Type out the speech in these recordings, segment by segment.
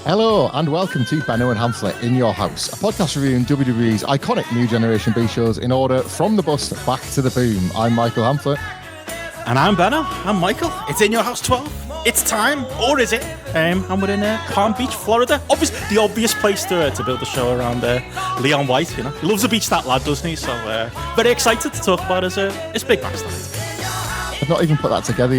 Hello and welcome to Benno and Hamflett In Your House, a podcast reviewing WWE's iconic new generation B shows in order from the bust back to the boom. I'm Michael Hamflett. And I'm Benno. I'm Michael. It's In Your House 12. It's time, or is it? And we're in Palm Beach, Florida. The obvious place to build a show around Leon White. You know, he loves the beach, that lad, doesn't he? So very excited to talk about his big match tonight. I've not even put that together,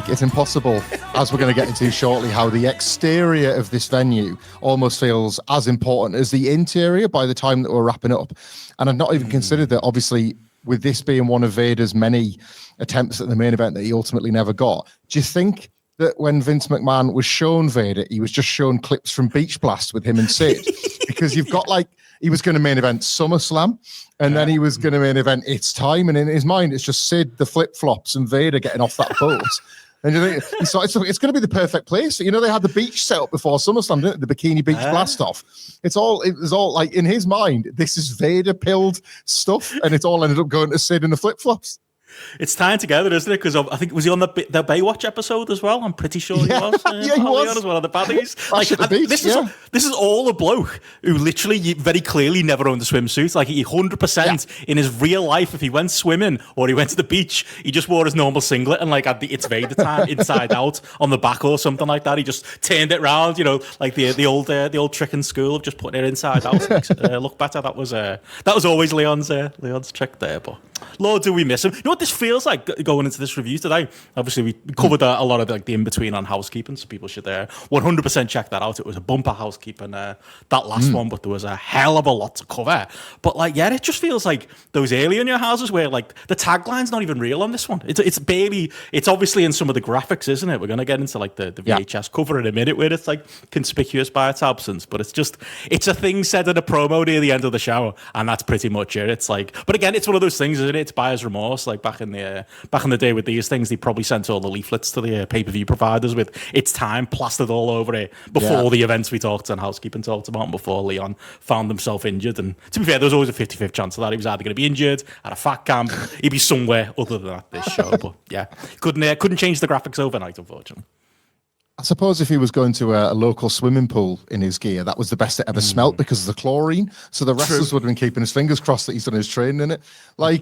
it's impossible, as we're going to get into shortly, how the exterior of this venue almost feels as important as the interior by the time that we're wrapping up. And I've not even considered that, obviously, with this being one of Vader's many attempts at the main event that he ultimately never got. Do you think that when Vince McMahon was shown Vader, he was just shown clips from Beach Blast with him and Sid? Because you've got he was going to main event SummerSlam, and then he was going to main event It's Time, and in his mind, it's just Sid, the flip-flops, and Vader getting off that boat. And you think, it's going to be the perfect place. They had the beach set up before SummerSlam, didn't they? The Bikini Beach Blast-Off. It was all like, in his mind, this is Vader-pilled stuff, and it's all ended up going to Sid in the flip-flops. It's tying together, isn't it? Because I think, was he on the Baywatch episode as well? I'm pretty sure he was. Yeah, he was. As one of the baddies. This is all a bloke who literally very clearly never owned a swimsuit. Like, he 100% in his real life, if he went swimming or he went to the beach, he just wore his normal singlet and had the It's Vader time inside out on the back or something like that. He just turned it round, like the old trick in school of just putting it inside out to look better. That was always Leon's trick there. But Lord, do we miss him? You know what this feels like going into this review today? Obviously, we covered a lot of the in-between on Housekeeping, so people should 100% check that out. It was a bumper Housekeeping, that last one, but there was a hell of a lot to cover. But it just feels like those early In Your Houses where the tagline's not even real on this one. It's obviously in some of the graphics, isn't it? We're going to get into the VHS cover in a minute where it's conspicuous by its absence, but it's a thing said in a promo near the end of the show, and that's pretty much it. It's but again, it's one of those things, isn't it? It's buyer's remorse. Back in the day with these things, they probably sent all the leaflets to the pay-per-view providers with It's Time plastered all over it before the events we talked and Housekeeping talked about, and before Leon found himself injured. And to be fair, there was always a 50-50 chance of that. He was either going to be injured at a fat camp, he'd be somewhere other than at this show. But yeah, couldn't change the graphics overnight, unfortunately. I suppose if he was going to a local swimming pool in his gear, that was the best it ever smelt because of the chlorine. So the wrestlers would have been keeping his fingers crossed that he's done his training in it. I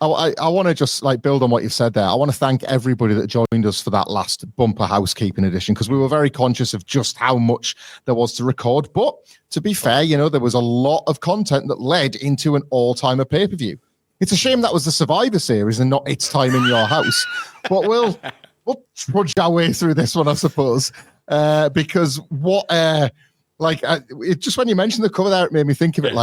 want to just build on what you've said there. I want to thank everybody that joined us for that last bumper Housekeeping edition, because we were very conscious of just how much there was to record. But to be fair, there was a lot of content that led into an all-timer pay-per-view. It's a shame that was the Survivor Series and not It's Time in Your House. But we'll trudge our way through this one, I suppose, because just when you mentioned the cover there, it made me think of it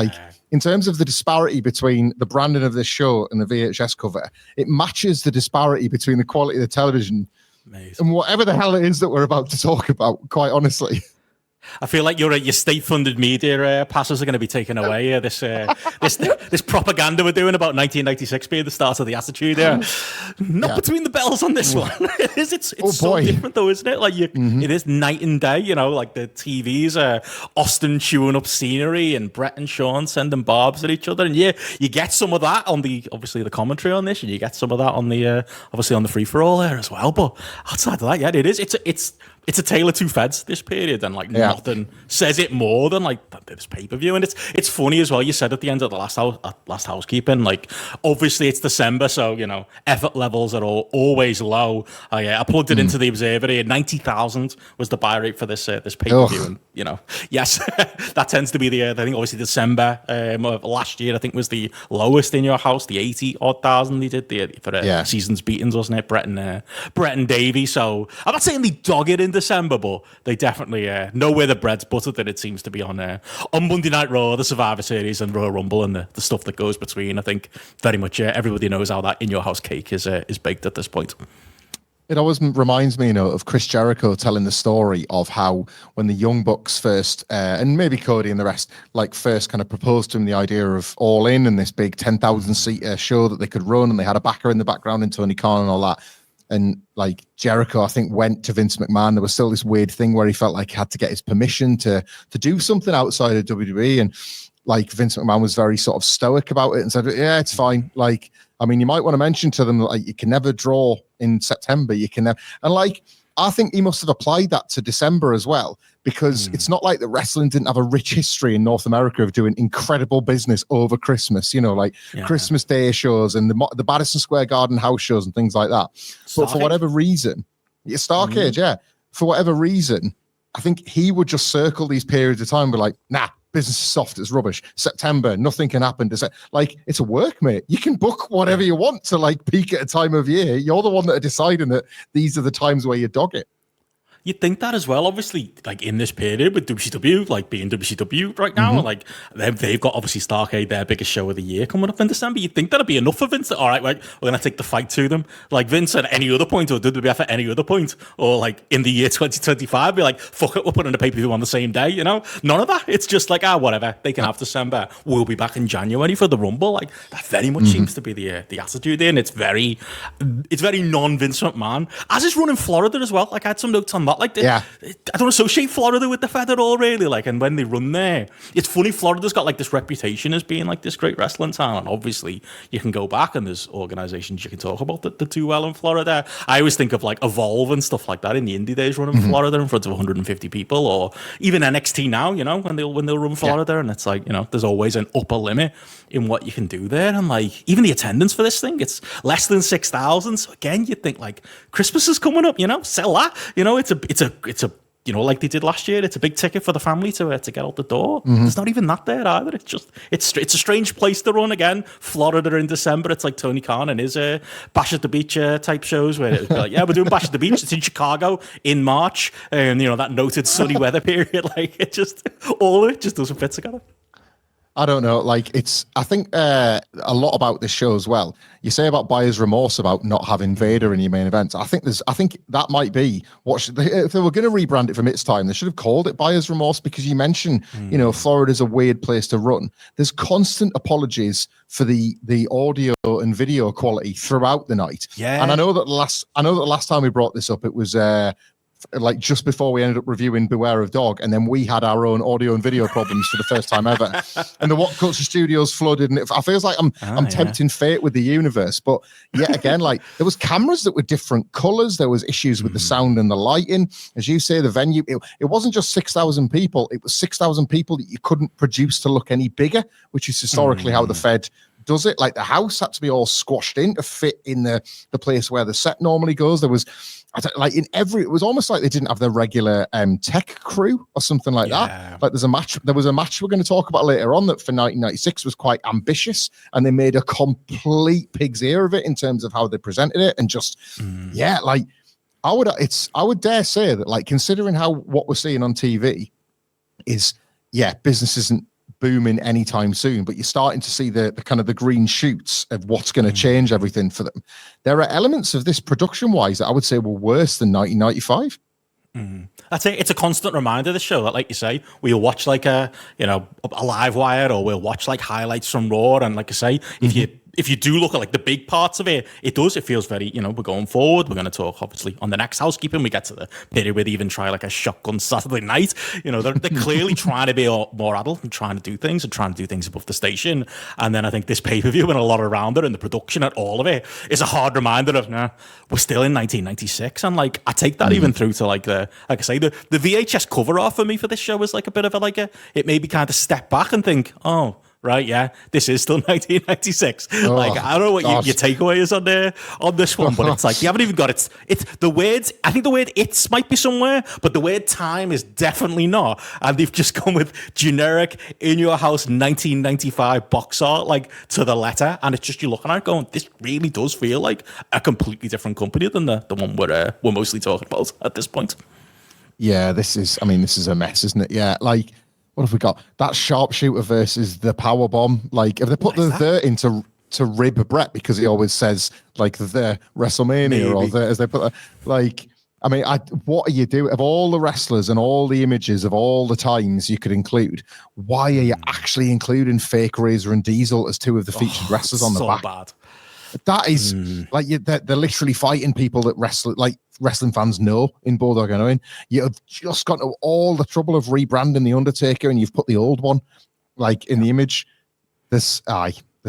in terms of the disparity between the branding of this show and the VHS cover, it matches the disparity between the quality of the television and whatever the hell it is that we're about to talk about, quite honestly. I feel like your state-funded media passes are going to be taken away. This propaganda we're doing about 1996 being the start of the Attitude Era. Between the bells on this one. It's so different though, isn't it? It is night and day. The TVs Austin chewing up scenery and Bret and Shawn sending barbs at each other, and you get some of that on the commentary on this, and you get some of that on the obviously on the free for all there as well. But outside of that, it is. It's a tale of two feds this period, and nothing says it more than this pay-per-view. And it's funny as well. You said at the end of the last Housekeeping, obviously it's December, so effort levels are always low. I plugged it into the Observer here. 90,000 was the buy rate for this pay-per-view, and yes, that tends to be I think obviously December of last year I think was the lowest In Your House, the 80,000 they did for season's beatings, wasn't it? Brett and Davey. So I'm not saying they dog it in December, but they definitely know where the bread's buttered, that it seems to be on Monday Night Raw, the Survivor Series, and Royal Rumble, and the stuff that goes between. I think very much everybody knows how that In Your House cake is baked at this point. It always reminds me, of Chris Jericho telling the story of how when the Young Bucks first, and maybe Cody and the rest, first kind of proposed to him the idea of All In and this big 10,000-seat show that they could run, and they had a backer in the background in Tony Khan and all that. And Jericho, I think, went to Vince McMahon. There was still this weird thing where he felt like he had to get his permission to do something outside of WWE. And Vince McMahon was very sort of stoic about it and said, yeah, it's fine. You might want to mention to them, you can never draw in September. You can never. And I think he must have applied that to December as well, because it's not like that wrestling didn't have a rich history in North America of doing incredible business over Christmas, like Christmas Day shows and the Madison Square Garden house shows and things like that. But for whatever reason, Starcade, for whatever reason, I think he would just circle these periods of time and be like, nah, business is soft, it's rubbish. September, nothing can happen. Like, it's a work, mate. You can book whatever you want to like peak at a time of year. You're the one that are deciding that these are the times where you dog it. You'd think that as well, obviously, like in this period with WCW, like being WCW right now, like they've got obviously Starcade, their biggest show of the year coming up in December. You'd think that'd be enough for Vince. All right, we're going to take the fight to them. Like Vince at any other point, or WWF at any other point, or like in the year 2025, be like, fuck it, we're putting the pay-per-view on the same day, None of that. It's just like, whatever. They can have December. We'll be back in January for the Rumble. Like, that very much seems to be the attitude there, and it's very non-Vince McMahon. As is run in Florida as well. Like, I had some notes on that. Like, I don't associate Florida with the Fed at all, really. Like, and when they run there, it's funny. Florida's got like this reputation as being like this great wrestling town, and obviously you can go back and there's organizations you can talk about that do well in Florida. I always think of like Evolve and stuff like that in the indie days running Florida in front of 150 people, or even NXT now. When they'll run Florida, and it's like there's always an upper limit in what you can do there, and like even the attendance for this thing, it's less than 6,000. So again, you think like Christmas is coming up, sell that. It's a like they did last year. It's a big ticket for the family to get out the door. There's not even that there either. It's just it's a strange place to run again. Florida in December. It's like Tony Khan and his Bash at the Beach type shows where it's like, we're doing Bash at the Beach. It's in Chicago in March, and that noted sunny weather period. Like all of it just doesn't fit together. I don't know. Like, I think a lot about this show as well. You say about buyer's remorse about not having Vader in your main events. I think that might be if they were going to rebrand it from its time, they should have called it buyer's remorse, because you mentioned, Florida's a weird place to run. There's constant apologies for the audio and video quality throughout the night. Yeah. And I know that the last time we brought this up, it was like just before we ended up reviewing Beware of Dog, and then we had our own audio and video problems for the first time ever, and the WhatCulture studios flooded, and I feels like I'm tempting fate with the universe. But yet again, like, there was cameras that were different colors, there was issues with the sound and the lighting. As you say, the venue, it wasn't just 6,000 people, it was 6,000 people that you couldn't produce to look any bigger, which is historically how the Fed does it. Like, the house had to be all squashed in to fit in the place where the set normally goes. There was it was almost like they didn't have their regular tech crew or something like that. Like, there was a match we're going to talk about later on that for 1996 was quite ambitious, and they made a complete pig's ear of it in terms of how they presented it, and just like, I would dare say that, like, considering what we're seeing on TV is business isn't booming anytime soon, but you're starting to see the kind of the green shoots of what's going to change everything for them. There are elements of this production wise that I would say were worse than 1995. I'd say it's a constant reminder, this show, that, like you say, we'll watch like a live wire, or we'll watch like highlights from Raw, and like I say, if you do look at like the big parts of it, it feels very, we're going forward. We're going to talk obviously on the next Housekeeping. We get to the period where they even try like a shotgun Saturday night. They're clearly trying to be more adult and trying to do things above the station. And then I think this pay-per-view and a lot around it, and the production and all of it, is a hard reminder of, we're still in 1996. And like, I take that even through to like the VHS cover art for me for this show is like a bit of it made me kind of step back and think, right, this is still 1996. I don't know what your takeaway is on this one, but it's like you haven't even got it. It's the word. I think the word "it's" might be somewhere, but the word "time" is definitely not. And they've just gone with generic "In Your House" 1995 box art, like to the letter, and it's just you looking at it going, this really does feel like a completely different company than the one we're mostly talking about at this point. Yeah, this is a mess, isn't it? Yeah, like, what have we got? That sharpshooter versus the power bomb. Like, if they put the into to rib Bret, because he always says like the WrestleMania, maybe. Or the, as they put like, what are you doing? Of all the wrestlers and all the images of all the times you could include, why are you actually including fake Razor and Diesel as two of the featured wrestlers on the back? Bad. That is like, they're literally fighting people that wrestling fans know in Bulldog and Owen. You've just got all the trouble of rebranding the Undertaker, and you've put the old one like in the image. There's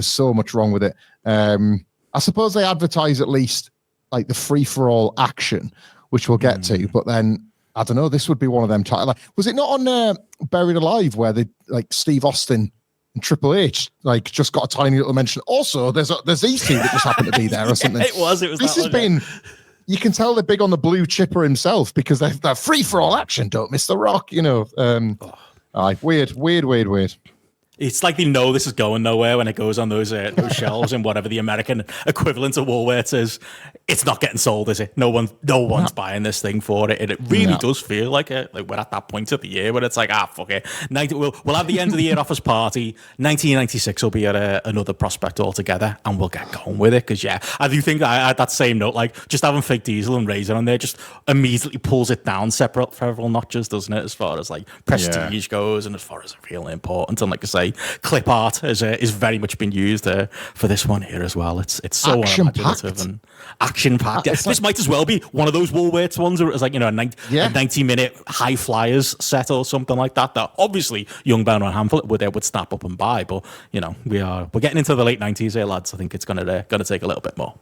so much wrong with it. I suppose they advertise at least like the free for all action, which we'll get to. But then I don't know. This would be one of them. Like, was it not on Buried Alive where they like Steve Austin and Triple H like just got a tiny little mention? Also, there's these two that just happened to be there or something. It was. This has been. You can tell they're big on the blue chipper himself because they're free for all action. Don't miss the Rock. You know. Weird. It's like they know this is going nowhere when it goes on those shelves and whatever the American equivalent of Woolworths is. It's not getting sold, is it? No one's buying this thing for it. And it really does feel like we're at that point of the year where it's like, fuck it. We'll have the end of the year office party. 1996 will be at another prospect altogether, and we'll get going with it. Because I do think I had that same note, like just having Fake Diesel and Razor on there just immediately pulls it down several notches, doesn't it? As far as like prestige goes, and as far as really important, and like I say, clip art has very much been used for this one here as well. It's so imaginative and action packed. This might as well be one of those Woolworths ones where it's like, you know, a 90-minute high flyers set or something like that. That obviously young Benno and Hamflett would snap up and buy, but you know, we're getting into the late 90s here, lads. I think it's gonna take a little bit more.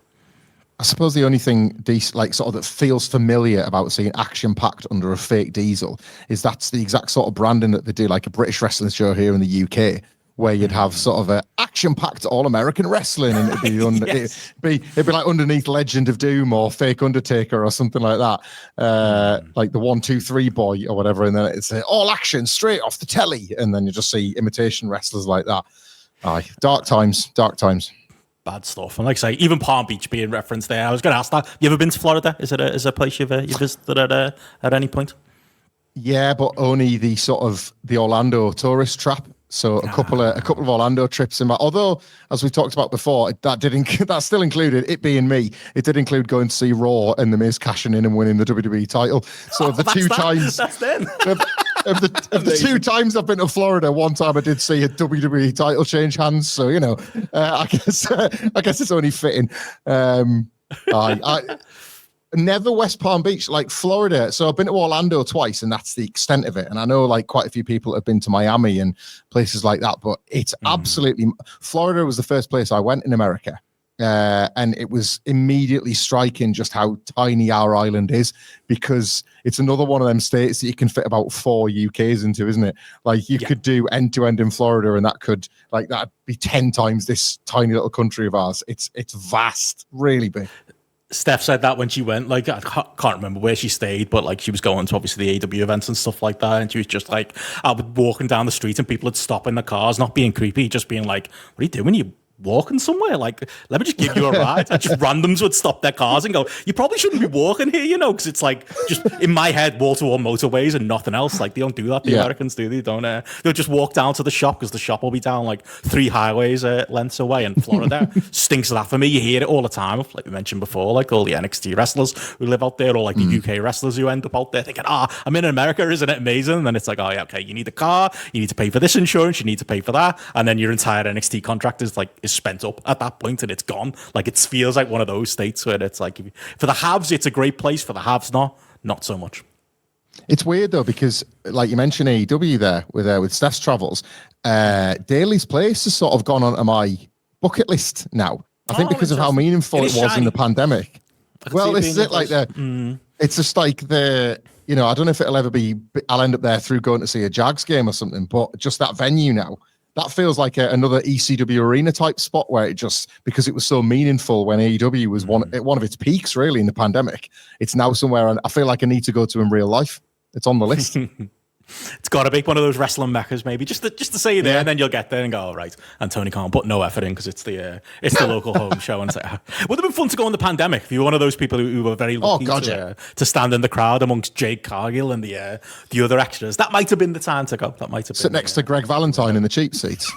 I suppose the only thing that feels familiar about seeing action packed under a fake diesel is that's the exact sort of branding that they do, like a British wrestling show here in the UK, where you'd have sort of a action packed all American wrestling, and it'd be it'd be like underneath Legend of Doom or Fake Undertaker or something like that, like the 1, 2, 3 boy or whatever, and then it's all action straight off the telly, and then you just see imitation wrestlers like that. Dark times. Bad stuff. And like I say, even Palm Beach being referenced there. I was going to ask that. You ever been to Florida? Is it a place you've visited at any point? Yeah, but only the Orlando tourist trap. So a couple of Orlando trips in my. Although, as we talked about before, that still included it being me. It did include going to see Raw and The Miz cashing in and winning the WWE title. So the two times. That's them. Of the 2 times I've been to Florida, one time I did see a WWE title change hands. So you know, I guess it's only fitting. I never West Palm Beach, like Florida. So I've been to Orlando twice, and that's the extent of it. And I know like quite a few people have been to Miami and places like that, but it's absolutely. Florida was the first place I went in America. And it was immediately striking just how tiny our island is, because it's another one of them states that you can fit about 4 UKs into, isn't it? Like you could do end to end in Florida, and that'd be 10 times this tiny little country of ours. It's vast, really big. Steph said that when she went, like, I can't remember where she stayed, but like she was going to obviously the AW events and stuff like that. And she was just like, I was walking down the street and people would stop in the cars, not being creepy, just being like, what are you doing? You walking somewhere? Like, let me just give you a ride. And just randoms would stop their cars and go, you probably shouldn't be walking here, you know, because it's like just in my head, wall-to-wall motorways and nothing else. Like, they don't do that. The Americans do. They don't. They'll just walk down to the shop because the shop will be down like 3 highways lengths away. And Florida stinks of that for me. You hear it all the time, like we mentioned before, like all the NXT wrestlers who live out there, or like the UK wrestlers who end up out there thinking, I'm in America, isn't it amazing? And then it's like, oh yeah, okay, you need a car, you need to pay for this insurance, you need to pay for that, and then your entire NXT contract is spent up at that point and it's gone. Like, it feels like one of those states where it's like, for the haves it's a great place, for the haves not so much. It's weird though, because like you mentioned AEW there with Steph's travels, Daly's Place has sort of gone onto my bucket list now. I think because of how meaningful it was in the pandemic. Well, this is it. Like it's just like I don't know if it'll ever be. I'll end up there through going to see a Jags game or something. But just that venue now, that feels like another ECW arena type spot where it just, because it was so meaningful when AEW was one of its peaks really in the pandemic. It's now somewhere, and I feel like I need to go to in real life. It's on the list. It's got to be one of those wrestling meccas, maybe just to say there, and then you'll get there and go, all right. And Tony can't put no effort in because it's the local home show. And would have been fun to go in the pandemic if you were one of those people who were very lucky to stand in the crowd amongst Jake Cargill and the other extras. That might have been the time to go. That might have been sit next to Greg Valentine in the cheap seats.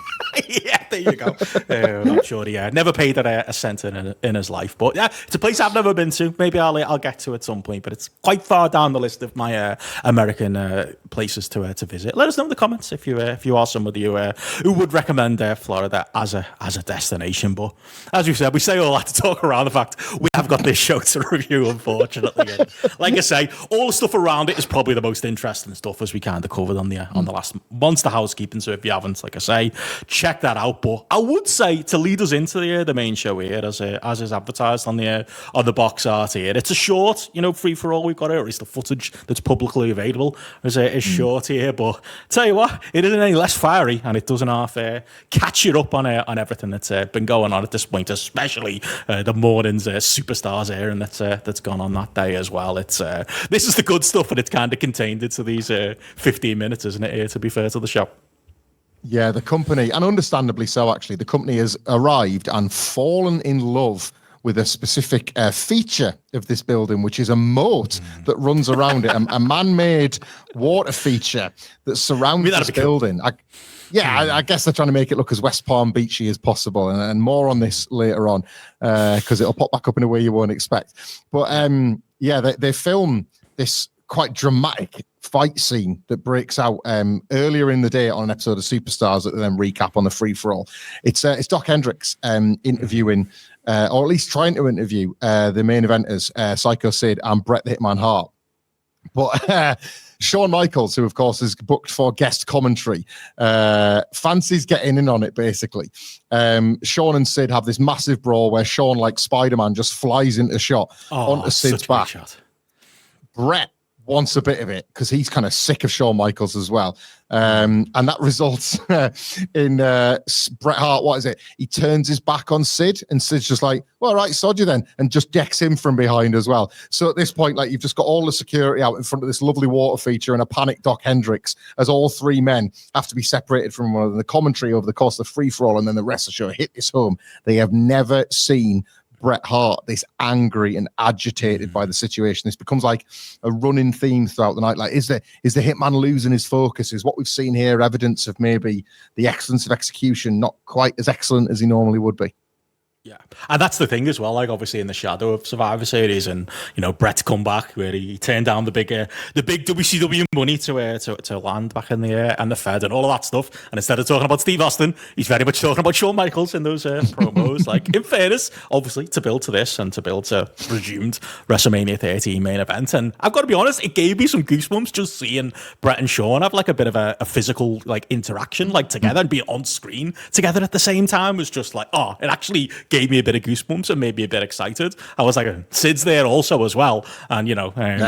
Yeah, there you go. I'm not sure. Never paid a cent in his life, but yeah, it's a place I've never been to. Maybe I'll get to at some point, but it's quite far down the list of my American places to visit. Let us know in the comments if you are somebody who would recommend Florida as a destination. But as we said, we say all that to talk around the fact we have got this show to review, unfortunately. And like I say, all the stuff around it is probably the most interesting stuff, as we kind of covered on the last Monster Housekeeping. So if you haven't, like I say, check that out. out. But I would say to lead us into the main show here, as is advertised on the box art here, it's a short, free for all we've got here, at least the footage that's publicly available is short here. But tell you what, it isn't any less fiery, and it doesn't half catch you up on everything that's been going on at this point, especially the morning's superstars here, and that's gone on that day as well. It's this is the good stuff, and it's kind of contained into these 15 minutes, isn't it? Here, to be fair to the show. Yeah, the company, and understandably so, actually, the company has arrived and fallen in love with a specific feature of this building, which is a moat that runs around it, a man-made water feature that surrounds this building. I guess they're trying to make it look as West Palm Beachy as possible, and more on this later on, because it'll pop back up in a way you won't expect. But they film this quite dramatic fight scene that breaks out earlier in the day on an episode of Superstars that they then recap on the free-for-all. It's Doc Hendricks interviewing, or at least trying to interview, the main eventers, Psycho Sid and Bret the Hitman Hart. But Shawn Michaels, who of course is booked for guest commentary, fancies getting in on it, basically. Shawn and Sid have this massive brawl where Shawn, like Spider-Man, just flies into shot onto Sid's back. Bret wants a bit of it because he's kind of sick of Shawn Michaels as well. And that results in Bret Hart, what is it? He turns his back on Sid, and Sid's just like, well, all right, sod you then, and just decks him from behind as well. So at this point, like, you've just got all the security out in front of this lovely water feature and a panicked Doc Hendricks as all three men have to be separated from one another. The commentary over the course of the free-for-all and then the rest of the show hit this home. They have never seen Bret Hart this angry and agitated by the situation. This becomes like a running theme throughout the night. Like, is the Hitman losing his focus? Is what we've seen here evidence of maybe the excellence of execution not quite as excellent as he normally would be? Yeah, and that's the thing as well. Like, obviously, in the shadow of Survivor Series, and Bret's comeback where he turned down the big WCW money to land back in the air and the Fed and all of that stuff. And instead of talking about Steve Austin, he's very much talking about Shawn Michaels in those promos. Like, in fairness, obviously, to build to this and to build to presumed WrestleMania 13 main event. And I've got to be honest, it gave me some goosebumps just seeing Bret and Shawn have like a bit of a physical like interaction like together and be on screen together at the same time. Was just like, it actually gave me a bit of goosebumps and made me a bit excited. I was like, Sid's there also as well. And,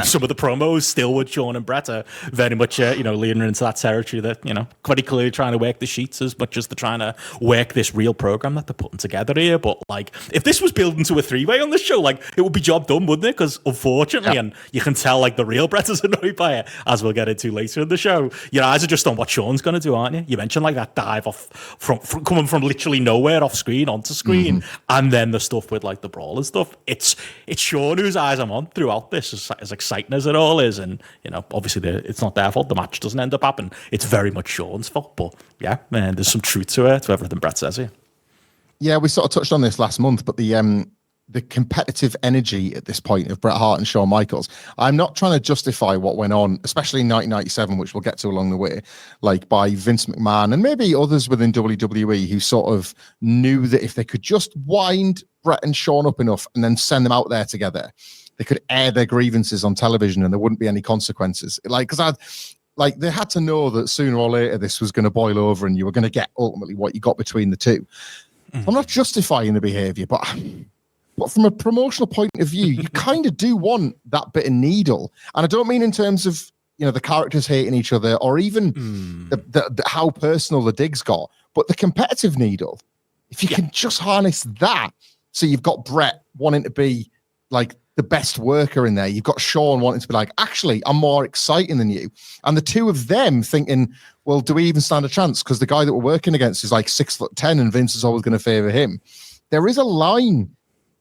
some of the promos still with Shawn and Bret are very much, leading into that territory that, quite clearly trying to work the sheets as much as they're trying to work this real program that they're putting together here. But, like, if this was built into a three-way on this show, like, it would be job done, wouldn't it? Because, unfortunately, and you can tell, like, the real Bret is annoyed by it, as we'll get into later in the show. Your eyes are just on what Shawn's going to do, aren't you? You mentioned, like, that dive off from coming from literally nowhere off screen onto screen. And then the stuff with like the brawl and stuff. It's Shawn whose eyes I'm on throughout this, as exciting as it all is. And obviously it's not their fault. The match doesn't end up happening. It's very much Shawn's fault. But yeah, man, there's some truth to everything Bret says here. Yeah, we sort of touched on this last month, but the competitive energy at this point of Bret Hart and Shawn Michaels, I'm not trying to justify what went on, especially in 1997, which we'll get to along the way, like by Vince McMahon and maybe others within WWE who sort of knew that if they could just wind Bret and Shawn up enough and then send them out there together, they could air their grievances on television and there wouldn't be any consequences. Like, they had to know that sooner or later this was going to boil over and you were going to get ultimately what you got between the two. I'm not justifying the behavior, but from a promotional point of view, you kind of do want that bit of needle. And I don't mean in terms of, the characters hating each other or even the how personal the digs got, but the competitive needle. If you can just harness that, so you've got Bret wanting to be like the best worker in there. You've got Shawn wanting to be like, actually, I'm more exciting than you. And the two of them thinking, well, do we even stand a chance? Because the guy that we're working against is like 6'10" and Vince is always going to favor him. There is a line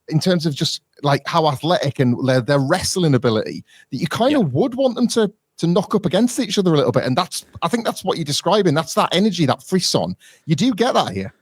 in terms of just like how athletic and their wrestling ability that you kind of would want them to knock up against each other a little bit. And I think that's what you're describing. That's that energy, that frisson. You do get that here.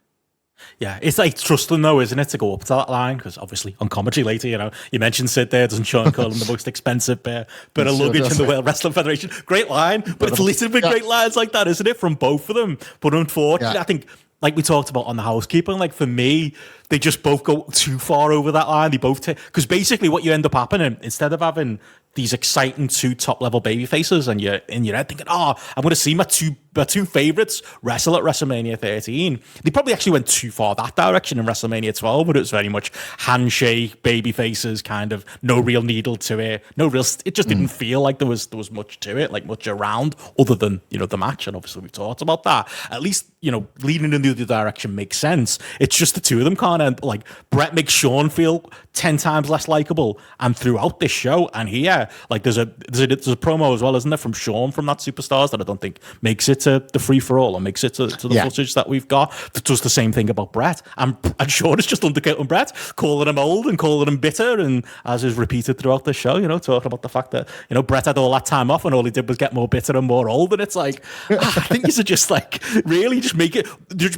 Yeah, it's like trusting though, isn't it, to go up to that line? Because obviously on commentary later, you mentioned Sid there, doesn't Shawn call him the most expensive bit of luggage in the World Wrestling Federation? Great line, but it's littered with great lines like that, isn't it, from both of them? But unfortunately, I think, like we talked about on the housekeeping, like for me, they just both go too far over that line. They both because basically what you end up happening, instead of having these exciting two top level baby faces and you're in your head thinking, I'm going to see my two two favorites wrestle at WrestleMania 13. They probably actually went too far that direction in WrestleMania 12, but it was very much handshake, baby faces, kind of no real needle to it, it just didn't feel like there was much to it, like much around other than, the match. And obviously we've talked about that. At least, leading in the other direction makes sense. It's just the two of them kind of like Bret makes Shawn feel 10 times less likable, and throughout this show and here, like there's a promo as well, isn't there, from Shawn from that Superstars that I don't think makes it to the free for all or makes it to the footage that we've got. That does the same thing about Bret, and Shawn is just undercutting Bret, calling him old and calling him bitter, and as is repeated throughout the show, talking about the fact that Bret had all that time off and all he did was get more bitter and more old, and it's like I think you should just like really just make it.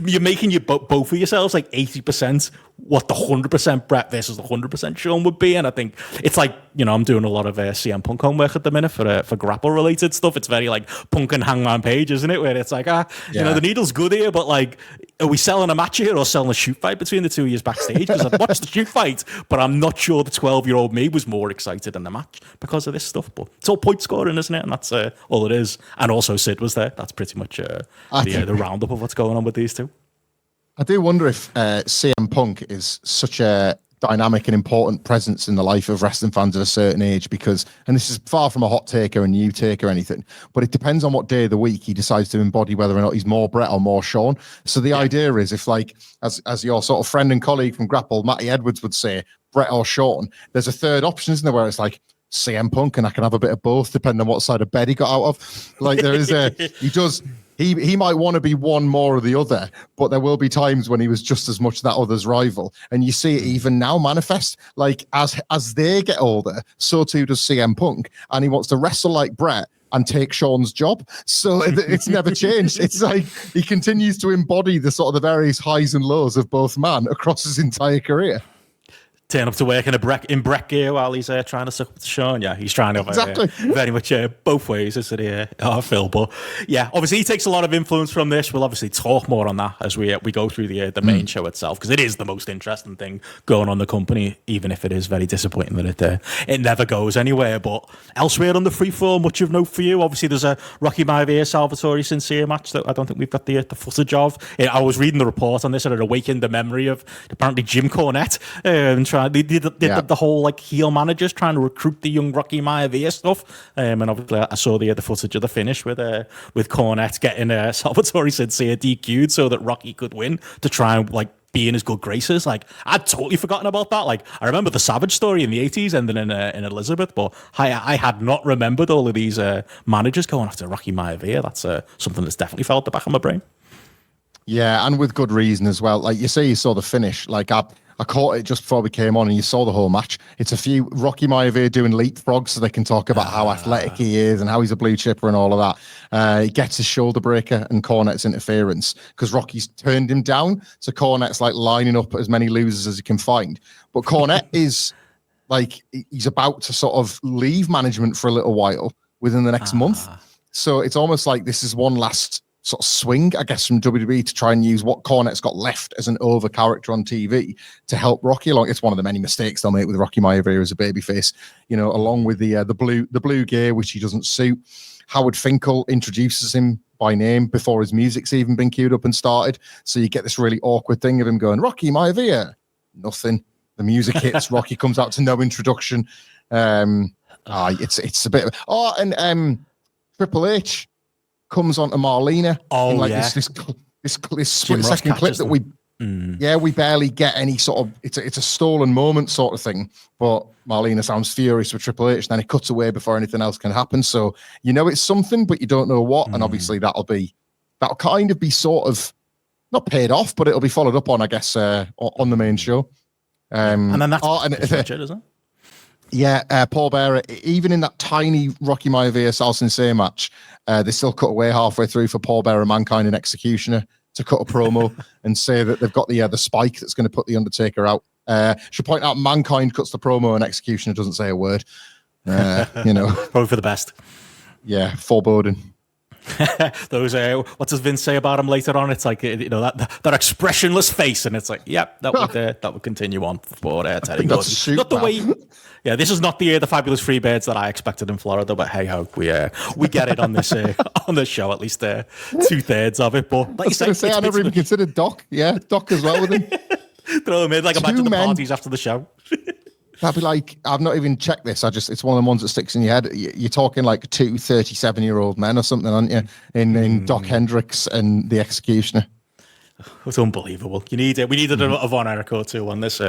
You're making both of yourselves like 80% what the 100% Bret versus the 100% Shawn would be. And I think it's like, I'm doing a lot of CM Punk homework at the minute for GRAPPL related stuff. It's very like Punk and Hangman Page, isn't it? Where it's like, the needle's good here, but like, are we selling a match here or selling a shoot fight between the two of you backstage? Because I've watched the shoot fight, but I'm not sure the 12-year-old me was more excited in the match because of this stuff. But it's all point scoring, isn't it? And that's all it is. And also Sid was there. That's pretty much the roundup of what's going on with these two. I do wonder if CM Punk is such a dynamic and important presence in the life of wrestling fans at a certain age because, and this is far from a hot take or a new take or anything, but it depends on what day of the week he decides to embody whether or not he's more Bret or more Shawn. So the idea is if like, as your sort of friend and colleague from GRAPPL, Matty Edwards would say, Bret or Shawn, there's a third option, isn't there, where it's like, CM Punk, and I can have a bit of both depending on what side of bed he got out of. Like there is he might want to be one more or the other, but there will be times when he was just as much that other's rival. And you see it even now manifest. Like as they get older, so too does CM Punk, and he wants to wrestle like Bret and take Shawn's job. So it's never changed. It's like he continues to embody the sort of the various highs and lows of both men across his entire career. Turn up to work in Bret gear while he's trying to suck up to Shawn. Yeah, he's trying to exactly very much both ways, isn't he? Phil, but yeah, obviously he takes a lot of influence from this. We'll obviously talk more on that as we go through the main show itself, because it is the most interesting thing going on in the company, even if it is very disappointing that it never goes anywhere. But elsewhere on the free fall, much of note for you. Obviously, there's a Rocky Maivia Salvatore Sincere match that I don't think we've got the footage of. I was reading the report on this and it awakened the memory of apparently Jim Cornette and they did the whole like heel managers trying to recruit the young Rocky Maivia stuff, and obviously I saw the footage of the finish with Cornette getting Salvatore Sincere DQ'd so that Rocky could win to try and like be in his good graces. Like I'd totally forgotten about that. Like I remember the Savage story in the 80s ending in Elizabeth, but I had not remembered all of these managers going after Rocky Maivia. That's something that's definitely fell at the back of my brain. Yeah, and with good reason as well. Like you say, you saw the finish. Like I caught it just before we came on, and you saw the whole match. It's a few Rocky Maivia doing leapfrogs so they can talk about how athletic he is and how he's a blue chipper and all of that. He gets his shoulder breaker and Cornette's interference because Rocky's turned him down. So Cornette's like lining up as many losers as he can find. But Cornette is like, he's about to sort of leave management for a little while within the next month. So it's almost like this is one last sort of swing, I guess, from WWE to try and use what Cornette's got left as an over character on TV to help Rocky along. It's one of the many mistakes they'll make with Rocky Maivia as a babyface, along with the blue gear, which he doesn't suit. Howard Finkel introduces him by name before his music's even been queued up and started. So you get this really awkward thing of him going, Rocky Maivia, nothing. The music hits, Rocky comes out to no introduction. It's a bit of, and Triple H comes onto Marlena in like this split second clip that we barely get any sort of, it's a stolen moment sort of thing, but Marlena sounds furious with Triple H, and then it cuts away before anything else can happen. So it's something, but you don't know what, and obviously that'll kind of be sort of not paid off, but it'll be followed up on, I guess, on the main show. And then that's it, isn't it? Yeah, Paul Bearer, even in that tiny Rocky Maivia Sal Sincere match, they still cut away halfway through for Paul Bearer, Mankind, and Executioner to cut a promo and say that they've got the spike that's going to put the Undertaker out. Should point out Mankind cuts the promo and Executioner doesn't say a word. Probably for the best. Yeah, foreboding. Those, what does Vince say about him later on? It's like, that expressionless face, and it's like, yep, that would continue on for Teddy Gordon. Not the way. Yeah, this is not the fabulous Freebirds that I expected in Florida, but hey ho, we get it on this on this show, at least 2/3 of it. But like you say, I never even considered Doc. Yeah, Doc as well with him. Throw him in, like imagine the parties after the show. That'd be like, I've not even checked this. It's one of the ones that sticks in your head. You're talking like 2 37-year-old men or something, aren't you? In Doc Hendricks and the Executioner. It's unbelievable. We needed a Von Erich or two on this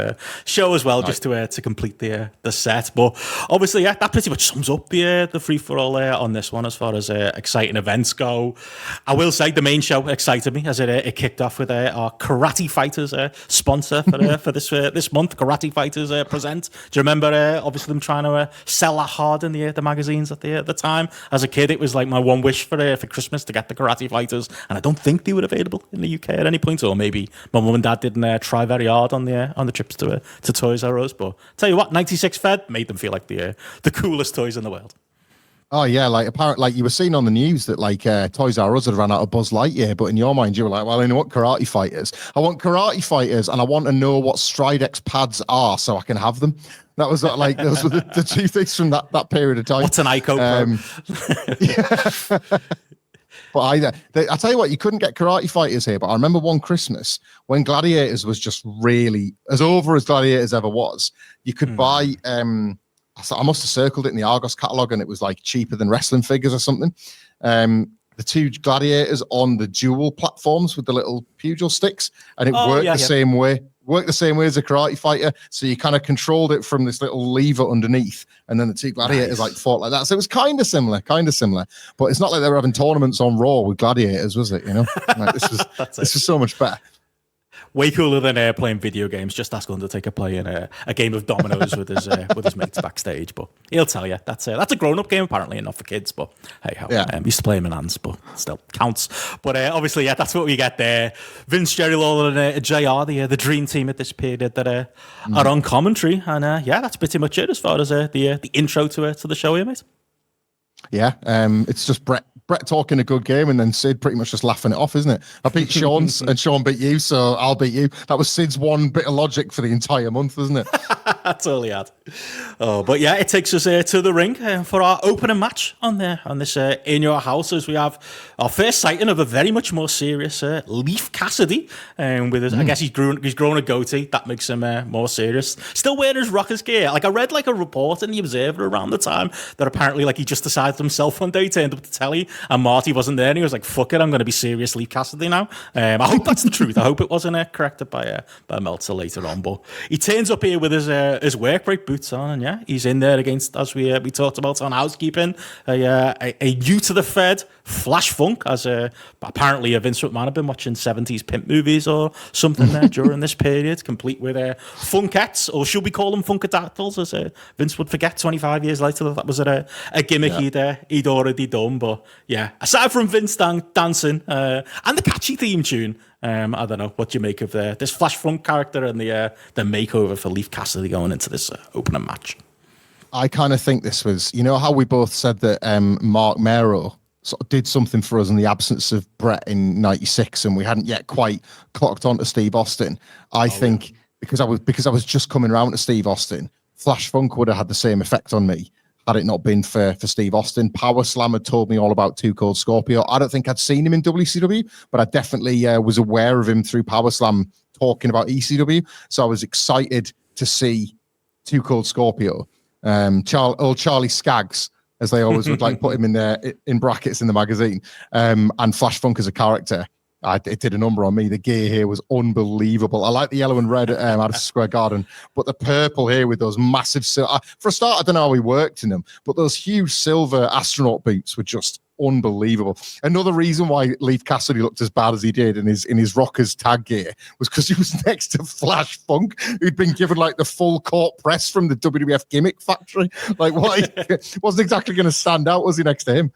show as well, just to complete the set. But obviously, that pretty much sums up the free for all on this one as far as exciting events go. I will say the main show excited me as it kicked off with our Karate Fighters sponsor for this month. Karate Fighters present. Do you remember obviously them trying to sell that hard in the magazines at the time? As a kid, it was like my one wish for Christmas to get the Karate Fighters, and I don't think they were available in the UK at any point, or maybe my mum and dad didn't try very hard on the trips to Toys R Us. But tell you what, 96 Fed made them feel like the coolest toys in the world. Oh yeah, like apparently, like you were seeing on the news that like Toys R Us had ran out of Buzz Lightyear, but in your mind you were like, well, I know what Karate Fighters. I want Karate Fighters, and I want to know what Stridex pads are so I can have them. That was like those were the two things from that period of time. What's an ICO? Yeah. But I tell you what, you couldn't get Karate Fighters here, but I remember one Christmas when Gladiators was just really as over as Gladiators ever was. You could buy, I must have circled it in the Argos catalogue, and it was like cheaper than wrestling figures or something. The 2 Gladiators on the dual platforms with the little pugil sticks, and it worked the same way. Worked the same way as a Karate Fighter, so you kind of controlled it from this little lever underneath, and then the 2 Gladiators like fought like that. So it was kind of similar, but it's not like they were having tournaments on Raw with Gladiators, was it? Like, this was so much better. Way cooler than playing video games. Just ask Undertaker playing a game of dominoes with his mates backstage. But he'll tell you that's a grown-up game apparently, and not for kids. But hey, used to play him in hands, but still counts. But obviously, that's what we get there. Vince, Jerry Lawler, and JR, the dream team at this period that are on commentary, and that's pretty much it as far as the intro to the show here, mate. Yeah, it's just Bret talking a good game, and then Sid pretty much just laughing it off, isn't it? I beat Shawn's and Shawn beat you, so I'll beat you. That was Sid's one bit of logic for the entire month, wasn't it? That's all he had. Oh, but yeah, it takes us to the ring for our opening match on this In Your House, as we have our first sighting of a very much more serious Leif Cassidy, with his, I guess he's grown a goatee. That makes him more serious. Still wearing his rockers gear. Like I read like a report in the Observer around the time that apparently like he just decided himself one day, turned up to telly, and Marty wasn't there, and he was like, fuck it, I'm going to be serious Leif Cassidy now. I hope that's the truth. I hope it wasn't corrected by Meltzer later on. But he turns up here with his work break boots on, and he's in there against, as we talked about on Housekeeping, a new to the Fed Flash Funk, as apparently Vince McMahon had been watching 70s pimp movies or something there during this period, complete with funkettes, or should we call them funkadactyls, as Vince would forget 25 years later that was a gimmick he'd already done. But yeah, aside from Vince dancing and the catchy theme tune, I don't know what you make of this Flash Funk character and the makeover for Leif Cassidy going into this opening match. I kind of think this was, how we both said that Mark Mero sort of did something for us in the absence of Bret in '96, and we hadn't yet quite clocked on to Steve Austin. I think because I was just coming around to Steve Austin, Flash Funk would have had the same effect on me had it not been for Steve Austin. Power Slam had told me all about Too Cold Scorpio. I don't think I'd seen him in WCW, but I definitely was aware of him through Power Slam talking about ECW. So I was excited to see Too Cold Scorpio. Old Charlie Skaggs, as they always would like put him in there in brackets in the magazine, and Flash Funk as a character. It did a number on me. The gear here was unbelievable. I like the yellow and red at Madison Square Garden, but the purple here with those massive for a start, I don't know how he worked in them, but those huge silver astronaut boots were just unbelievable. Another reason why Leif Cassidy looked as bad as he did in his Rockers tag gear was because he was next to Flash Funk, who'd been given like the full court press from the WWF gimmick factory. Like, what? He wasn't exactly going to stand out, was he, next to him?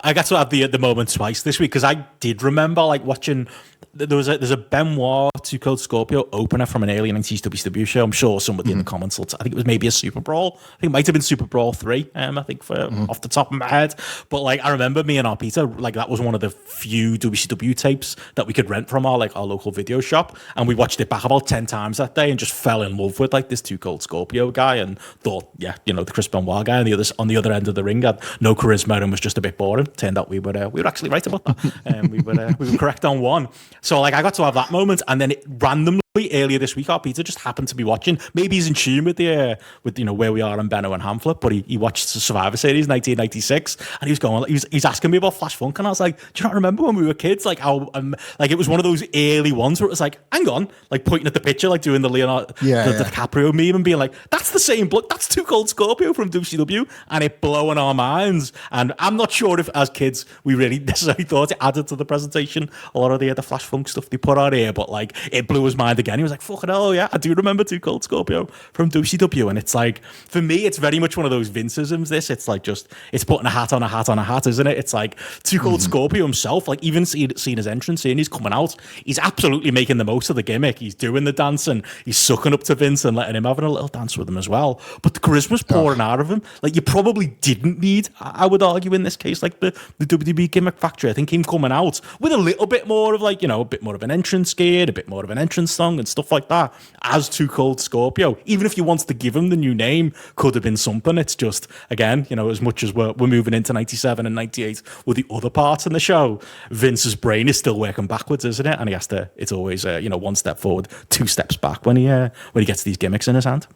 I got to have the moment twice this week because I did remember like watching. There's a Benoit Too Cold Scorpio opener from an early 90s WCW show. I'm sure somebody in the comments will. I think it was maybe a Super Brawl. I think it might have been Super Brawl 3. I think off the top of my head. But like I remember me and our Peter, like that was one of the few WCW tapes that we could rent from our local video shop, and we watched it back about 10 times that day and just fell in love with like this Too Cold Scorpio guy and thought, yeah, the Chris Benoit guy on the other end of the ring had no charisma and was just a bit boring. Turned out we were actually right about that. We were correct on one. So like I got to have that moment, and then it randomly earlier this week, our Peter just happened to be watching. Maybe he's in tune with the where we are on Benno and Hamflett, but he watched the Survivor Series 1996, and he was going, he's asking me about Flash Funk, and I was like, do you not remember when we were kids? Like how like it was one of those early ones where it was like, hang on, like pointing at the picture, like doing the Leonardo DiCaprio meme and being like, that's the same bloke, that's Too Cold Scorpio from WCW, and it blowing our minds. And I'm not sure if as kids we really necessarily thought it added to the presentation a lot of the Flash Funk stuff they put out here, but like it blew his mind again. He was like, fucking hell, yeah, I do remember Too Cold Scorpio from WCW. And it's like, for me, it's very much one of those Vinceisms, this. It's like it's putting a hat on a hat on a hat, isn't it? It's like Too Cold Scorpio himself, like even seeing his entrance and he's coming out, he's absolutely making the most of the gimmick. He's doing the dancing, he's sucking up to Vince and letting him having a little dance with him as well. But the charisma's pouring out of him. Like you probably didn't need, I would argue in this case, like the WWE gimmick factory. I think him coming out with a little bit more of like, a bit more of an entrance gear, a bit more of an entrance song and stuff like that as Too Cold Scorpio, even if you wanted to give him the new name, could have been something. It's just, again, as much as we're moving into 97 and 98 with the other parts in the show, Vince's brain is still working backwards, isn't it? And he has to, it's always one step forward, two steps back when he gets these gimmicks in his hand.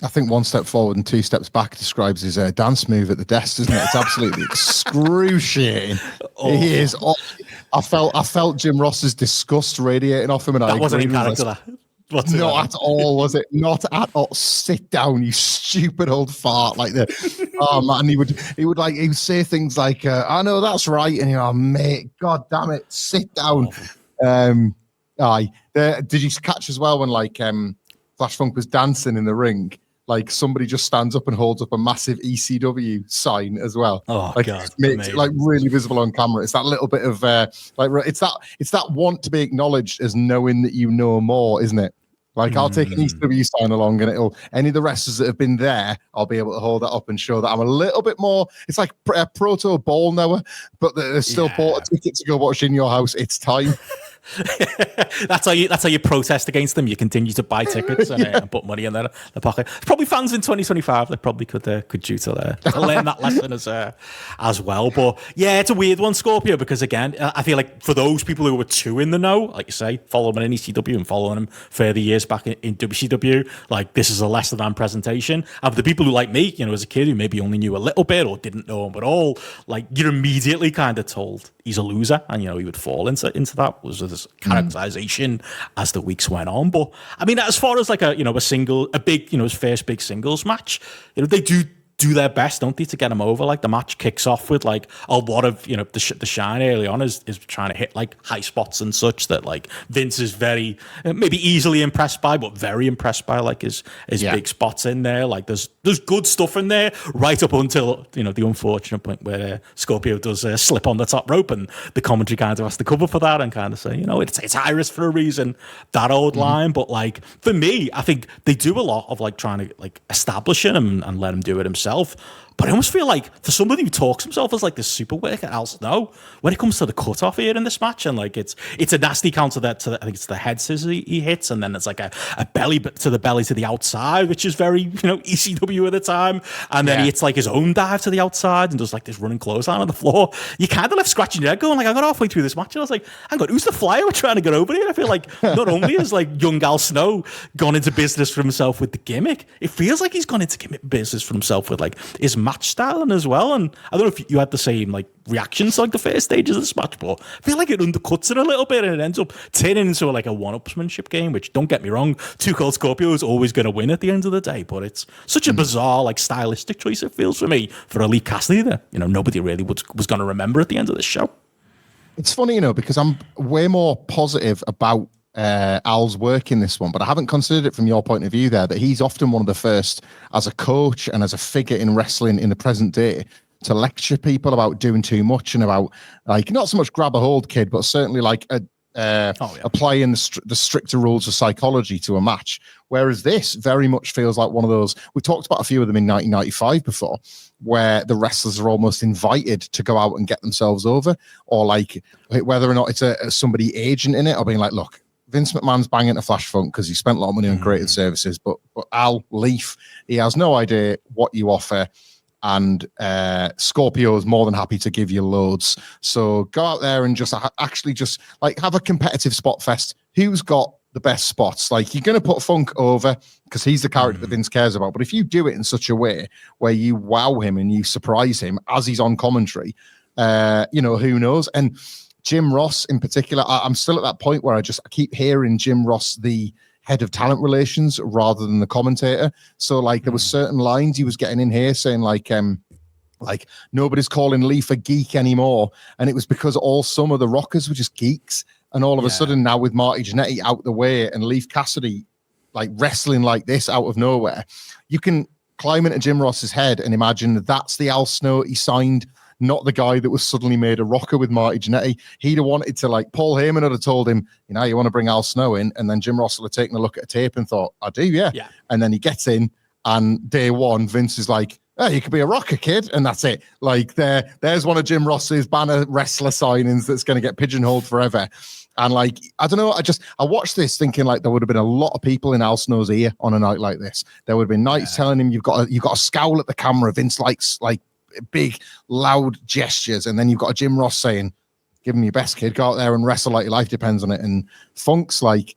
I think one step forward and two steps back describes his dance move at the desk, doesn't it? It's absolutely excruciating. He is. I felt Jim Ross's disgust radiating off him, and that wasn't in character. Not at all, was it? Not at all. Sit down, you stupid old fart! Like the oh man, he would say things like, "I know that's right," and oh mate, god damn it, sit down. Did you catch as well when Flash Funk was dancing in the ring? Like somebody just stands up and holds up a massive ECW sign as well. Oh like, god, makes it like really visible on camera. It's that little bit of it's that want to be acknowledged as knowing that you know more, isn't it? Like I'll take an ECW sign along, and any of the wrestlers that have been there, I'll be able to hold that up and show that I'm a little bit more. It's like a proto ball knower, but they're still bought a ticket to go watch In Your House. It's time. That's how you protest against them. You continue to buy tickets and put money in their pocket. Probably fans in 2025 that probably could due to learn that lesson as well. But yeah, it's a weird one, Scorpio, because again, I feel like for those people who were too in the know, like you say, following in ECW and following him for the years back in WCW, like this is a lesser than presentation. And for the people who like me, as a kid who maybe only knew a little bit or didn't know him at all, like you're immediately kind of told he's a loser, and he would fall into that was this characterization as the weeks went on. But I mean, as far as like his first big singles match, they do their best, don't they, to get him over. Like the match kicks off with like a lot of the shine early on is trying to hit like high spots and such that like Vince is very maybe easily impressed by, but very impressed by like his big spots in there. Like there's good stuff in there right up until the unfortunate point where Scorpio does slip on the top rope, and the commentary kind of has to cover for that and kind of say it's Iris for a reason, that old line. But like for me, I think they do a lot of like trying to like establish him and let him do it himself. But I almost feel like for somebody who talks himself as like this super worker, Al Snow, when it comes to the cutoff here in this match, and like it's a nasty counter I think it's the head scissors he hits, and then it's like a belly to the belly to the outside, which is very ECW at the time, and then he hits like his own dive to the outside and does like this running clothesline on the floor. You kind of left scratching your head going like, I got halfway through this match and I was like, hang on, who's the flyer we're trying to get over here? I feel like not only has like young Al Snow gone into business for himself with the gimmick, it feels like he's gone into business for himself with like his match styling as well. And I don't know if you had the same like reactions to like the first stages of this match, but I feel like it undercuts it a little bit and it ends up turning into like a one-upsmanship game, which, don't get me wrong, Too Cold Scorpio is always going to win at the end of the day, but it's such a bizarre like stylistic choice, it feels for me, for Elite Cassidy that nobody really was going to remember at the end of this show. It's funny, because I'm way more positive about Al's work in this one, but I haven't considered it from your point of view there, that he's often one of the first as a coach and as a figure in wrestling in the present day to lecture people about doing too much and about like not so much grab a hold, kid, but certainly like applying the stricter rules of psychology to a match. Whereas this very much feels like one of those, we talked about a few of them in 1995 before, where the wrestlers are almost invited to go out and get themselves over, or like whether or not it's somebody agent in it or being like, look, Vince McMahon's banging a Flash Funk because he spent a lot of money on creative services, but Al Leaf, he has no idea what you offer. And Scorpio is more than happy to give you loads. So go out there and just actually just like have a competitive spot fest. Who's got the best spots? Like you're going to put Funk over because he's the character that Vince cares about. But if you do it in such a way where you wow him and you surprise him as he's on commentary, who knows? And Jim Ross in particular, I'm still at that point where I keep hearing Jim Ross, the head of talent relations, rather than the commentator. So like there was certain lines he was getting in here saying like nobody's calling Leaf a geek anymore. And it was because all some of the rockers were just geeks. And all of a sudden now with Marty Jannetty out the way and Leaf Cassidy like wrestling like this out of nowhere, you can climb into Jim Ross's head and imagine that's the Al Snow he signed, not the guy that was suddenly made a rocker with Marty Jannetty. He'd have wanted to, like, Paul Heyman would have told him, you want to bring Al Snow in, and then Jim Ross would have taken a look at a tape and thought, I do, yeah. And then he gets in, and day one, Vince is like, oh, you could be a rocker, kid, and that's it. Like, there's one of Jim Ross's banner wrestler signings that's going to get pigeonholed forever. And, like, I don't know, I watched this thinking, like, there would have been a lot of people in Al Snow's ear on a night like this. There would have been nights telling him, you've got to scowl at the camera. Vince likes, like, big, loud gestures, and then you've got a Jim Ross saying, give him your best, kid, go out there and wrestle like your life depends on it. And Funk's like,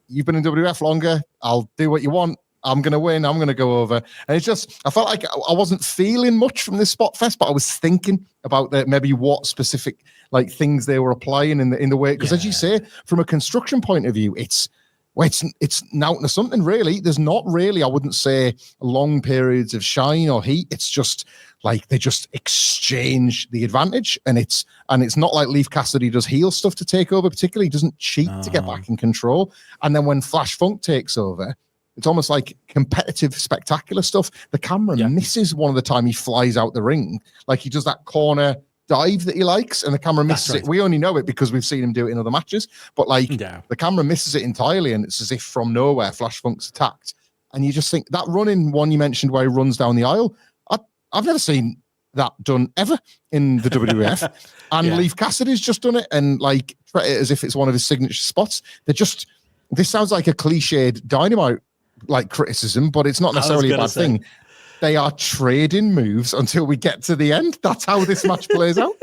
you've been in WWF longer, I'll do what you want, I'm going to win, I'm going to go over. And it's just, I felt like I wasn't feeling much from this spot fest, but I was thinking about maybe what specific like things they were applying in the way, because as you say, from a construction point of view, it's now to something really. There's not really, I wouldn't say, long periods of shine or heat. It's just like they just exchange the advantage, and it's not like Leaf Cassidy does heel stuff to take over. Particularly, he doesn't cheat to get back in control. And then when Flash Funk takes over, it's almost like competitive, spectacular stuff. The camera misses one of the time he flies out the ring, like he does that corner dive that he likes, and the camera misses it. We only know it because we've seen him do it in other matches, but like the camera misses it entirely, and it's as if from nowhere Flash Funk's attacked. And you just think that running one you mentioned where he runs down the aisle, I've never seen that done ever in the WWF. And Leaf Cassidy's just done it and like treat it as if it's one of his signature spots. This sounds like a cliched Dynamite like criticism, but it's not necessarily a bad thing. They are trading moves until we get to the end. That's how this match plays out.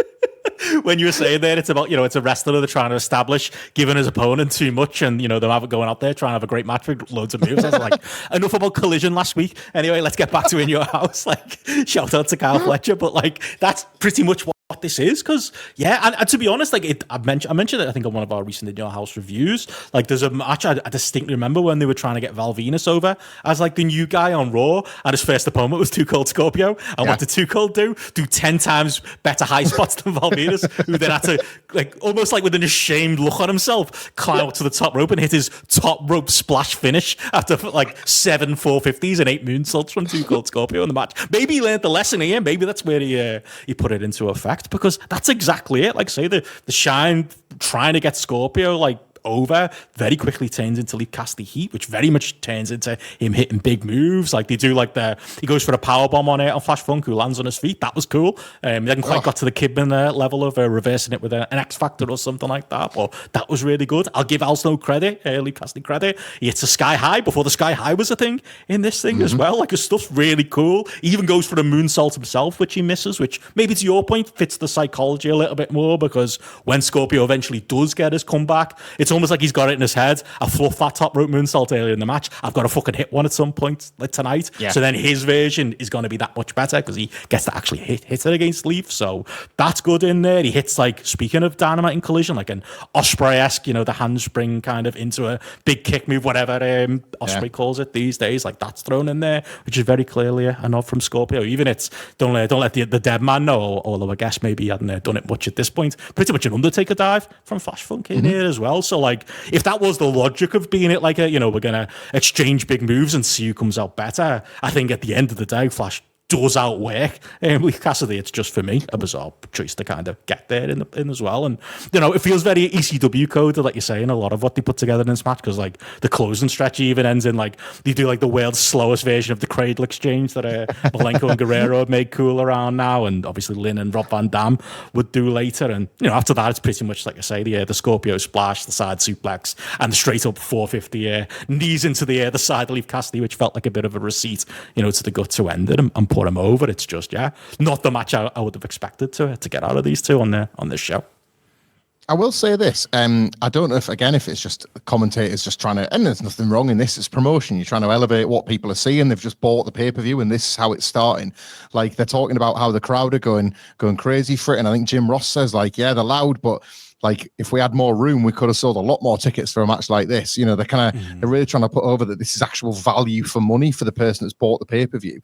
When you were saying that, it's about, it's a wrestler they're trying to establish, giving his opponent too much, and, they're having going out there trying to have a great match with loads of moves. I was like, enough about Collision last week. Anyway, let's get back to In Your House. Like, shout out to Kyle Fletcher, but, like, that's pretty much what this is, because and to be honest, like I mentioned it I think on one of our recent In Your House reviews. Like there's a match I distinctly remember when they were trying to get Val Venus over as like the new guy on Raw, and his first opponent was Too Cold Scorpio, and what did Too Cold do 10 times better high spots than Val Venus, who then had to, like, almost like with an ashamed look on himself, climb up to the top rope and hit his top rope splash finish after like 7 450s and 8 moonsaults from Too Cold Scorpio in the match. Maybe he learned the lesson here. Maybe that's where he put it into effect, because that's exactly it. Like, say the Shine trying to get Scorpio like over very quickly turns into Leaf Cassidy heat, which very much turns into him hitting big moves. Like they do, like he goes for a power bomb on Flash Funk, who lands on his feet. That was cool. They hadn't quite got to the Kidman level of reversing it with an X Factor or something like that, but that was really good. I'll give Al Snow credit, Leaf Cassidy credit. He hits a Sky High before the Sky High was a thing in this thing as well. Like his stuff's really cool. He even goes for a moonsault himself, which he misses, which maybe to your point fits the psychology a little bit more, because when Scorpio eventually does get his comeback, it's almost like he's got it in his head. I fluffed that top rope moonsault earlier in the match. I've got to fucking hit one at some point like tonight. Yeah. So then his version is going to be that much better because he gets to actually hit it against Leaf. So that's good in there. He hits, like, speaking of Dynamite and Collision, like an Osprey-esque, the handspring kind of into a big kick move, whatever Osprey calls it these days. Like that's thrown in there, which is very clearly a nod from Scorpio. Even it's don't let the dead man know, although I guess maybe he hadn't done it much at this point. Pretty much an Undertaker dive from Flash Funk in here as well. So like, if that was the logic of being it, like we're gonna exchange big moves and see who comes out better, I think at the end of the day, Flash does outwork Leif Cassidy. It's just, for me, a bizarre choice to kind of get there in as well. And, it feels very ECW coded, like you're saying, a lot of what they put together in this match, because, like, the closing stretch even ends in, like, they do, like, the world's slowest version of the Cradle Exchange that Malenko and Guerrero had made cool around now, and obviously Lynn and Rob Van Dam would do later. And, after that, it's pretty much, like I say, the Scorpio Splash, the side suplex, and the straight-up 450 knees into the side of Leif Cassidy, which felt like a bit of a receipt, to the gut to end it and put him over. It's just, not the match I would have expected to get out of these two on this show. I will say this. I don't know if it's just commentators just trying to, and there's nothing wrong in this. It's promotion. You're trying to elevate what people are seeing. They've just bought the pay-per-view, and this is how it's starting. Like, they're talking about how the crowd are going crazy for it. And I think Jim Ross says, like, yeah, they're loud, but like, if we had more room, we could have sold a lot more tickets for a match like this. They're kind of, they're really trying to put over that this is actual value for money for the person that's bought the pay-per-view.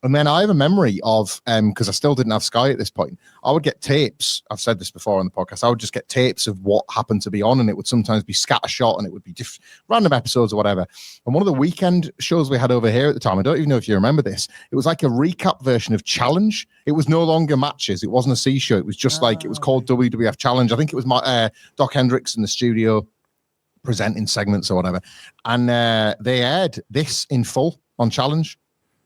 And then I have a memory of, because I still didn't have Sky at this point, I would get tapes. I've said this before on the podcast. I would just get tapes of what happened to be on, and it would sometimes be scattershot, and it would be random episodes or whatever. And one of the weekend shows we had over here at the time, I don't even know if you remember this, it was like a recap version of Challenge. It was no longer matches. It wasn't a C show. It was just like, it was called WWF Challenge. I think it was my Doc Hendricks in the studio presenting segments or whatever. And they aired this in full on Challenge.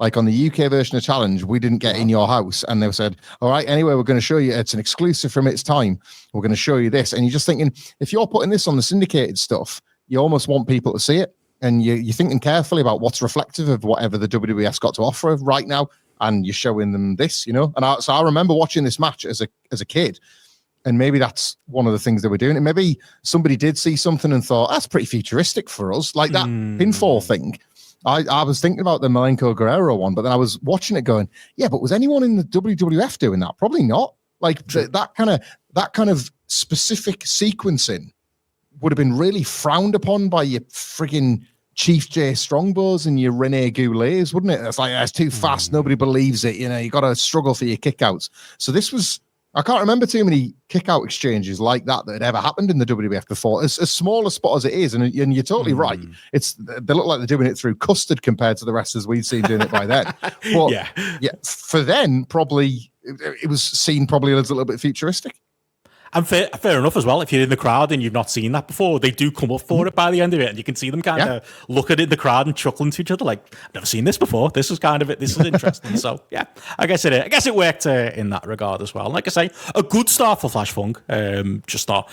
Like, on the UK version of Challenge, we didn't get In Your House. And they said, all right, anyway, we're going to show you, it's an exclusive from its time. We're going to show you this. And you're just thinking, if you're putting this on the syndicated stuff, you almost want people to see it. And you're thinking carefully about what's reflective of whatever the WWF's got to offer right now. And you're showing them this, And so I remember watching this match as a kid. And maybe that's one of the things they were doing. And maybe somebody did see something and thought, that's pretty futuristic for us. Like that pinfall thing. I was thinking about the Malenko Guerrero one, but then I was watching it going, yeah, but was anyone in the WWF doing that? Probably not. Like that kind of specific sequencing would have been really frowned upon by your friggin' Chief J Strongbows and your Rene Goulets, wouldn't it? It's like, it's too fast. Nobody believes it. You got to struggle for your kickouts. So this was, I can't remember too many kick-out exchanges like that had ever happened in the WWF before. As small a spot as it is, and you're totally right. They look like they're doing it through custard compared to the wrestlers we'd seen doing it by then. But yeah, for then, probably it was seen probably a little bit futuristic. And fair enough as well. If you're in the crowd and you've not seen that before, they do come up for it by the end of it, and you can see them kind of look at it in the crowd and chuckling to each other like, "I've never seen this before. This is kind of it. This is interesting." So yeah, I guess it worked in that regard as well. Like I say, a good start for Flash Funk. Just not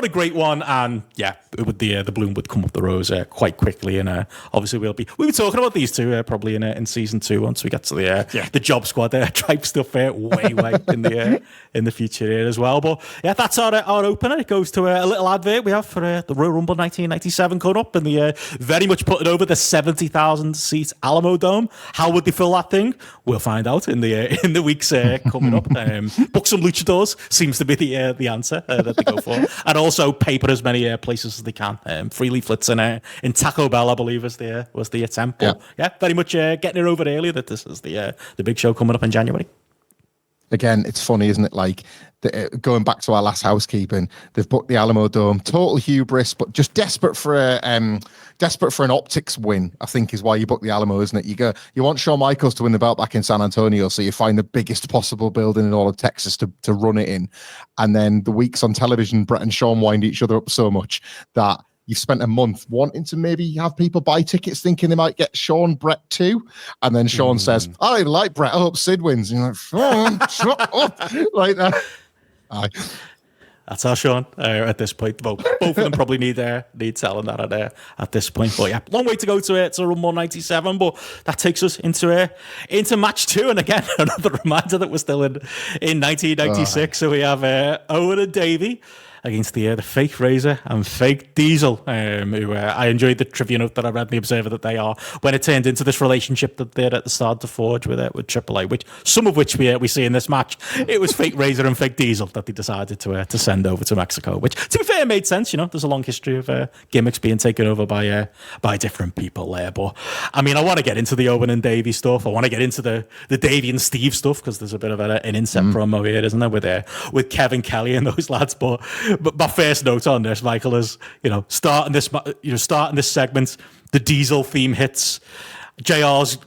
a great one, and yeah, the bloom would come up the rose quite quickly. And obviously we'll be talking about these two probably in season 2 once we get to the Job Squad type stuff way in the future here as well. But yeah, that's our opener. It goes to a little advert we have for the Royal Rumble 1997 coming up, and the very much putting over the 70,000 seat Alamo Dome. How would they fill that thing? We'll find out in the weeks coming up. Book some luchadors seems to be the answer that they go for, and also paper as many places as they can. Free leaflets in Taco Bell, I believe, was the attempt. But yeah, very much getting it over earlier that this is the big show coming up in January. Again, it's funny, isn't it? Like, going back to our last housekeeping, they've booked the Alamo Dome. Total hubris, but just desperate for an optics win, I think, is why you book the Alamo, isn't it? You want Shawn Michaels to win the belt back in San Antonio, so you find the biggest possible building in all of Texas to run it in. And then the weeks on television, Bret and Shawn wind each other up so much that you've spent a month wanting to maybe have people buy tickets thinking they might get Shawn Bret too. And then Shawn says, I like Bret. I hope Sid wins. And you're like, shut up. Like that. Aye. That's our Shawn at this point. Both of them probably need telling that at this point. But yeah, long way to go to Rumble 97. But that takes us into match 2. And again, another reminder that we're still in 1996. So we have Owen and Davey against the fake Razor and fake Diesel, who I enjoyed the trivia note that I read in the Observer that they are, when it turned into this relationship that they're at the start to forge with AAA, which some of which we see in this match. It was fake Razor and fake Diesel that they decided to send over to Mexico, which, to be fair, made sense. There's a long history of gimmicks being taken over by different people there. But I mean, I want to get into the Owen and Davey stuff. I want to get into the Davey and Steve stuff, because there's a bit of an inset promo here, isn't there, with Kevin Kelly and those lads. But my first note on this, Michael, is starting this segment, the Diesel theme hits. JR's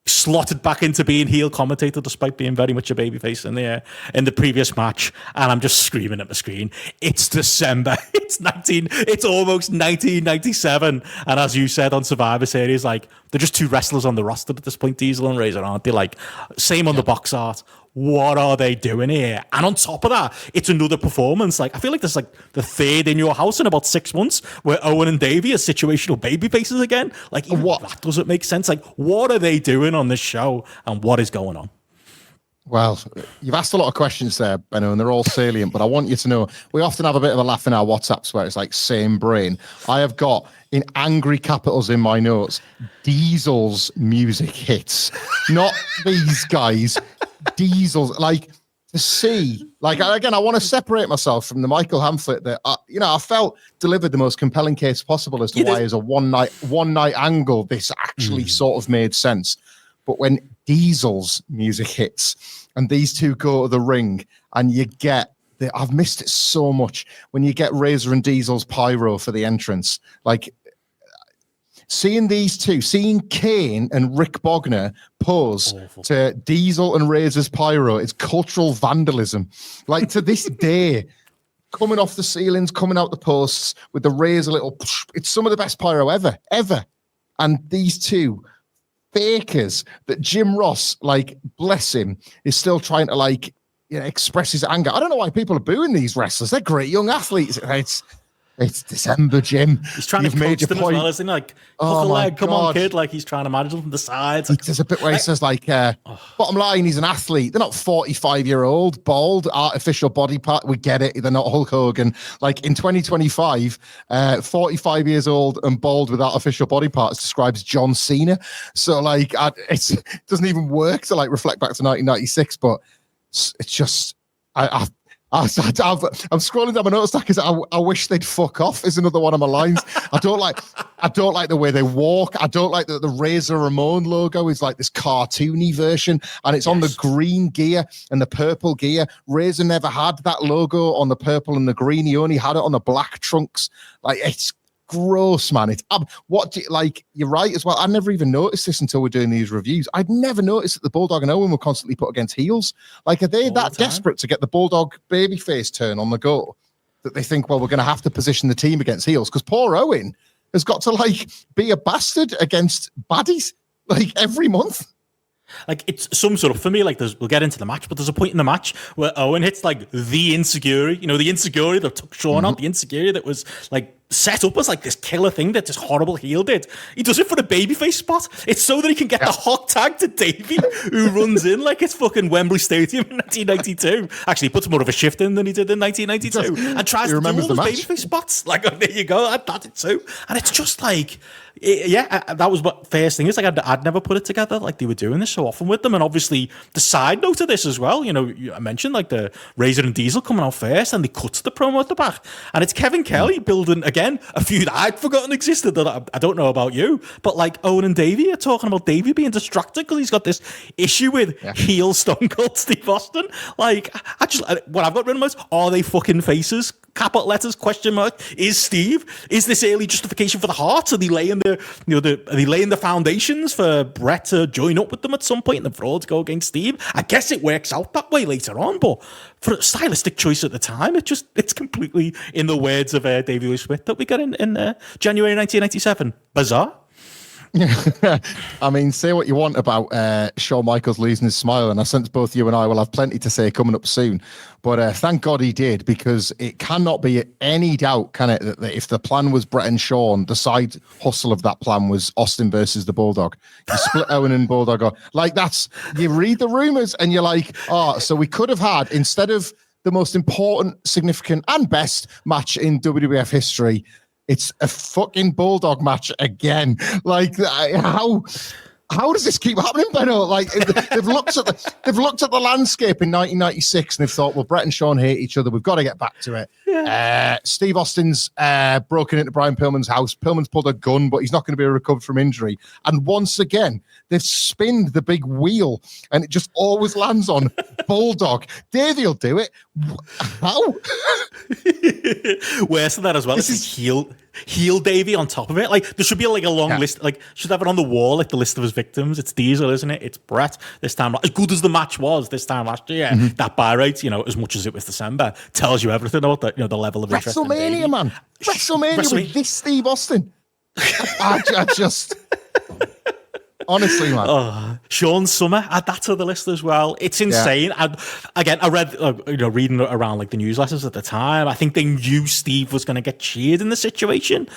slotted back into being heel commentator despite being very much a babyface in the previous match, and I'm just screaming at the screen. It's December. It's almost 1997, and as you said on Survivor Series, like they're just two wrestlers on the roster at this point, Diesel and Razor, aren't they? Like same on the box art. What are they doing here? And on top of that, it's another performance. Like I feel like this is like the third In Your House in about 6 months where Owen and Davey are situational baby faces again. Like what? That doesn't make sense. Like what are they doing on this show and what is going on? Well, you've asked a lot of questions there, Benno, and they're all salient, but I want you to know we often have a bit of a laugh in our WhatsApps where it's like same brain. I have got in angry capitals in my notes, Diesel's music hits, not these guys. Diesel's, like to see, like again, I want to separate myself from the Michael Hamflett that I felt delivered the most compelling case possible as to why, as a one night angle, this actually sort of made sense. But when Diesel's music hits and these two go to the ring, and you get I've missed it so much when you get Razor and Diesel's pyro for the entrance, like. Seeing these two, seeing Kane and Rick Bogner pose to Diesel and Razor's pyro, it's cultural vandalism. Like to this day, coming off the ceilings, coming out the posts with the Razor little, it's some of the best pyro ever. And these two fakers that Jim Ross, like, bless him, is still trying to express his anger. I don't know why people are booing these wrestlers. They're great young athletes. It's December, Jim. He's trying to coach them as well, isn't he? Like, hook a leg, come on, kid. Like, he's trying to manage them from the sides. There's a bit where he says, bottom line, he's an athlete. They're not 45-year-old, bald, artificial body part. We get it. They're not Hulk Hogan. Like, in 2025, 45 years old and bald with artificial body parts describes John Cena. So, it doesn't even work to, reflect back to 1996, but it's just... I'm scrolling down my notes because I wish they'd fuck off is another one of my lines. I don't like the way they walk. I don't like that the Razor Ramon logo is like this cartoony version and it's on the green gear and the purple gear. Razor never had that logo on the purple and the green. He only had it on the black trunks. Like it's gross, man. It's you're right as well. I never even noticed this until we're doing these reviews. I'd never noticed that the Bulldog and Owen were constantly put against heels. Like, are they that desperate to get the Bulldog babyface turn on the go that they think, well, we're going to have to position the team against heels? Because poor Owen has got to be a bastard against baddies every month. Like, it's some sort of, for me, we'll get into the match, but there's a point in the match where Owen hits the insecurity, the insecurity that took Shawn out, the insecurity that was set up as this killer thing that this horrible heel did. He does it for the babyface spot. It's so that he can get the hot tag to Davey, who runs in like it's fucking Wembley Stadium in 1992. Actually, he puts more of a shift in than he did in 1992 and tries to do all those babyface spots. There you go. I did it too. And it's just that was what first thing is. I'd never put it together. They were doing this so often with them. And obviously, the side note of this as well, I mentioned the Razor and Diesel coming out first and they cut the promo at the back. And it's Kevin Kelly building, again, a feud I'd forgotten existed that I don't know about you. But Owen and Davey are talking about Davey being distracted because he's got this issue with heel Stone Cold Steve Austin. What I've got written was, are they fucking faces? Capital letters, question mark. Is Steve? Is this early justification for the Hart? Are they laying the foundations for Bret to join up with them at some point in the fraud to go against Steve? I guess it works out that way later on, but for a stylistic choice at the time, it's completely, in the words of Davey Lee Smith, that we got in January 1997. Bizarre. I mean, say what you want about Shawn Michaels losing his smile, and I sense both you and I will have plenty to say coming up soon. But thank God he did, because it cannot be any doubt, can it, that if the plan was Bret and Shawn, the side hustle of that plan was Austin versus the Bulldog. You split Owen and Bulldog off. You read the rumors and you're like, so we could have had, instead of the most important, significant, and best match in WWF history, it's a fucking Bulldog match again. How does this keep happening, Benno? They've looked at the landscape in 1996 and they've thought, well, Bret and Shawn hate each other. We've got to get back to it. Yeah. Steve Austin's broken into Brian Pillman's house. Pillman's pulled a gun, but he's not going to be recovered from injury. And once again, they've spinned the big wheel and it just always lands on Bulldog. Davey'll do it. How? Worse than that as well. This is heel. heel Davey on top of it. Like there should be like a long list. Like should have it on the wall, like the list of his victims. It's Diesel, isn't it? It's Bret this time. As good as the match was this time last year, that buy rate, as much as it was December, tells you everything about that. The level of interest. WrestleMania, man. WrestleMania with this Steve Austin. I just. Honestly, man. Shawn Summer, add that to the list as well. It's insane. Yeah. I read, reading around like the newsletters at the time, I think they knew Steve was going to get cheered in the situation.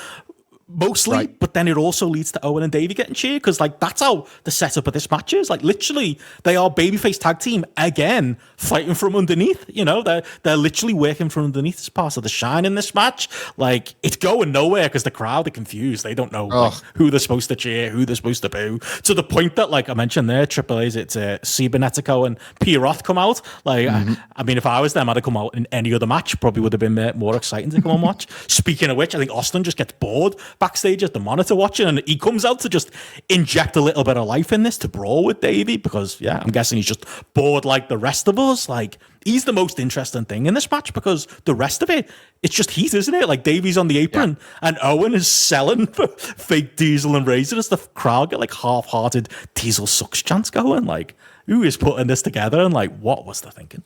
Mostly, but then it also leads to Owen and Davey getting cheered because, like, that's how the setup of this match is. Like, literally, they are babyface tag team again, fighting from underneath. They're literally working from underneath as part of the shine in this match. Like, it's going nowhere because the crowd are confused. They don't know who they're supposed to cheer, who they're supposed to boo. To the point that, like I mentioned there, Triple A's it's Cibernetico and P. Roth come out. Like, I mean, if I was them, I'd have come out in any other match. Probably would have been more exciting to come and watch. Speaking of which, I think Austin just gets bored backstage at the monitor watching, and he comes out to just inject a little bit of life in this to brawl with Davey because I'm guessing he's just bored like the rest of us. Like, he's the most interesting thing in this match because the rest of it, it's just heat, isn't it? Like, Davey's on the apron and Owen is selling fake Diesel and Razor as the crowd get like half-hearted Diesel sucks chants going. Like, who is putting this together and like what was the thinking?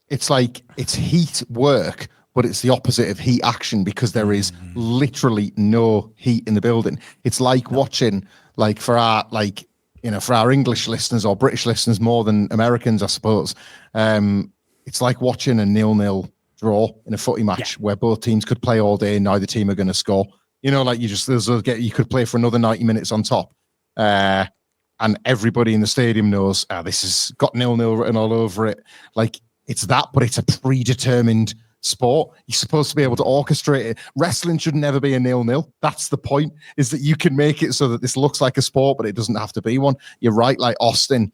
It's like it's heat work, but it's the opposite of heat action because there is literally no heat in the building. It's like watching, like for our English listeners or British listeners more than Americans, I suppose. It's like watching a 0-0 draw in a footy match where both teams could play all day and neither team are going to score. Like you could play for another 90 minutes on top. And everybody in the stadium knows, this has got 0-0 written all over it. Like, it's that, but it's a predetermined sport. You're supposed to be able to orchestrate it. Wrestling should never be a 0-0. That's the point, is that you can make it so that this looks like a sport, but it doesn't have to be one. You're right, like Austin,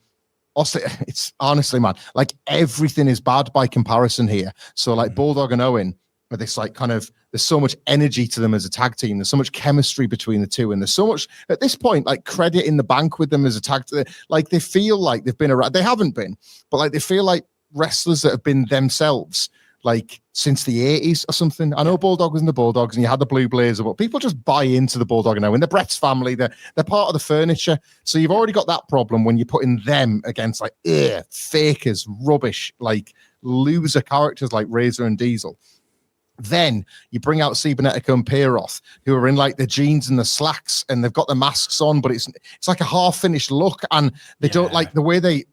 it's honestly, man, like everything is bad by comparison here. So like Bulldog and Owen are this like kind of, there's so much energy to them as a tag team. There's so much chemistry between the two. And there's so much, at this point, like credit in the bank with them as a tag team. Like they feel like they've been around. They haven't been, but like they feel like wrestlers that have been themselves like since the 80s or something. I know Bulldog was in the Bulldogs and you had the Blue Blazer, but people just buy into the Bulldog now. In the Bret's family, they're part of the furniture. So you've already got that problem when you're putting them against like fakers, rubbish, like loser characters like Razor and Diesel. Then you bring out Cibernetico and Pierroth, who are in like the jeans and the slacks, and they've got the masks on, but it's like a half-finished look, and they don't like the way they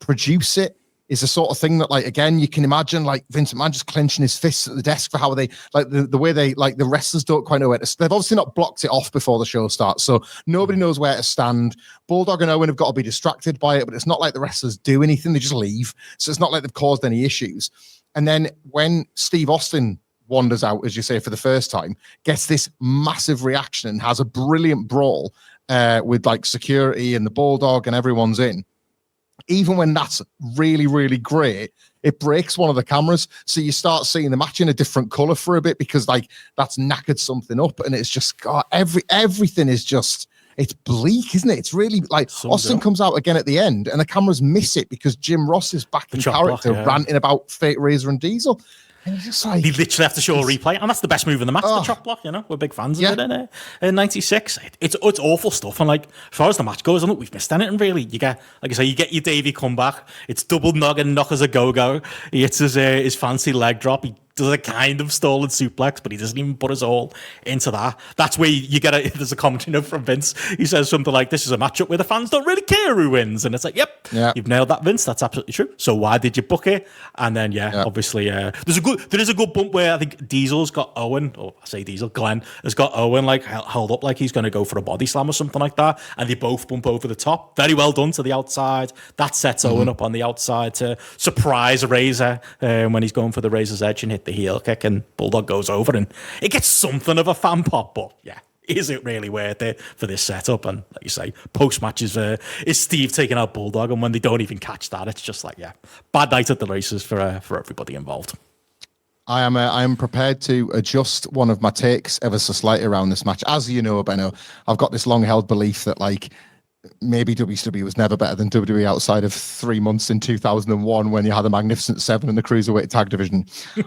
produce it. Is the sort of thing that, like, again, you can imagine, like, Vince McMahon just clenching his fists at the desk for how they, like, the way they, like, the wrestlers don't quite know where to, they've obviously not blocked it off before the show starts, so nobody knows where to stand. Bulldog and Owen have got to be distracted by it, but it's not like the wrestlers do anything, they just leave, so it's not like they've caused any issues. And then when Steve Austin wanders out, as you say, for the first time, gets this massive reaction and has a brilliant brawl with, like, security and the Bulldog and everyone's in, even when that's really, really great, it breaks one of the cameras. So you start seeing the match in a different color for a bit because like that's knackered something up. And it's just, God, everything is just, it's bleak, isn't it? It's really like Austin comes out again at the end and the cameras miss it because Jim Ross is back in character ranting about fake Razor and Diesel. And it's just like, they literally have to show a replay, and that's the best move in the match, the chop block, we're big fans of it in 96. It's awful stuff, and like, as far as the match goes, I don't think we've missed anything really. You get, like I say, you get your Davey comeback, it's double noggin knock as a go-go, he hits his fancy leg drop, he does a kind of stolen suplex, but he doesn't even put us all into that. That's where you get there's a commentary note from Vince. He says something like, this is a matchup where the fans don't really care who wins. And it's like, yep, you've nailed that, Vince. That's absolutely true. So why did you book it? And then, obviously, there is a good bump where I think Diesel's got Owen, or I say Diesel, Glenn has got Owen like held up like he's going to go for a body slam or something like that. And they both bump over the top. Very well done to the outside. That sets Owen up on the outside to surprise Razor when he's going for the Razor's edge and hit the heel kick, and Bulldog goes over, and it gets something of a fan pop, but is it really worth it for this setup? And like you say, post matches is Steve taking out Bulldog, and when they don't even catch that, it's just like bad night at the races for everybody involved. I am prepared to adjust one of my takes ever so slightly around this match. As you know, Benno, I've got this long held belief that like maybe WCW was never better than WWE outside of 3 months in 2001 when you had the Magnificent Seven in the Cruiserweight Tag Division.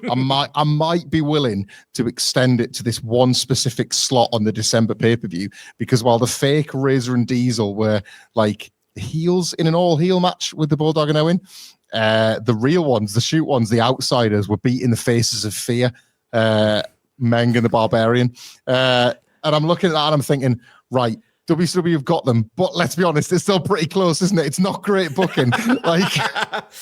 I might be willing to extend it to this one specific slot on the December pay-per-view, because while the fake Razor and Diesel were like heels in an all-heel match with the Bulldog and Owen, the real ones, the shoot ones, the outsiders, were beating the faces of fear, Meng and the Barbarian. And I'm looking at that and I'm thinking, right, WCW have got them, but let's be honest, it's still pretty close, isn't it? It's not great booking. Like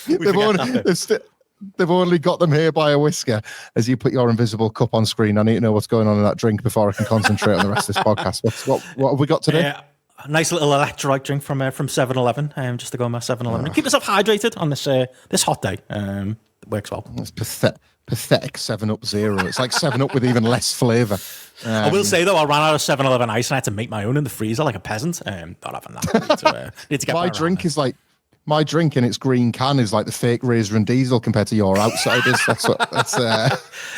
they've only got them here by a whisker. As you put your invisible cup on screen, I need to know what's going on in that drink before I can concentrate on the rest of this podcast. What have we got today? A nice little electrolyte drink from 7-Eleven, just to go on my 7-Eleven and keep yourself hydrated on this hot day. It works well. It's pathetic 7-Up Zero. It's like 7-Up with even less flavour. I will say though, I ran out of 7-Eleven ice and I had to make my own in the freezer like a peasant. Not having that. Need to get my drink in its green can is like the fake Razor and Diesel compared to your outsiders. That's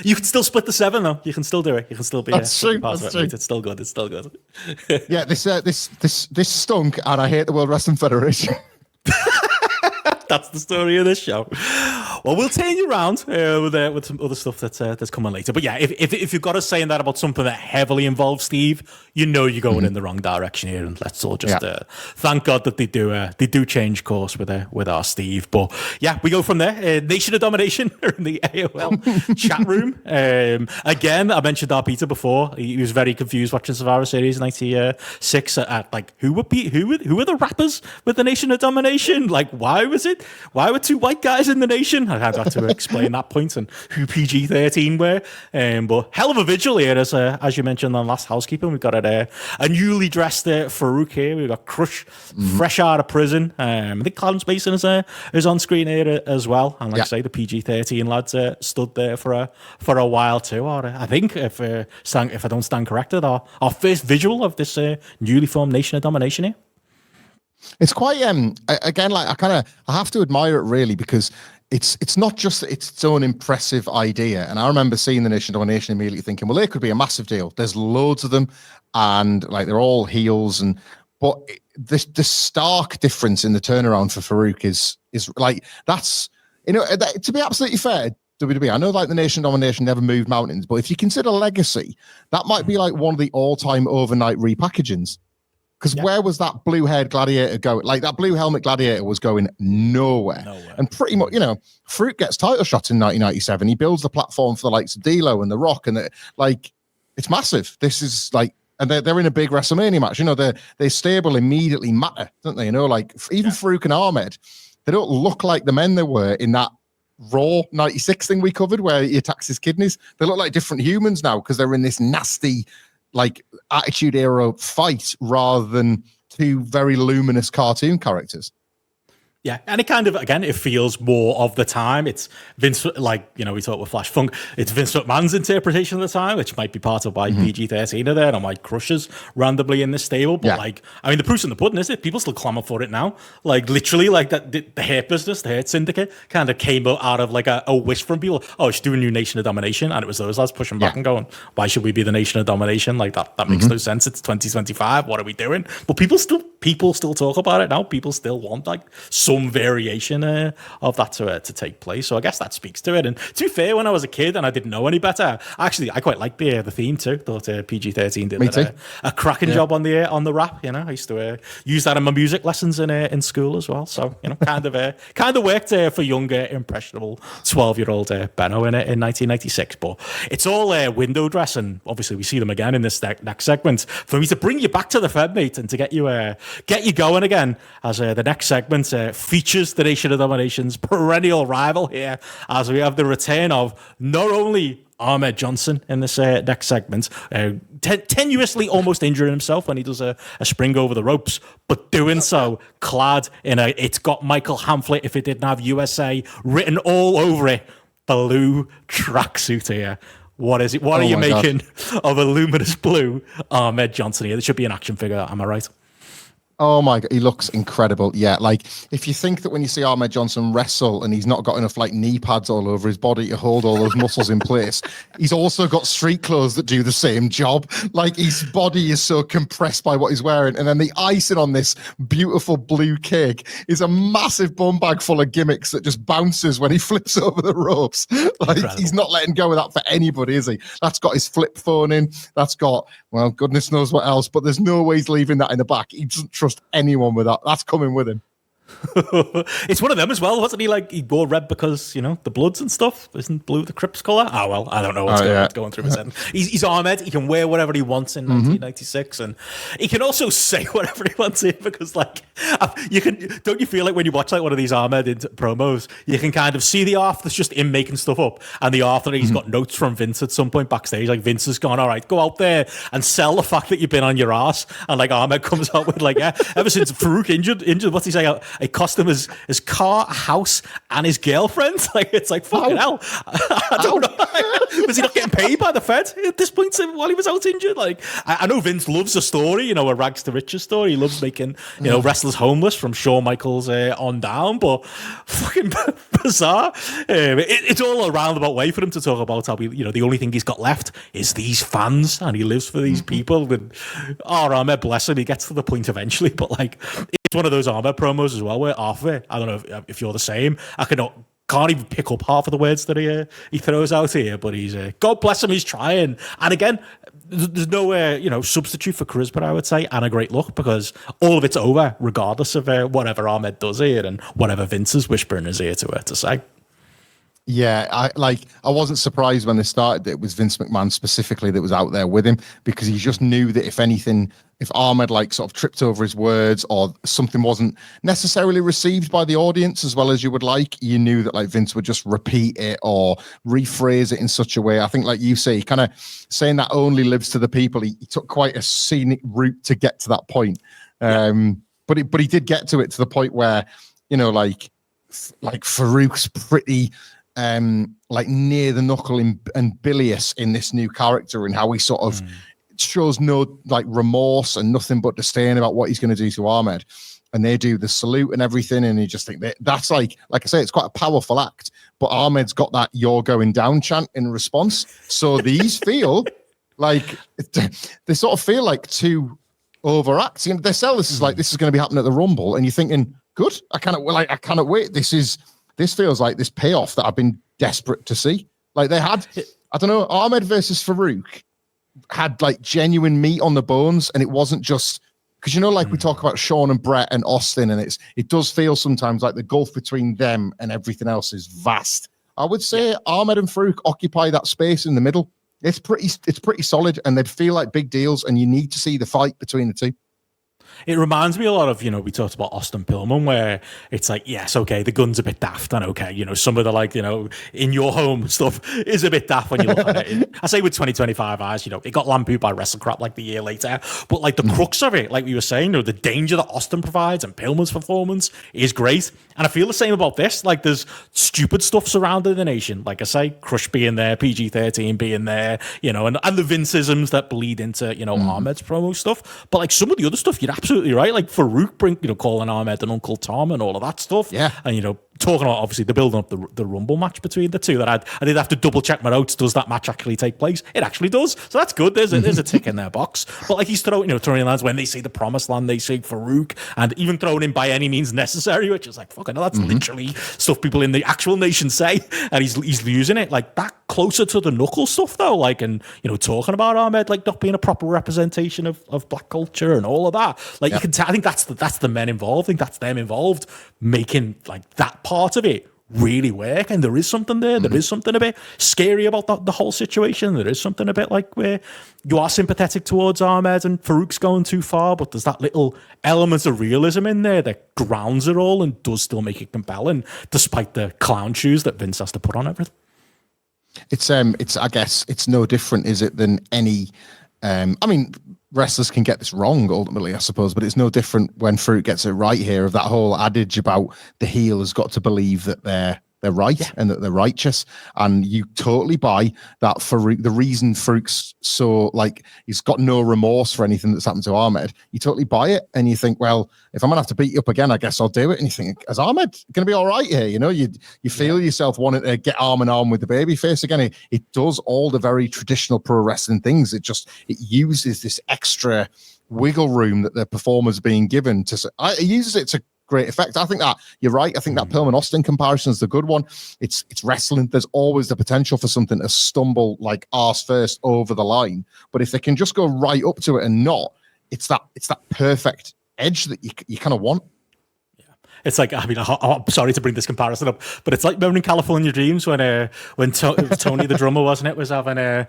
You can still split the 7 though. You can still do it. You can still be. That's true. That's true. It's still good. It's still good. Yeah, this stunk, and I hate the World Wrestling Federation. That's the story of this show. Well, we'll turn you around with some other stuff that's coming later. But yeah, if you've got to say that about something that heavily involves Steve, you know you're going in the wrong direction here. And let's all just thank God that they do change course with our Steve. But yeah, we go from there. Nation of Domination in the AOL chat room. Again, I mentioned our Peter before. He was very confused watching Survivor Series '96 at like who were the rappers with the Nation of Domination? Like why were two white guys in the Nation? I had to explain that point and who PG-13 were. But hell of a vigil here, as you mentioned on last Housekeeping. We've got a newly dressed Farouk here. We've got Crush, fresh out of prison. I think Clarence Mason is on screen here as well. And like I say, the PG-13 lads stood there for a while too. Or I think, if I don't stand corrected, our first visual of this newly formed Nation of Domination here. It's quite again, like I have to admire it really, because it's not just its own impressive idea. And I remember seeing the Nation of Domination immediately thinking, well, it could be a massive deal. There's loads of them, and like they're all heels, but the stark difference in the turnaround for Farouk is like that's to be absolutely fair. WWE, I know like the Nation of Domination never moved mountains, but if you consider legacy, that might be like one of the all-time overnight repackagings. Because where was that blue-haired gladiator going? Like that blue helmet gladiator was going nowhere. And pretty much, Farouk gets title shots in 1997. He builds the platform for the likes of D'Lo and The Rock, and it's massive. This is like, and they're in a big WrestleMania match. Their stable immediately matter, don't they? Like even Farouk and Ahmed, they don't look like the men they were in that Raw 96 thing we covered where he attacks his kidneys. They look like different humans now because they're in this nasty, like Attitude Era fight rather than two very luminous cartoon characters. Yeah, and it kind of, again, it feels more of the time. It's Vince, like, we talked with Flash Funk, it's Vince McMahon's interpretation of the time, which might be part of why PG-13 are there and why Crusher's randomly in this stable. But, the proof's in the pudding, isn't it? People still clamour for it now. Like, literally, like, the Hurt business, the Hurt Syndicate, kind of came out of, like, a wish from people. Oh, it's doing a new Nation of Domination. And it was those lads pushing back and going, why should we be the Nation of Domination? Like, that makes no sense. It's 2025. What are we doing? But people still talk about it now. People still want, like, some variation of that to take place. So I guess that speaks to it. And to be fair, when I was a kid and I didn't know any better, actually I quite liked the theme too. Thought PG-13 did a cracking job on the rap. I used to use that in my music lessons in school as well. So kind of worked for younger impressionable 12-year-old Benno in 1996. But it's all window dress, and obviously we see them again in this next segment. For me to bring you back to the Fed, mate, and to get you going again, as the next segment features the Nation of Domination's perennial rival here, as we have the return of not only Ahmed Johnson in this next segment, tenuously almost injuring himself when he does a spring over the ropes, but doing so clad in it's got Michael Hamflett, if it didn't have USA written all over it, blue tracksuit here. What is it? What are you making of a luminous blue Ahmed Johnson here? There should be an action figure, am I right? Oh my God, he looks incredible. Yeah, like if you think that when you see Ahmed Johnson wrestle and he's not got enough like knee pads all over his body to hold all those muscles in place, he's also got street clothes that do the same job. Like his body is so compressed by what he's wearing. And then the icing on this beautiful blue cake is a massive bum bag full of gimmicks that just bounces when he flips over the ropes. Like incredible. He's not letting go of that for anybody, is he? That's got his flip phone in. That's got, well, goodness knows what else, but there's no way he's leaving that in the back. He doesn't trust anyone with that. That's coming with him. It's one of them as well, wasn't he? Like he wore red because the Bloods and stuff. Isn't blue the Crips color? Oh well, I don't know what's going through his head. He's Ahmed. He can wear whatever he wants in 1996, and he can also say whatever he wants in because, like, you can. Don't you feel like when you watch like one of these Ahmed promos, you can kind of see the half that's just him making stuff up, and the half that he's got notes from Vince at some point backstage. Like Vince has gone, all right, go out there and sell the fact that you've been on your ass, and like Ahmed comes out with like, ever since Farouk injured, what's he say? It cost him his car, house, and his girlfriend. Like it's like fucking hell. I don't know. Was he not getting paid by the Fed at this point while he was out injured? Like I know Vince loves a story, a rags to riches story. He loves making wrestlers homeless from Shawn Michaels on down, but fucking bizarre. It's all a roundabout way for him to talk about how the only thing he's got left is these fans, and he lives for these people. With Ahmed, bless him, he gets to the point eventually, but like. It's one of those Ahmed promos as well where half of it, I don't know if you're the same, I can't even pick up half of the words that he throws out here, but he's, God bless him, he's trying. And again, there's no substitute for charisma, I would say, and a great look, because all of it's over, regardless of whatever Ahmed does here and whatever Vince is whispering in his ear to say. Yeah, I wasn't surprised when they started that it was Vince McMahon specifically that was out there with him, because he just knew that if anything, if Ahmed like sort of tripped over his words or something wasn't necessarily received by the audience as well as you would like, you knew that like Vince would just repeat it or rephrase it in such a way. I think like you say, kind of saying that only lives to the people. He took quite a scenic route to get to that point. But he did get to it to the point where, like Farouk's pretty like near the knuckle and bilious in this new character, and how he sort of shows no like remorse and nothing but disdain about what he's going to do to Ahmed. And they do the salute and everything, and you just think that's like I say, it's quite a powerful act. But Ahmed's got that "you're going down" chant in response. So these feel like they sort of feel like two overacts. They sell this as like this is going to be happening at the Rumble, and you're thinking, good. I cannot wait. This feels like this payoff that I've been desperate to see. Like they had, I don't know, Ahmed versus Farouk had like genuine meat on the bones, and it wasn't just because like we talk about Shawn and Bret and Austin, and it does feel sometimes like the gulf between them and everything else is vast. I would say Ahmed and Farouk occupy that space in the middle. It's pretty solid, and they'd feel like big deals, and you need to see the fight between the two. It reminds me a lot of, we talked about Austin Pillman, where it's like, yes, okay, the gun's a bit daft, and okay, some of the like, in your home stuff is a bit daft when you look at it. I say with 2025 eyes, it got lampooned by WrestleCrap like the year later, but like the crux of it, like we were saying, the danger that Austin provides and Pillman's performance is great. And I feel the same about this. Like there's stupid stuff surrounding the nation. Like I say, Crush being there, PG-13 being there, and the Vinceisms that bleed into, Ahmed's promo stuff. But like some of the other stuff, you're absolutely right. Like Farouk calling Ahmed and Uncle Tom and all of that stuff. Yeah. And, talking about obviously the building up the Rumble match between the two that I did have to double check my notes. Does that match actually take place? It actually does. So that's good. There's a tick in their box. But like he's throwing in lines when they say the promised land, they say Farouk, and even throwing in by any means necessary, which is like, fucking hell, that's literally stuff people in the actual nation say. And he's using it like that closer to the knuckle stuff though. Like, and talking about Ahmed, like not being a proper representation of black culture and all of that. Like you can tell, I think that's the men involved. I think that's them involved making like that part of it really work, and there is something there. There is something a bit scary about the whole situation. There is something a bit like where you are sympathetic towards Ahmed and Farouk's going too far, but there's that little element of realism in there that grounds it all and does still make it compelling, despite the clown shoes that Vince has to put on everything. It's I guess it's no different, is it, than any wrestlers can get this wrong ultimately, I suppose, but it's no different when Farouk gets it right here, of that whole adage about the heel has got to believe that they're they're right and that they're righteous. And you totally buy that for the reason Farouk's so like, he's got no remorse for anything that's happened to Ahmed. You totally buy it. And you think, well, if I'm going to have to beat you up again, I guess I'll do it. And you think, is Ahmed going to be all right here? You know, you feel yourself wanting to get arm in arm with the babyface again. It does all the very traditional pro wrestling things. It uses this extra wiggle room that the performer's being given it uses it to great effect. I think that you're right. I think that Pillman Austin comparison is the good one. It's wrestling. There's always the potential for something to stumble like arse first over the line. But if they can just go right up to it and not, it's that perfect edge that you kind of want. It's like, I mean, I'm sorry to bring this comparison up, but it's like, remember in California Dreams when it was Tony the drummer, wasn't it, was having a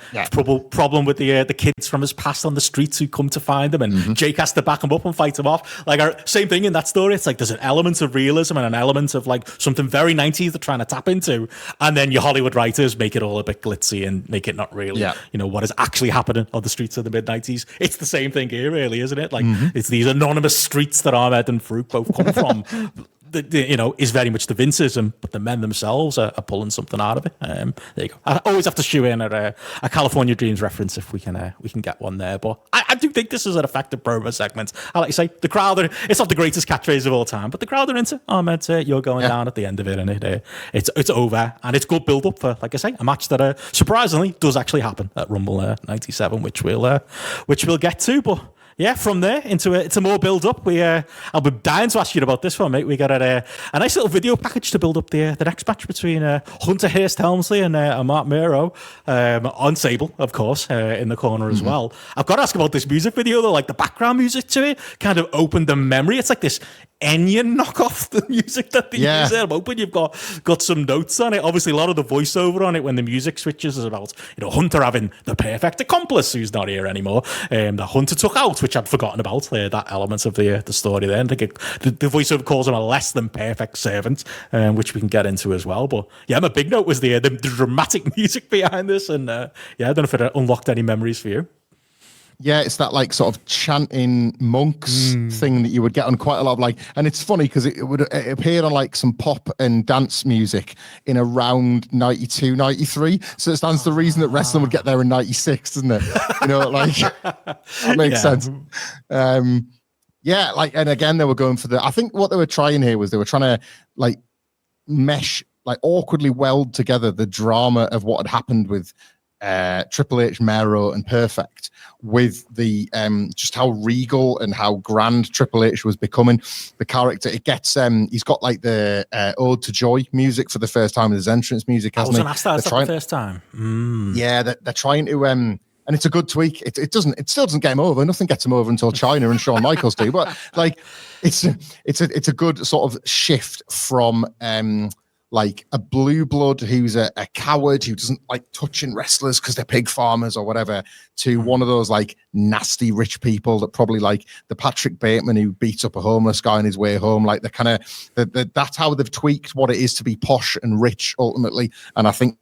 problem with the kids from his past on the streets who come to find him, and Jake has to back him up and fight him off. Like, same thing in that story. It's like there's an element of realism and an element of like something very 90s they're trying to tap into, and then your Hollywood writers make it all a bit glitzy and make it not really, what is actually happening on the streets of the mid-90s. It's the same thing here, really, isn't it? Like, it's these anonymous streets that Ahmed and Farouk both come from. Is very much the Vinceism, but the men themselves are pulling something out of it. There you go. I always have to shoe in a California Dreams reference if we can get one there. But I do think this is an effective promo segment. I like to say the crowd. It's not the greatest catchphrase of all time, but the crowd are into Ahmed. You're going down at the end of it, and it's over, and it's good build up for, like I say, a match that surprisingly does actually happen at Rumble '97, which we'll get to, but. Yeah, from there into more build up. I'll be dying to ask you about this one, mate. We got a nice little video package to build up the next match between Hunter Hearst Helmsley and Mark Mero on Sable, of course, in the corner as well. I've got to ask about this music video though. Like the background music to it kind of opened the memory. It's like this Enya knockoff the music that they use there. I'm hoping you've got some notes on it. Obviously, a lot of the voiceover on it when the music switches is about Hunter having the perfect accomplice who's not here anymore. That Hunter took out, which I'd forgotten about. That element of the story there. And the voiceover calls him a less than perfect servant, which we can get into as well. But yeah, my big note was the dramatic music behind this, and I don't know if it unlocked any memories for you. Yeah, it's that like sort of chanting monks thing that you would get on quite a lot of like, and it's funny because it appeared on like some pop and dance music in around 92, 93. So it stands to the reason that wrestling would get there in 96, doesn't it? Like that makes sense. Like, and again, they were going for I think what they were trying here was they were trying to like mesh, like awkwardly weld together the drama of what had happened with Triple H, Mero, and Perfect with the just how regal and how grand Triple H was becoming the character. It gets he's got like the Ode to Joy music for the first time with his entrance music. I wasn't asked that the first time. Yeah, they're trying to and it's a good tweak. It still doesn't get him over. Nothing gets him over until China and Shawn Michaels do. But like it's a good sort of shift from like a blue blood who's a coward who doesn't like touching wrestlers because they're pig farmers or whatever, to one of those like nasty rich people that probably like the Patrick Bateman who beats up a homeless guy on his way home. Like the kind of that's how they've tweaked what it is to be posh and rich ultimately. And I think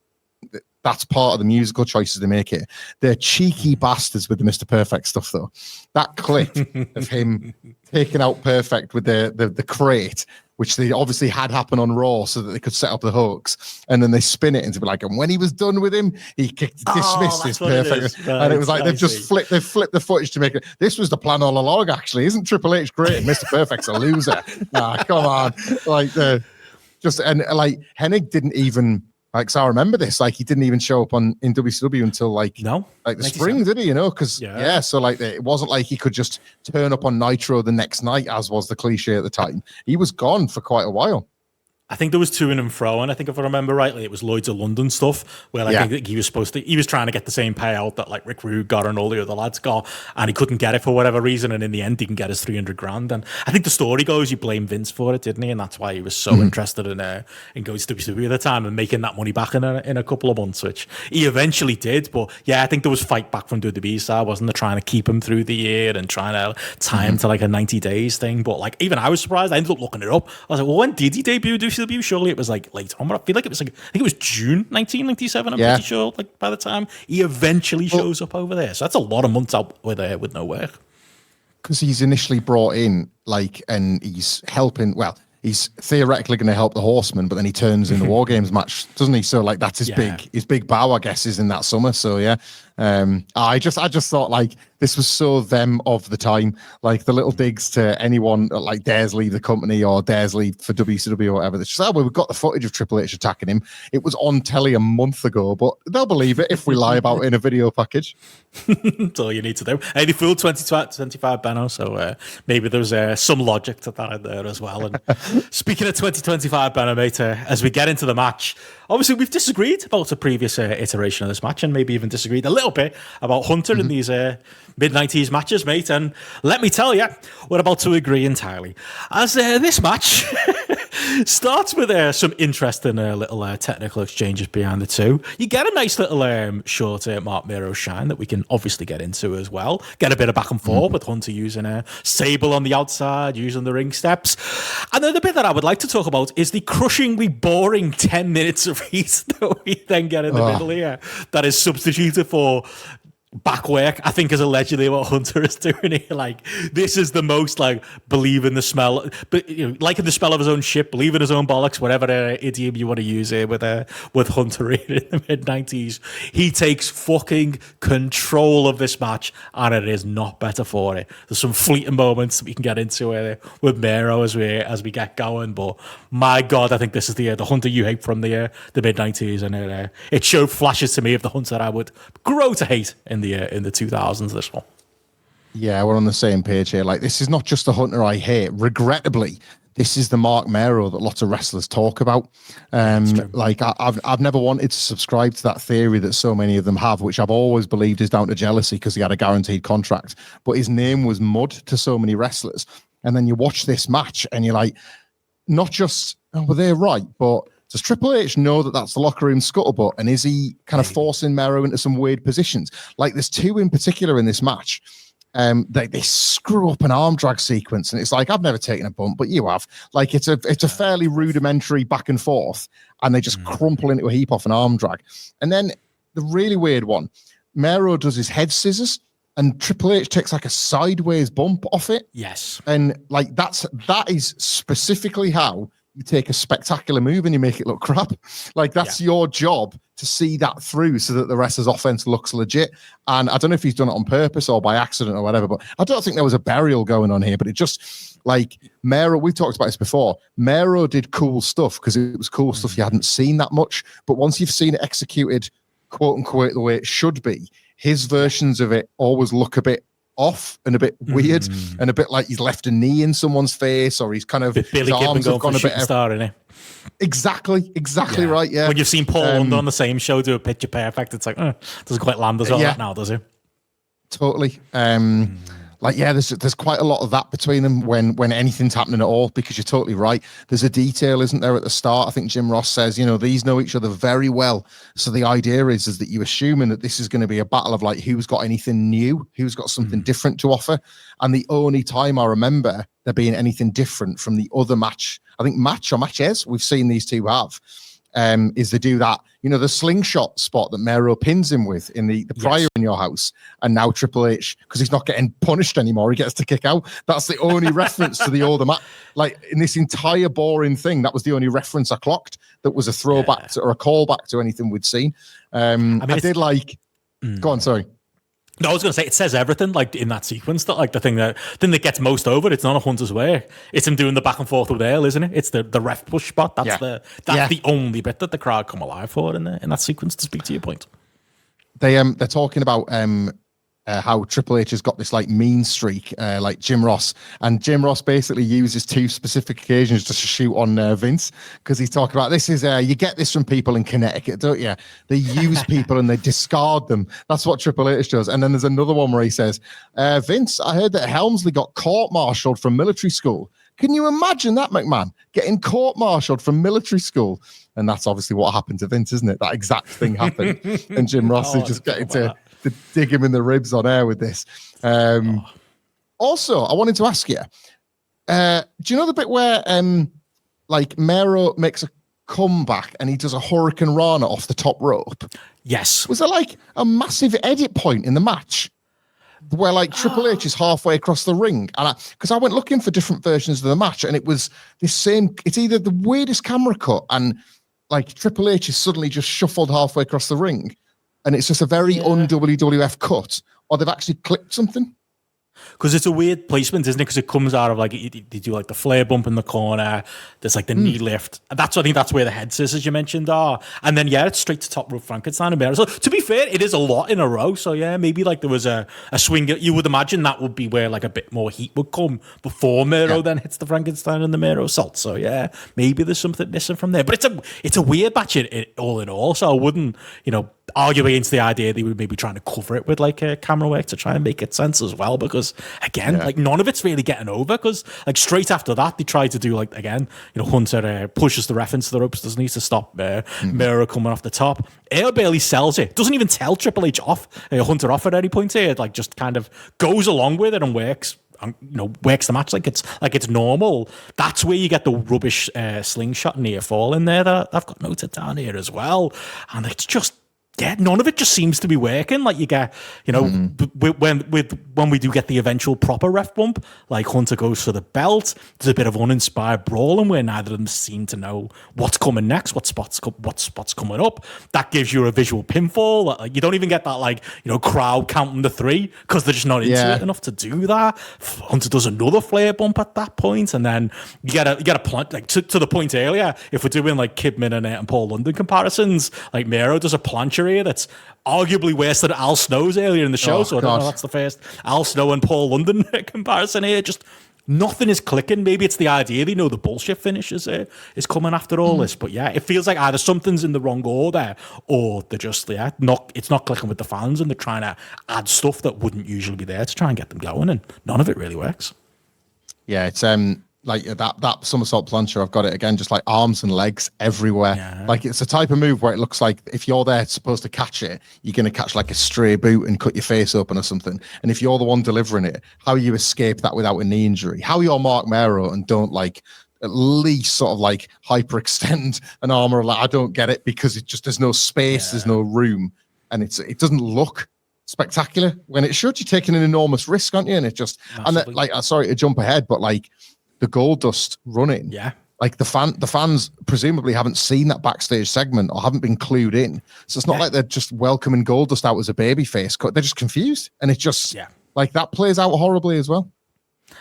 that's part of the musical choices they make here. They're cheeky bastards with the Mr. Perfect stuff though. That clip of him taking out Perfect with the crate, which they obviously had happen on Raw so that they could set up the hooks, and then they spin it into be like, and when he was done with him, he dismissed his Perfect. Right, and it was like they've flipped the footage to make it. This was the plan all along, actually. Isn't Triple H great? And Mr. Perfect's a loser. Nah, come on. Like like Hennig didn't even. Like, so I remember this. Like, he didn't even show up in WCW until like the spring, did he? Because so like it wasn't like he could just turn up on Nitro the next night, as was the cliche at the time. He was gone for quite a while. I think there was to and fro, and I think if I remember rightly, it was Lloyd's of London stuff where I think he was trying to get the same payout that like Rick Rude got and all the other lads got, and he couldn't get it for whatever reason, and in the end he can get his $300,000. And I think the story goes he blamed Vince for it, didn't he? And that's why he was so interested in going to WWE at the time and making that money back in a couple of months, which he eventually did. But yeah, I think there was fight back from WWE side, wasn't there, trying to keep him through the year and trying to tie him to like a 90 days thing. But like even I was surprised. I ended up looking it up. I was like, well, when did he debut WCW? Surely it was like late on, but I feel like it was like, I think it was June 1997. I'm pretty sure. Like by the time he eventually shows up over there, so that's a lot of months out with no work. Because he's initially brought in like, and he's helping. Well, he's theoretically going to help the Horsemen, but then he turns in the War Games match, doesn't he? So like that's his big bow, I guess, is in that summer. So yeah, I just thought like this was so them of the time, like the little digs to anyone that, like, dares leave the company or dares leave for WCW or whatever. It's just, oh, well, we've got the footage of Triple H attacking him. It was on telly a month ago, but they'll believe it if we lie about it in a video package. That's all you need to do. Hey, they fooled 2025 Benno, so maybe there's some logic to that in there as well. And speaking of 2025 Benno, mate, as we get into the match, obviously we've disagreed about the previous iteration of this match, and maybe even disagreed a little bit about Hunter in these mid-90s matches, mate. And let me tell you, we're about to agree entirely. As this match starts with some interesting little technical exchanges behind the two. You get a nice little short Mark Mero shine that we can obviously get into as well. Get a bit of back and forth with Hunter using a Sable on the outside, using the ring steps. And then the bit that I would like to talk about is the crushingly boring 10 minutes of heat that we then get in the middle here. That is substituted for back work, I think, is allegedly what Hunter is doing here. Like, this is the most, like, believe in the smell, but, you know, like in the smell of his own shit, believe in his own bollocks, whatever idiom you want to use here with Hunter in the mid-90s. He takes fucking control of this match, and it is not better for it. There's some fleeting moments that we can get into with Mero as we get going, but my God, I think this is the Hunter you hate from the mid-90s, and it showed flashes to me of the Hunter I would grow to hate in the 2000s. This one, yeah, we're on the same page here. Like, this is not just the Hunter I hate. Regrettably, this is the Mark Mero that lots of wrestlers talk about. Like, I've never wanted to subscribe to that theory that so many of them have, which I've always believed is down to jealousy because he had a guaranteed contract. But his name was mud to so many wrestlers. And then you watch this match and you're like, not just, oh, well, they're right, but does Triple H know that that's the locker room scuttlebutt? And is he kind of forcing Mero into some weird positions? Like, there's two in particular in this match. They screw up an arm drag sequence, and it's like, I've never taken a bump, but you have. Like, it's a fairly rudimentary back and forth, and they just crumple into a heap off an arm drag. And then the really weird one, Mero does his head scissors, and Triple H takes like a sideways bump off it. Yes. And like that is specifically how you take a spectacular move and you make it look crap. Like, that's your job, to see that through so that the wrestler's offense looks legit. And I don't know if he's done it on purpose or by accident or whatever, but I don't think there was a burial going on here. But it just, like, Mero, we've talked about this before, Mero did cool stuff because it was cool stuff you hadn't seen that much. But once you've seen it executed, quote unquote, the way it should be, his versions of it always look a bit off and a bit weird and a bit like he's left a knee in someone's face, or he's kind of Billy Gibbon have gone a bit star, isn't it? Exactly right. Yeah. When you've seen Paul London on the same show do a picture perfect, it's like doesn't quite land as well that now, does it? Totally. Like, yeah, there's quite a lot of that between them when anything's happening at all, because you're totally right. There's a detail, isn't there, at the start? I think Jim Ross says, these know each other very well. So the idea is that you're assuming that this is going to be a battle of, like, who's got anything new, who's got something different to offer. And the only time I remember there being anything different from the other match, I think matches we've seen these two have, is they do that, the slingshot spot that Mero pins him with in the prior In Your House, and now Triple H, because he's not getting punished anymore, he gets to kick out. That's the only reference to the older match. Like, in this entire boring thing, that was the only reference I clocked that was a throwback to, or a callback to anything we'd seen. I did like... Go on, sorry. No, I was going to say, it says everything, like, in that sequence, that, like, the thing that gets most over, it's not a Hunter's way. It's him doing the back and forth with Ale, isn't it? It's the ref push spot. That's the only bit that the crowd come alive for in that sequence, to speak to your point. They're talking about how Triple H has got this, like, mean streak, like Jim Ross, and Jim Ross basically uses two specific occasions just to shoot on Vince, because he's talking about, this is you get this from people in Connecticut, don't you? They use people and they discard them. That's what Triple H does. And then there's another one where he says, Vince, I heard that Helmsley got court-martialed from military school. Can you imagine that, McMahon, getting court-martialed from military school? And that's obviously what happened to Vince, isn't it? That exact thing happened. And Jim Ross is just getting to dig him in the ribs on air with this. Also, I wanted to ask you, do you know the bit where like Mero makes a comeback and he does a Hurricane Rana off the top rope? Yes. Was there like a massive edit point in the match? where like Triple H is halfway across the ring, and because I went looking for different versions of the match, and it was this same. It's either the weirdest camera cut, and like Triple H is suddenly just shuffled halfway across the ring, and it's just a very un-WWF cut, or they've actually clipped something. Because it's a weird placement, isn't it? Because it comes out of like they do like the flare bump in the corner. There's like the knee lift. I think that's where the head scissors you mentioned are. And then it's straight to top rope Frankenstein and Mero. So to be fair, it is a lot in a row. So maybe like there was a swing. You would imagine that would be where like a bit more heat would come before Mero then hits the Frankenstein and the Mero assault. So maybe there's something missing from there. But it's a weird match all in all. So I wouldn't argue against the idea they were maybe trying to cover it with like a camera work to try and make it sense as well, because again like none of it's really getting over, because like straight after that they tried to do like again Hunter pushes the ref into the ropes, doesn't need to stop Mero coming off the top. Air barely sells it, doesn't even tell Triple H off Hunter off at any point here, like just kind of goes along with it and works the match like it's normal. That's where you get the rubbish slingshot near fall in there that I've got noted down here as well, and it's just none of it just seems to be working. Like you get, when we do get the eventual proper ref bump, like Hunter goes for the belt, there's a bit of uninspired brawling where neither of them seem to know what's coming next, what spot's coming up. That gives you a visual pinfall. Like, you don't even get that crowd counting the three because they're just not into it enough to do that. Hunter does another flare bump at that point, and then you get a plant like to the point earlier. If we're doing like Kidman and Paul London comparisons, like Mero does a plancher here that's arguably worse than Al Snow's earlier in the show. So I don't know, that's the first Al Snow and Paul London comparison here. Just nothing is clicking. Maybe it's the idea they know the bullshit finish is coming after all this. But it feels like either something's in the wrong order, or they're just it's not clicking with the fans, and they're trying to add stuff that wouldn't usually be there to try and get them going, and none of it really works. Yeah, it's like that somersault plancher, I've got it again, just like arms and legs everywhere. Yeah. Like it's a type of move where it looks like if you're there supposed to catch it, you're going to catch like a stray boot and cut your face open or something. And if you're the one delivering it, how you escape that without a knee injury? How you're Mark Mero and don't like at least sort of like hyperextend an arm, or like, I don't get it, because there's no space, there's no room, and it doesn't look spectacular when it should. You're taking an enormous risk, aren't you? And it just sorry to jump ahead, but like the Goldust running, like the fans presumably haven't seen that backstage segment or haven't been clued in, so it's not like they're just welcoming Goldust out as a babyface. They're just confused, and it just like that plays out horribly as well.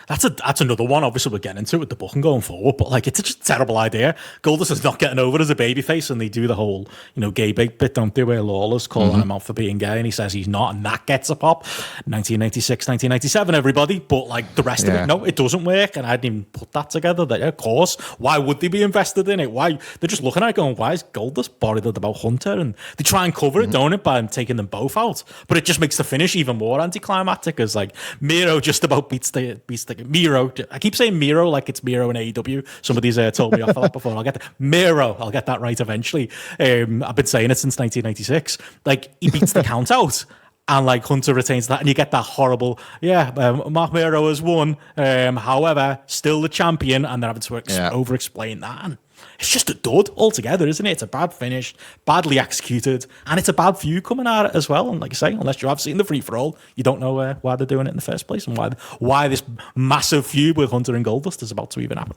That's another one. Obviously, we're getting into it with the booking going forward, but like it's just a terrible idea. Goldust is not getting over as a babyface, and they do the whole gay bait bit, don't they? Where Lawler's calling him out for being gay, and he says he's not, and that gets a pop. 1996, 1997, everybody. But like the rest of it, no, it doesn't work. And I didn't even put that together. That of course, why would they be invested in it? Why they're just looking at it going, why is Goldust bothered about Hunter? And they try and cover it, don't it, by taking them both out. But it just makes the finish even more anticlimactic, as like Mero just about beats the Mero. I keep saying Mero like it's Mero in AEW. Somebody's told me off for that before. I'll get that. Mero. I'll get that right eventually. I've been saying it since 1996. Like, he beats the count out, and like Hunter retains that, and you get that horrible, Mark Mero has won. However, still the champion, and they're having to over-explain that. And it's just a dud altogether, isn't it? It's a bad finish, badly executed, and it's a bad feud coming at it as well. And like I say, unless you have seen the free-for-all, you don't know why they're doing it in the first place, and why this massive feud with Hunter and Goldust is about to even happen.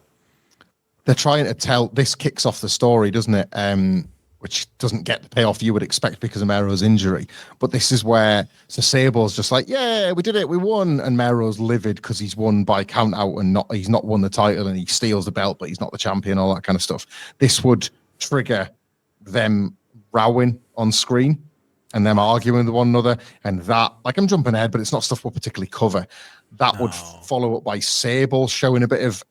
They're trying to tell, this kicks off the story, doesn't it? Which doesn't get the payoff you would expect because of Mero's injury. But this is where Sable's just like, yeah, we did it, we won. And Mero's livid because he's won by count out, and he's not won the title, and he steals the belt, but he's not the champion, all that kind of stuff. This would trigger them rowing on screen and them arguing with one another. And that, like, I'm jumping ahead, but it's not stuff we'll particularly cover. That would follow up by Sable showing a bit of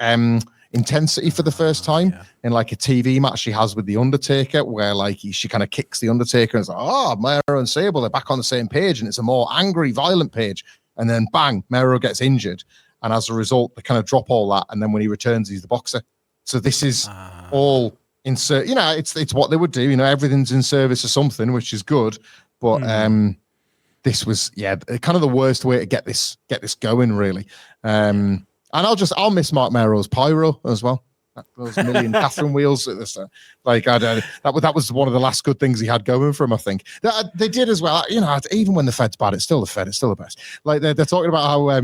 intensity for the first time in like a TV match she has with the Undertaker, where like she kind of kicks the Undertaker and it's like, Mero and Sable, they're back on the same page, and it's a more angry, violent page. And then bang, Mero gets injured, and as a result they kind of drop all that, and then when he returns he's the boxer. So this is all insert, it's what they would do, everything's in service of something, which is good, but this was kind of the worst way to get this going, really. And I'll miss Mark Mero's pyro as well. those million Catherine wheels at this. Like I don't. That was one of the last good things he had going for him. I think they did as well. You know, even when the Fed's bad, it's still the Fed. It's still the best. Like they're talking about how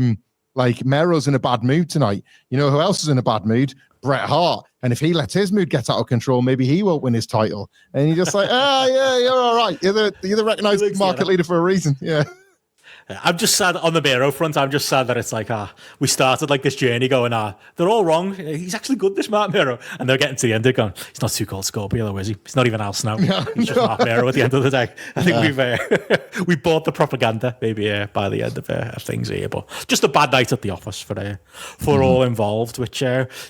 like Mero's in a bad mood tonight. You know who else is in a bad mood? Bret Hart. And if he lets his mood get out of control, maybe he won't win his title. And you're just like, yeah, you're all right. You're the recognized market leader for a reason. Yeah. I'm just sad on the Mero front. I'm just sad that it's like, we started like this journey going, they're all wrong. He's actually good, this Mark Mero. And they're getting to the end, they're going, he's not too called Scorpio, though, is he? He's not even Al Snow. He's just Mark Mero at the end of the day. I think we bought the propaganda maybe by the end of things here. But just a bad night at the office for all involved, which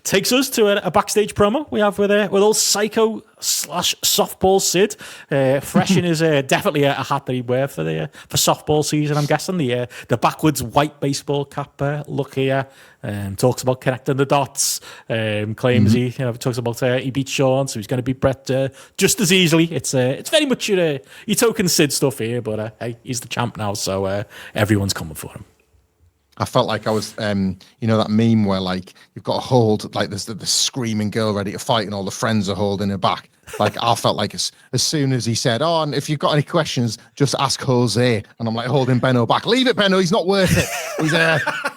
takes us to a backstage promo we have with old Psycho / softball Sid, fresh in his definitely a hat that he'd wear for softball season, I'm guessing. The backwards white baseball cap look here. Talks about connecting the dots. Claims he talks about he beat Shawn, so he's going to beat Bret just as easily. It's very much your token Sid stuff here, but hey, he's the champ now, so everyone's coming for him. I felt like I was, that meme where like you've got to hold, like there's the screaming girl ready to fight and all the friends are holding her back. Like I felt like as soon as he said, and if you've got any questions, just ask Jose. And I'm like holding Benno back. Leave it, Benno. He's not worth it.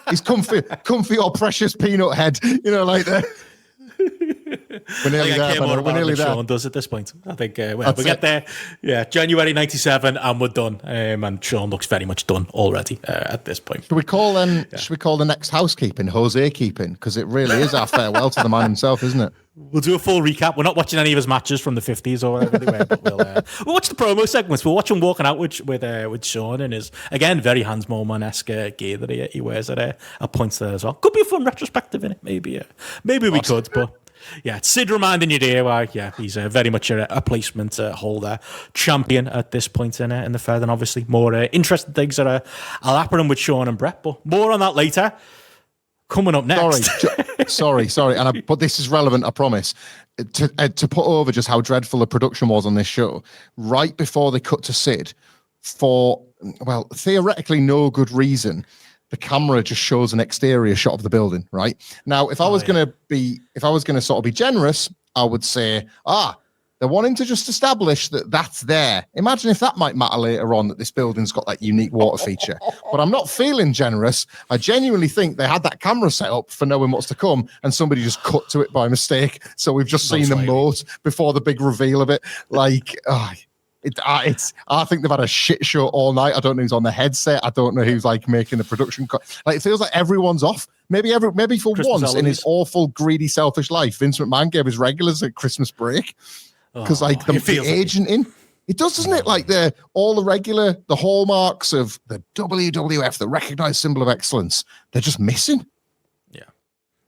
He's comfy or precious peanut head. You know, like that. We're nearly there. We're nearly there. Shawn does at this point. I think we'll get there. Yeah, January '97, and we're done. And Shawn looks very much done already at this point. Should we call the next housekeeping Jose keeping? Because it really is our farewell to the man himself, isn't it? We'll do a full recap. We're not watching any of his matches from the 50s or whatever they were, but we'll watch the promo segments. We'll watch him walking out with Shawn in his, again, very Hans Moleman-esque gear that he wears at points there as well. Could be a fun retrospective in it, maybe. Maybe we could, but yeah, Sid reminding you there why, he's very much a placement holder, champion at this point in the Fed, and obviously more interesting things that are happening with Shawn and Bret, but more on that later. Coming up next. Sorry. But this is relevant, I promise. To put over just how dreadful the production was on this show, right before they cut to Sid, for, well, theoretically no good reason, the camera just shows an exterior shot of the building, right? Now, if I was going to sort of be generous, I would say, they're wanting to just establish that that's there. Imagine if that might matter later on, that this building's got that unique water feature. But I'm not feeling generous. I genuinely think they had that camera set up for knowing what's to come, and somebody just cut to it by mistake. So we've just seen the moat before the big reveal of it. Like, I think they've had a shit show all night. I don't know who's on the headset. I don't know who's like making the production cut. Like, it feels like everyone's off. Maybe for Christmas once holidays. In his awful, greedy, selfish life, Vince McMahon gave his regulars a Christmas break. Because the agent in it does, doesn't it? Like the hallmarks of the WWF, the recognized symbol of excellence, they're just missing. Yeah,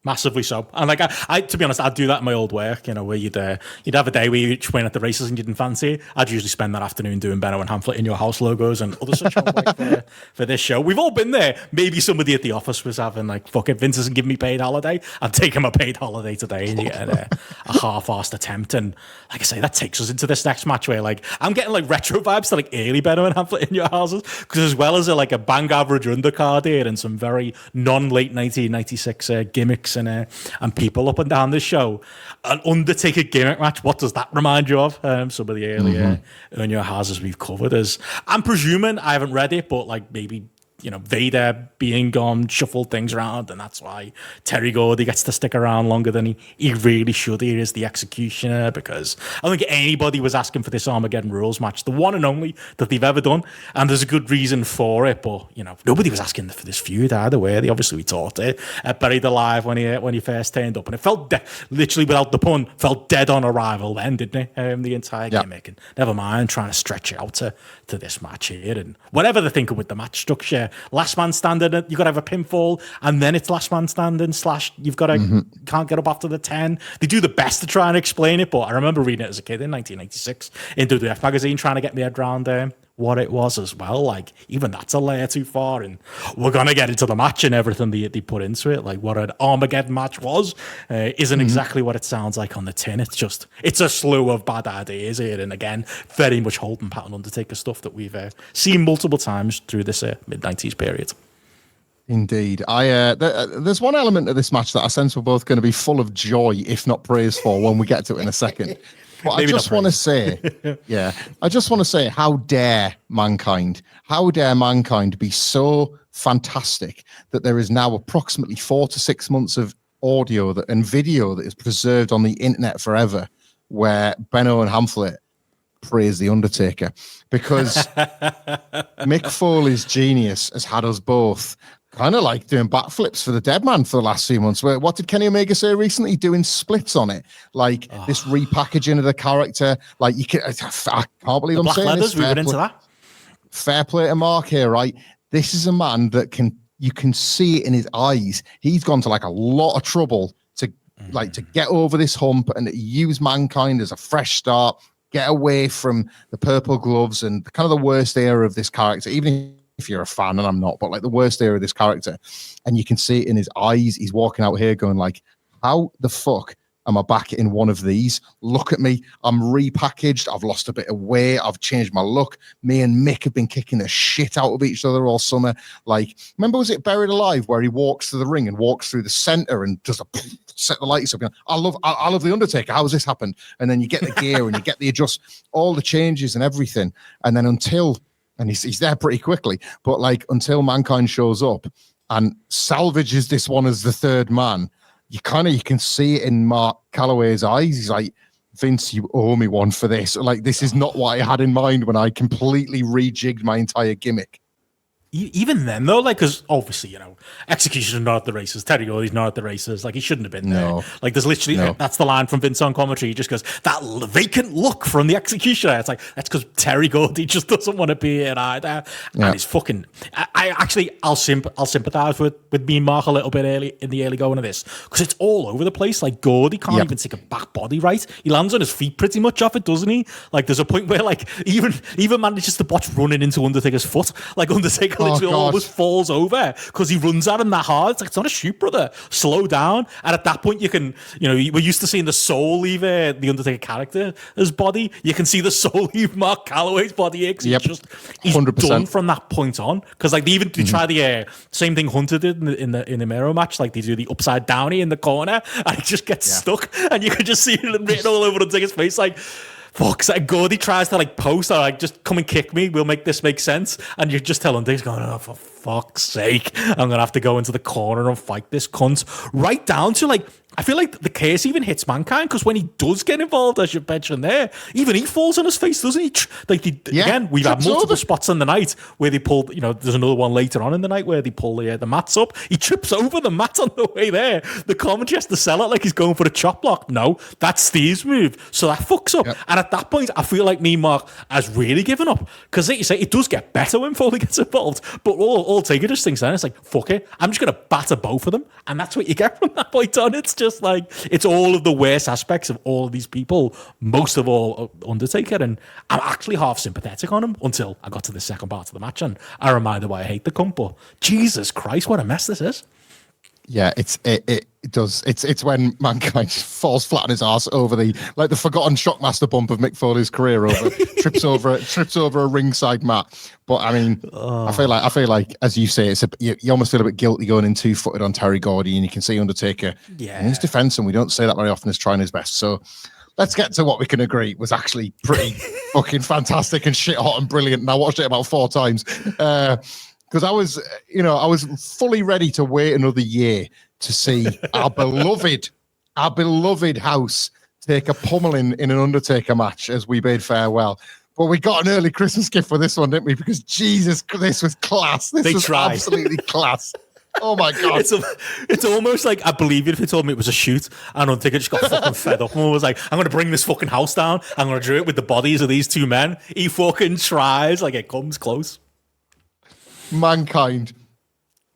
massively so. And like I to be honest, I'd do that in my old work. You know, where you'd have a day where you each went at the races and you didn't fancy it. I'd usually spend that afternoon doing Benno and Hamflett in your house logos and other such homework for this show. We've all been there. Maybe somebody at the office was having like, fuck it, Vince doesn't give me paid holiday. I'm taking my paid holiday today, and you get a half-assed attempt. And like I say, that takes us into this next match where like I'm getting like retro vibes to like early Benno and Hamflett in your houses, because as well as a bang average undercard here and some very non-late 1996 gimmicks and people up and down the show, an Undertaker gimmick match, what does that remind you of? Some of the earlier In Your Houses we've covered. As I'm presuming, I haven't read it, but like maybe Vader being gone shuffled things around, and that's why Terry Gordy gets to stick around longer than he really should. He is the executioner, because I don't think anybody was asking for this Armageddon Rules match, the one and only that they've ever done, and there's a good reason for it. But nobody was asking for this feud either, were they? Obviously, we taught it Buried Alive when he first turned up, and it felt literally, without the pun, felt dead on arrival then, didn't it? The entire gimmick, and never mind trying to stretch it out to this match here, and whatever they're thinking with the match structure. Last man standing, you've got to have a pinfall, and then it's last man standing / you've got to can't get up after the 10. They do the best to try and explain it, but I remember reading it as a kid in 1996 in WWF magazine, trying to get me head around what it was as well. Like, even that's a layer too far, and we're gonna get into the match and everything they put into it. Like, what an Armageddon match was isn't exactly what it sounds like on the tin. It's a slew of bad ideas here, and again, very much holding pattern Undertaker stuff that we've seen multiple times through this mid-90s period. Indeed. There's one element of this match that I sense we're both going to be full of joy, if not praise for, when we get to it in a second. But I just want to say, how dare mankind be so fantastic that there is now approximately 4 to 6 months of audio and video that is preserved on the internet forever, where Benno and Hamflett praise the Undertaker, because Mick Foley's genius has had us both kind of like doing backflips for the dead man for the last few months. What did Kenny Omega say recently? Doing splits on it, like this repackaging of the character. Like I can't believe I'm saying this. We went into that. Fair play to Mark here, right? This is a man that you can see it in his eyes. He's gone to like a lot of trouble to get over this hump and use Mankind as a fresh start, get away from the purple gloves and kind of the worst era of this character, even if you're a fan, and I'm not, but like the worst era of this character. And you can see it in his eyes. He's walking out here going like, how the fuck am I back in one of these? Look at me. I'm repackaged. I've lost a bit of weight. I've changed my look. Me and Mick have been kicking the shit out of each other all summer. Like, remember, was it Buried Alive where he walks to the ring and walks through the center and does set the lights up? I love the Undertaker. How has this happened? And then you get the gear and you get the all the changes and everything. And then and he's there pretty quickly, but like until Mankind shows up and salvages this one as the third man, you can see it in Mark Calloway's eyes. He's like, Vince, you owe me one for this. Like, this is not what I had in mind when I completely rejigged my entire gimmick. Even then, though, like, because obviously, Execution is not at the races. Terry Gordy's not at the races. Like, he shouldn't have been there. Like, there's literally, that's the line from Vince on commentary. He just goes, that vacant look from the Executioner. It's like, that's because Terry Gordy just doesn't want to be here either. Yeah. And it's fucking, I'll sympathize with me and Mark a little bit in the early going of this, because it's all over the place. Like, Gordy can't even take a back body right. He lands on his feet pretty much off it, doesn't he? Like, there's a point where, like, even manages to botch running into Undertaker's foot. Like, Undertaker literally almost falls over because he runs at him that hard. It's like, it's not a shoot, brother. Slow down. And at that point, you can, we're used to seeing the soul leave the Undertaker character's body. You can see the soul leave Mark Calloway's body. He's 100%. Done from that point on. Because like they try the same thing Hunter did in the Miro match. Like they do the upside downy in the corner, and he just gets stuck, and you can just see it written all over Undertaker's face. Like, fuck, like Gordy tries to like post or like just come and kick me, we'll make this make sense, and you just tell him he's going, oh, for fuck's sake, I'm gonna have to go into the corner and fight this cunt. Right down to like, I feel like the case even hits Mankind, because when he does get involved, as you mentioned there, even he falls on his face, doesn't he? Again, we've had multiple spots in the night where they pulled, there's another one later on in the night where they pull the mats up. He trips over the mat on the way there. The commentary has to sell it like he's going for a chop block. No, that's Steve's move. So that fucks up. Yep. And at that point, I feel like me and Mark has really given up. Because like you say, it does get better when Foley gets involved. But all Taker just thinks then, it's like, fuck it, I'm just going to batter both of them. And that's what you get from that point on. It's just like, it's all of the worst aspects of all of these people, most of all Undertaker, and I'm actually half sympathetic on him until I got to the second part of the match and I reminded why I hate the cunt. But Jesus Christ, what a mess this is. Yeah, it does. It's when Mankind falls flat on his ass over the forgotten Shockmaster bump of Mick Foley's career, trips over a ringside mat. But I mean, I feel like as you say, you almost feel a bit guilty going in 2-footed on Terry Gordy, and you can see Undertaker in his defense, and we don't say that very often, is trying his best. So let's get to what we can agree was actually pretty fucking fantastic and shit hot and brilliant. And I watched it about 4 times. Because I was fully ready to wait another year to see our beloved house take a pummeling in an Undertaker match as we bade farewell. But we got an early Christmas gift for this one, didn't we? Because Jesus, this was class. This was absolutely class. Oh my God. It's almost like, I believe it if you told me it was a shoot, and Undertaker just got fucking fed up and was like, I'm going to bring this fucking house down. I'm going to do it with the bodies of these 2 men. He fucking tries, like it comes close. Mankind,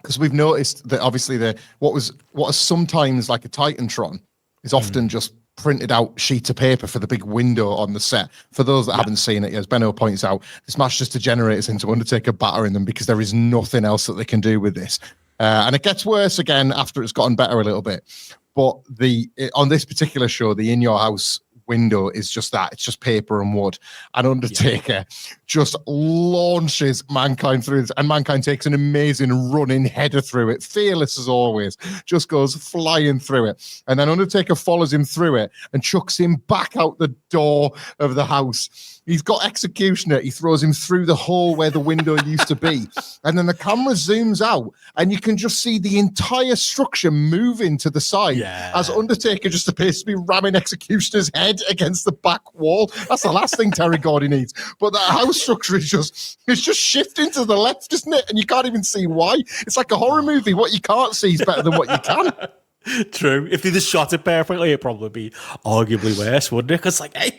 because we've noticed that obviously what is sometimes like a Titantron is often just printed out sheets of paper for the big window on the set. For those that haven't seen it, as Benno points out, this match just degenerates into Undertaker battering them because there is nothing else that they can do with this. And it gets worse again after it's gotten better a little bit. But on this particular show, the In Your House window is just that. It's just paper and wood. And Undertaker just launches Mankind through it, and Mankind takes an amazing running header through it, fearless as always, just goes flying through it. And then Undertaker follows him through it and chucks him back out the door of the house. He's got Executioner. He throws him through the hole where the window used to be. And then the camera zooms out and you can just see the entire structure moving to the side as Undertaker just appears to be ramming Executioner's head against the back wall. That's the last thing Terry Gordy needs. But that house structure is just shifting to the left, isn't it? And you can't even see why. It's like a horror movie. What you can't see is better than what you can. True. If they just shot it perfectly, it'd probably be arguably worse, wouldn't it? Because I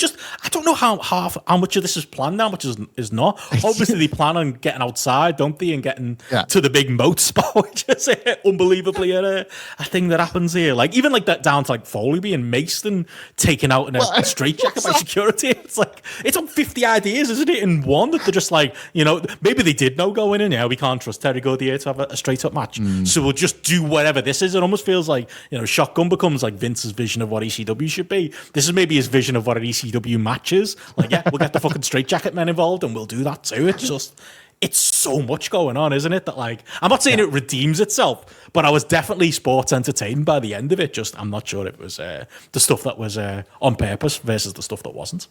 don't know how much of this is planned, how much is not. Obviously, they plan on getting outside, don't they, and getting to the big moat spot, which is unbelievably a thing that happens here. Like even like that down to like Foley being maced and taken out in a straitjacket by security. It's like it's on 50 ideas, isn't it? In one that they're just like, maybe they did know going in. Yeah, we can't trust Terry Gordy here to have a straight up match, so we'll just do whatever this is. It almost feels like. Shotgun becomes like Vince's vision of what ECW should be. This is maybe his vision of what an ECW match is. Like, we'll get the fucking straitjacket men involved and we'll do that too. It's so much going on, isn't it? That like, I'm not saying it redeems itself, but I was definitely sports entertained by the end of it. I'm not sure it was the stuff that was on purpose versus the stuff that wasn't.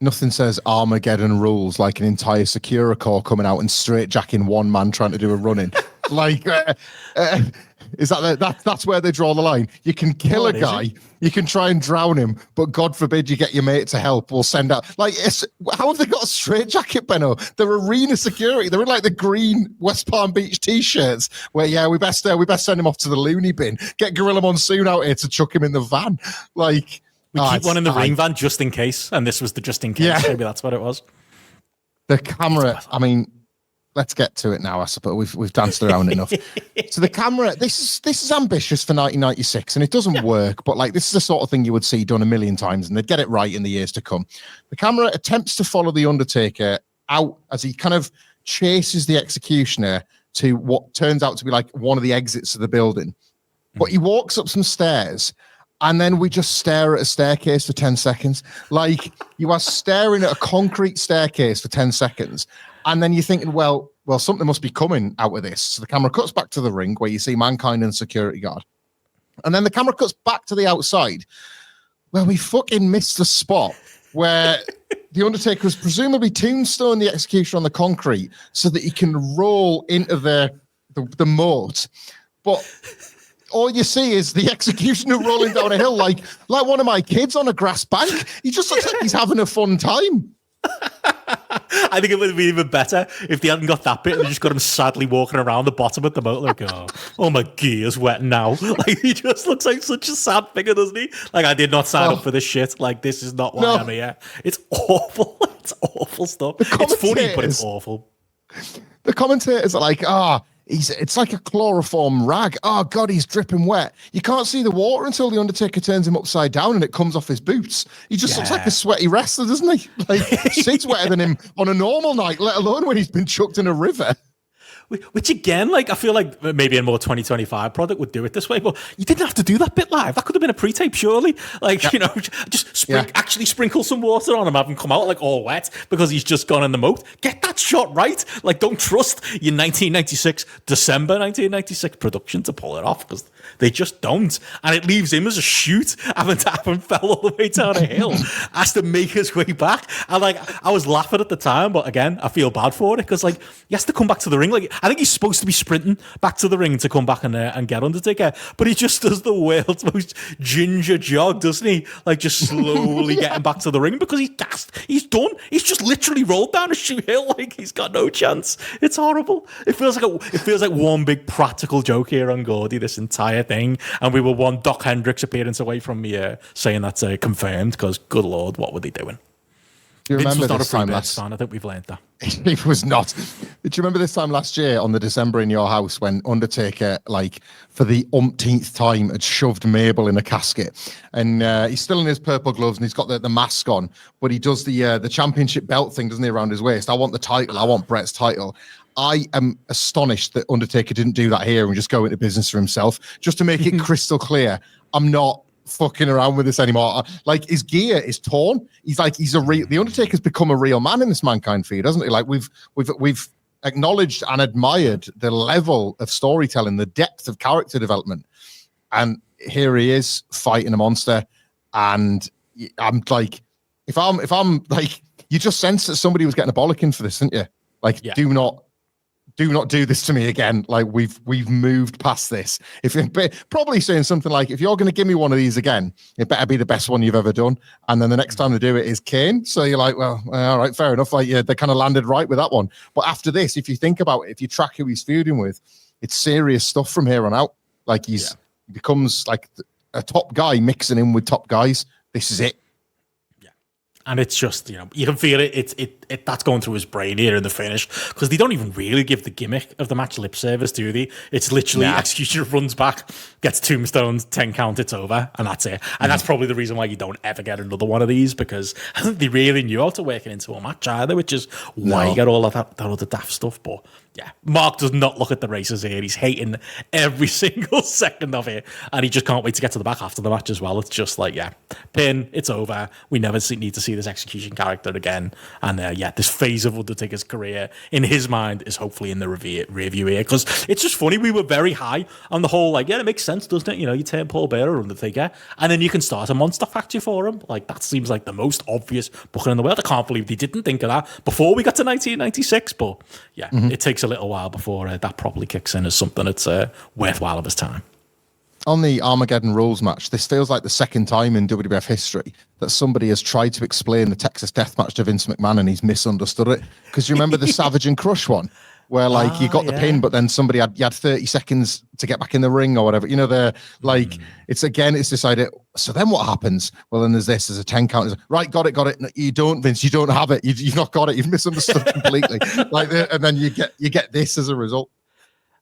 Nothing says Armageddon rules like an entire Secura Corps coming out and straitjacking one man trying to do a run-in. Like, is that's where they draw the line? You can kill a guy, you can try and drown him, but God forbid you get your mate to help. We'll send out how have they got a straitjacket, Benno? They're arena security. They're in like the green West Palm Beach t-shirts. Where we best send him off to the loony bin. Get Gorilla Monsoon out here to chuck him in the van. Like. We keep one in the ring van just in case, and this was the just in case. Yeah. Maybe that's what it was. The camera, I mean, let's get to it now, I suppose. We've danced around enough. So the camera, this is ambitious for 1996, and it doesn't work, but like this is the sort of thing you would see done a million times, and they'd get it right in the years to come. The camera attempts to follow the Undertaker out as he kind of chases the Executioner to what turns out to be like one of the exits of the building. But he walks up some stairs, and then we just stare at a staircase for 10 seconds. Like, you are staring at a concrete staircase for 10 seconds. And then you're thinking, well, something must be coming out of this. So the camera cuts back to the ring where you see Mankind and security guard. And then the camera cuts back to the outside where we fucking missed the spot where the Undertaker was presumably tombstone the Executioner on the concrete so that he can roll into the moat. But all you see is the Executioner rolling down a hill like one of my kids on a grass bank. He just looks like he's having a fun time. I think it would have been even better if they hadn't got that bit and they just got him sadly walking around the bottom of the moat like, oh my gear's wet now. Like, he just looks like such a sad figure, doesn't he? Like, I did not sign up for this shit. Like, this is not why I'm here. It's awful. It's awful stuff. It's funny, but it's awful. The commentators are like, it's like a chloroform rag. Oh, God, he's dripping wet. You can't see the water until the Undertaker turns him upside down and it comes off his boots. He just looks like a sweaty wrestler, doesn't he? Like, Sid's wetter than him on a normal night, let alone when he's been chucked in a river. Which again, like, I feel like maybe a more 2025 product would do it this way, but you didn't have to do that bit live. That could have been a pre-tape, surely. Like, just actually sprinkle some water on him, have him come out like all wet because he's just gone in the moat. Get that shot right. Like, don't trust your December 1996 production to pull it off because they just don't. And it leaves him as a shoot, having fell all the way down a hill, has to make his way back. And like, I was laughing at the time, but again, I feel bad for it because like, he has to come back to the ring. Like, I think he's supposed to be sprinting back to the ring to come back and get Undertaker, but he just does the world's most ginger jog, doesn't he? Like, just slowly getting back to the ring because he's gassed. He's done. He's just literally rolled down a shoe hill like he's got no chance. It's horrible. It feels like one big practical joke here on Gordy, this entire thing, and we were one Doc Hendricks appearance away from me saying that's confirmed because, good Lord, what were they doing? Do you remember this time last time? I think we've learned that. It was not. Did you remember this time last year on the December in Your House when Undertaker, like, for the umpteenth time, had shoved Mabel in a casket, and he's still in his purple gloves and he's got the mask on, but he does the championship belt thing, doesn't he, around his waist? I want the title. I want Bret's title. I am astonished that Undertaker didn't do that here and just go into business for himself, just to make it crystal clear. I'm not fucking around with this anymore. Like, his gear is torn. The Undertaker's become a real man in this Mankind feud, hasn't he? Like, we've acknowledged and admired the level of storytelling, the depth of character development, and here he is fighting a monster. And I'm like, if I'm like, you just sense that somebody was getting a bollocking for this, didn't you? Like, do not do this to me again. Like, we've moved past this. If you're probably saying something like, if you're going to give me one of these again, it better be the best one you've ever done. And then the next time they do it is Kane. So you're like, well, all right, fair enough. Like, yeah, they kind of landed right with that one. But after this, if you think about it, if you track who he's feuding with, it's serious stuff from here on out. Like, he becomes like a top guy mixing in with top guys. This is it. And it's just, you can feel it. That's going through his brain here in the finish, because they don't even really give the gimmick of the match lip service, do they? It's literally Executioner runs back, gets tombstones, 10 count, it's over, and that's it. And that's probably the reason why you don't ever get another one of these, because I think they really knew how to work it into a match either, which is why you get all of that other daft stuff. But yeah, Mark does not look at the races here. He's hating every single second of it, and he just can't wait to get to the back after the match as well. It's just like, pin, it's over. We never need to see this Execution character again. And this phase of Undertaker's career, in his mind, is hopefully in the review here. Because it's just funny, we were very high on the whole, like, it makes sense, doesn't it? You turn Paul Bearer or Undertaker, and then you can start a monster factory for him. Like, that seems like the most obvious booking in the world. I can't believe they didn't think of that before we got to 1996. But it takes a little while before that properly kicks in as something that's worthwhile of his time. On the Armageddon Rules match, this feels like the second time in WWF history that somebody has tried to explain the Texas Death Match to Vince McMahon and he's misunderstood it. Because you remember the Savage and Crush one, where like you got the pin, but then you had 30 seconds to get back in the ring or whatever. They're like, it's decided. So then what happens? Well, then there's a 10 count. Right, got it. No, you don't, Vince. You don't have it. You've not got it. You've misunderstood completely. And then you get this as a result.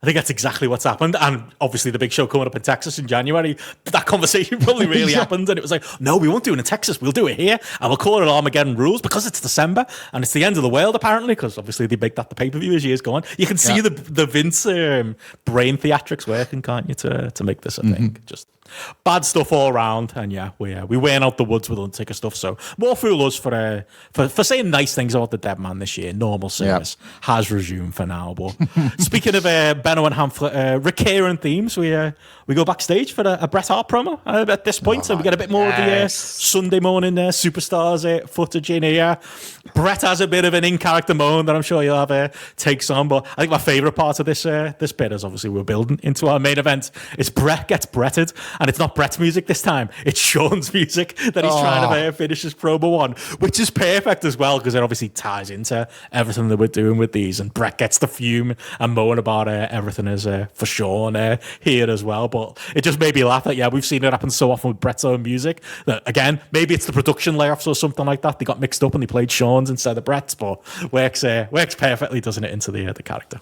I think that's exactly what's happened. And obviously the big show coming up in Texas in January, that conversation probably really happened. And it was like, no, we won't do it in Texas. We'll do it here. And we'll call it Armageddon Rules because it's December and it's the end of the world, apparently, because obviously they make that the pay-per-view as years go on. You can see the Vince brain theatrics working, can't you, to make this a thing. Just bad stuff all around. And we went out the woods with Undertaker stuff. So more fool us for saying nice things about the dead man this year. Normal service has resumed for now. But speaking of Benno and Hamflett recurring themes, we go backstage for a Bret Hart promo at this point. So we get a bit more of the Sunday morning superstars footage in here. Bret has a bit of an in-character moment that I'm sure you'll have takes on. But I think my favourite part of this bit is obviously we're building into our main event. It's Bret gets Bretted. And it's not Bret's music this time. It's Shawn's music that he's trying to finish his promo on, which is perfect as well because it obviously ties into everything that we're doing with these. And Bret gets the fume and moan about everything is for Shawn here as well. But it just made me laugh that, we've seen it happen so often with Bret's own music that, again, maybe it's the production layoffs or something like that. They got mixed up and they played Shawn's instead of Bret's, but works perfectly, doesn't it, into the character.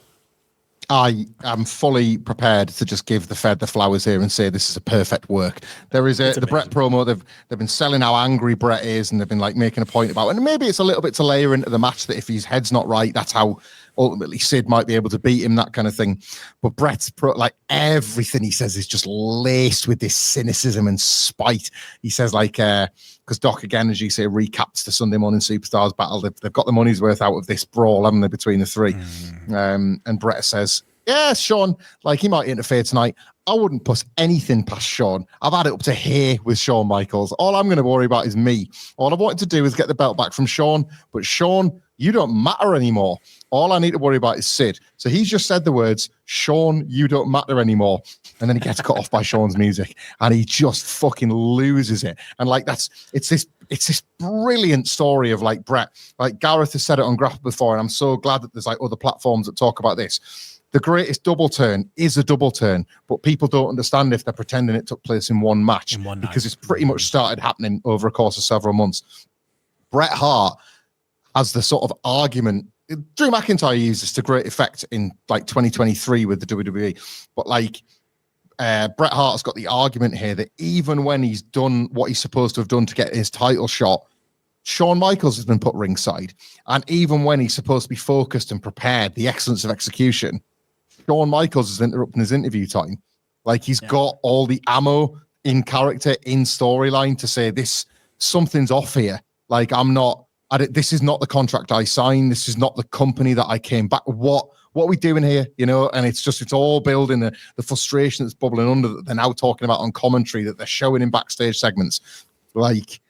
I am fully prepared to just give the Fed the flowers here and say this is a perfect work. There is the Bret promo. They've been selling how angry Bret is, and they've been like making a point about it. And maybe it's a little bit to layer into the match that if his head's not right, that's how ultimately Sid might be able to beat him, that kind of thing. But Bret's everything he says is just laced with this cynicism and spite. He says because Doc, again, as you say, recaps the Sunday Morning Superstars battle. They've got the money's worth out of this brawl, haven't they, between the three? And Bret says, Shawn, he might interfere tonight. I wouldn't put anything past Shawn. I've had it up to here with Shawn Michaels. All I'm going to worry about is me. All I wanted to do is get the belt back from Shawn. But Shawn, you don't matter anymore. All I need to worry about is Sid. So he's just said the words, Shawn, you don't matter anymore. And then he gets cut off by Shawn's music. And he just fucking loses it. And it's this brilliant story of Bret. Gareth has said it on GRAPPL before, and I'm so glad that there's other platforms that talk about this. The greatest double turn is a double turn, but people don't understand if they're pretending it took place in one match because it's pretty much started happening over a course of several months. Bret Hart has the sort of argument. Drew McIntyre used this to great effect in 2023 with the WWE, but Bret Hart's got the argument here that even when he's done what he's supposed to have done to get his title shot, Shawn Michaels has been put ringside, and even when he's supposed to be focused and prepared, the excellence of execution, Shawn Michaels is interrupting his interview time. He's got all the ammo in character, in storyline to say something's off here. Like this is not the contract I signed. This is not the company that I came back. What are we doing here? And it's all building the frustration that's bubbling under that they're now talking about on commentary, that they're showing in backstage segments. Like,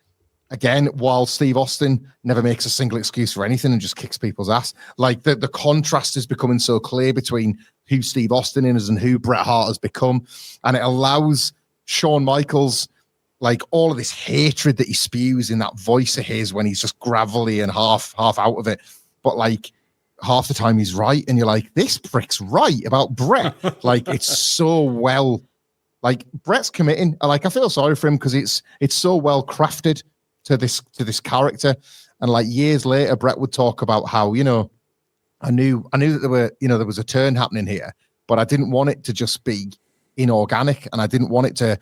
again, while Steve Austin never makes a single excuse for anything and just kicks people's ass, like the contrast is becoming so clear between who Steve Austin is and who Bret Hart has become. And it allows Shawn Michaels, like all of this hatred that he spews in that voice of his when he's just gravelly and half out of it. But like half the time he's right. And you're like, this prick's right about Bret. Like it's so well, like Bret's committing. Like I feel sorry for him because it's so well crafted to this character. And like years later, Bret would talk about how, I knew that there was a turn happening here, but I didn't want it to just be inorganic. And I didn't want it to,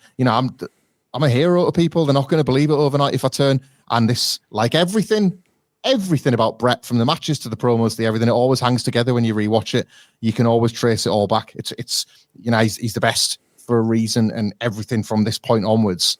I'm a hero to people. They're not going to believe it overnight if I turn. And this, like everything about Bret, from the matches to the promos, everything, it always hangs together when you rewatch it. You can always trace it all back. It's he's the best for a reason, and everything from this point onwards.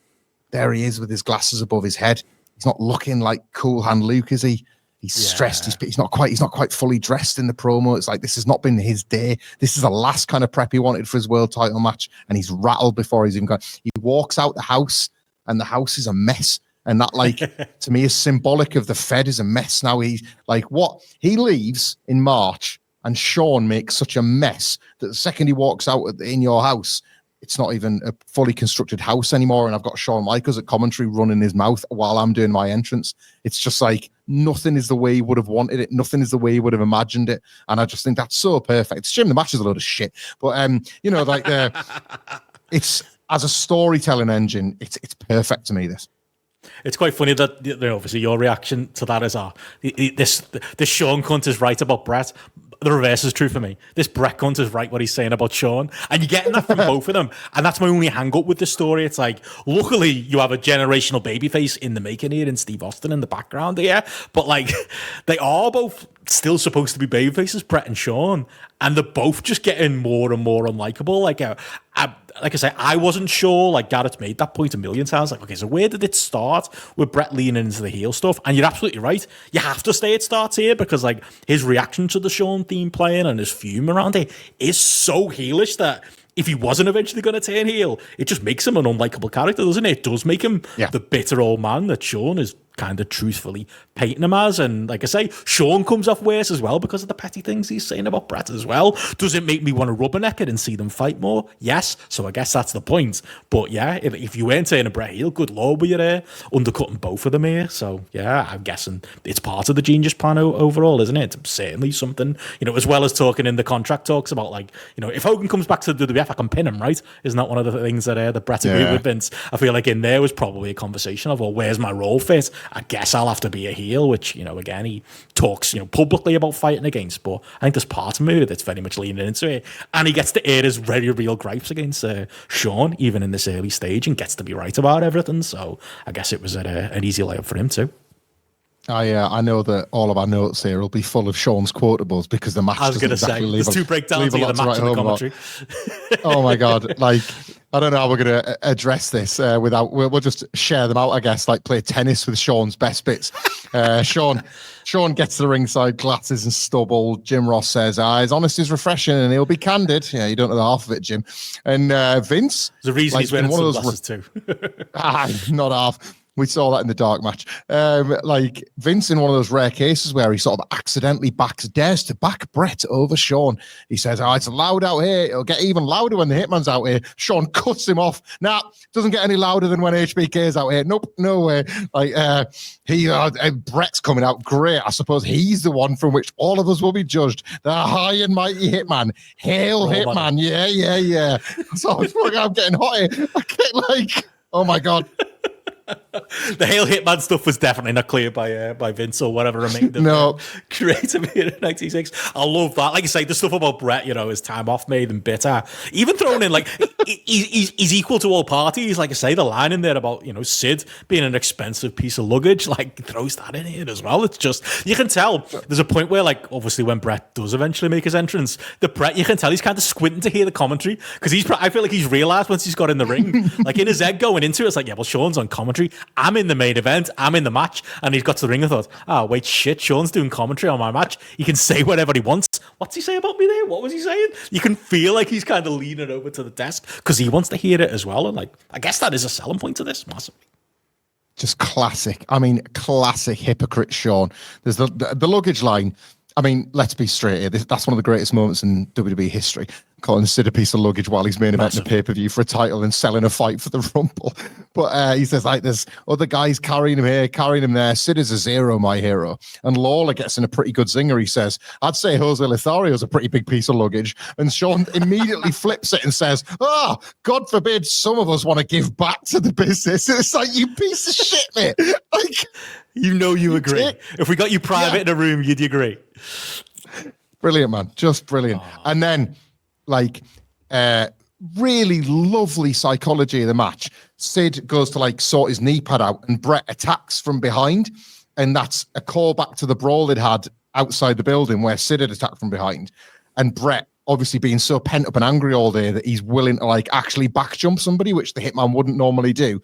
There he is with his glasses above his head. He's not looking like Cool Hand Luke, is he? He's stressed. He's not quite fully dressed in the promo. It's like this has not been his day. This is the last kind of prep he wanted for his world title match, and he's rattled before he's even gone. He walks out the house, and the house is a mess. And that, like, to me, is symbolic of the Fed is a mess now. He's like, he leaves in March, and Shawn makes such a mess that the second he walks out In Your House, it's not even a fully constructed house anymore. And I've got Shawn Michaels at commentary running his mouth while I'm doing my entrance. It's just like nothing is the way he would have wanted it. Nothing is the way he would have imagined it. And I just think that's so perfect. It's Jim, the match is a load of shit. But, it's as a storytelling engine, it's perfect to me, this. It's quite funny that obviously your reaction to that is this Shawn cunt is right about Bret. The reverse is true for me. This Bret cunt is right what he's saying about Shawn, and you're getting that from both of them. And that's my only hang up with the story. It's like, luckily you have a generational babyface in the making here, in Steve Austin in the background here, but like they are both still supposed to be babyfaces, Bret and Shawn, and they're both just getting more and more unlikable. Like I say, I wasn't sure. Like Garrett's made that point a million times. Like, okay, so where did it start with Bret leaning into the heel stuff? And you're absolutely right. You have to say it starts here because like his reaction to the Shawn theme playing and his fume around it is so heelish that if he wasn't eventually going to turn heel, it just makes him an unlikable character, doesn't it? It does make him the bitter old man that Shawn is kind of truthfully painting him as. And like I say, Shawn comes off worse as well because of the petty things he's saying about Bret as well. Does it make me want to rubberneck it and see them fight more? Yes. So I guess that's the point. But yeah, if you weren't turning Bret heel, good lord, were you there undercutting both of them here? So yeah, I'm guessing it's part of the genius plan overall, isn't it? It's certainly something, as well as talking in the contract talks about like, if Hogan comes back to the WWF, I can pin him, right? Isn't that one of the things that Bret agreed with Vince? I feel like in there was probably a conversation of, well, where's my role fit? I guess I'll have to be a heel, which, again, he talks, publicly about fighting against, but I think there's part of me that's very much leaning into it. And he gets to air his very real gripes against Shawn, even in this early stage, and gets to be right about everything. So I guess it was an easy layup for him too. I know that all of our notes here will be full of Sean's quotables because the match doesn't exactly leave there's two breakdowns of the match and the commentary. Oh my God. Like, I don't know how we're going to address this without, we'll just share them out, I guess, like play tennis with Sean's best bits. Shawn gets to the ringside, glasses and stubble. Jim Ross says, his honesty is refreshing and he'll be candid. Yeah, you don't know the half of it, Jim. And Vince. There's a reason he's wearing sunglasses too. Not half. We saw that in the dark match. Like Vince, in one of those rare cases where he sort of accidentally dares to back Bret over Shawn. He says, it's loud out here. It'll get even louder when the Hitman's out here. Shawn cuts him off. Doesn't get any louder than when HBK's out here. Nope, no way. Like Bret's coming out. Great. I suppose he's the one from which all of us will be judged. The high and mighty Hitman. Hail Hitman. Yeah. So I'm getting hot here. I get like, oh my God. The Hail Hitman stuff was definitely not cleared by Vince or whatever remained of creative here in '96. I love that. Like I say, the stuff about Bret, his time off made him bitter. Even thrown in, like, he's equal to all parties. Like I say, the line in there about, Sid being an expensive piece of luggage, like, throws that in here as well. It's just, you can tell there's a point where, like, obviously when Bret does eventually make his entrance, Bret, you can tell he's kind of squinting to hear the commentary, because I feel like he's realized once he's got in the ring, like in his head going into it, it's like, yeah, well, Shawn's on commentary. I'm in the main event. I'm in the match. And he's got to the ring and thought, oh, wait, shit, Shawn's doing commentary on my match. He can say whatever he wants. What's he say about me there? What was he saying? You can feel like he's kind of leaning over to the desk because he wants to hear it as well. And like, I guess that is a selling point to this massively. Just classic. I mean, classic hypocrite Shawn. There's the luggage line. I mean, let's be straight here. That's one of the greatest moments in WWE history. Calling Sid a piece of luggage while he's main eventing a pay-per-view for a title and selling a fight for the Rumble. But he says, like, there's other guys carrying him here, carrying him there. Sid is a zero, my hero. And Lawler gets in a pretty good zinger. He says, I'd say Jose Lothario's a pretty big piece of luggage. And Shawn immediately flips it and says, God forbid some of us want to give back to the business. It's like, you piece of shit, mate. Like, you agree. If we got you private in a room, you'd agree. Brilliant, man. Just brilliant. And then, like, really lovely psychology of the match. Sid goes to, like, sort his knee pad out, and Bret attacks from behind. And that's a callback to the brawl they'd had outside the building where Sid had attacked from behind. And Bret, obviously being so pent up and angry all day that he's willing to, like, actually back jump somebody, which the Hitman wouldn't normally do.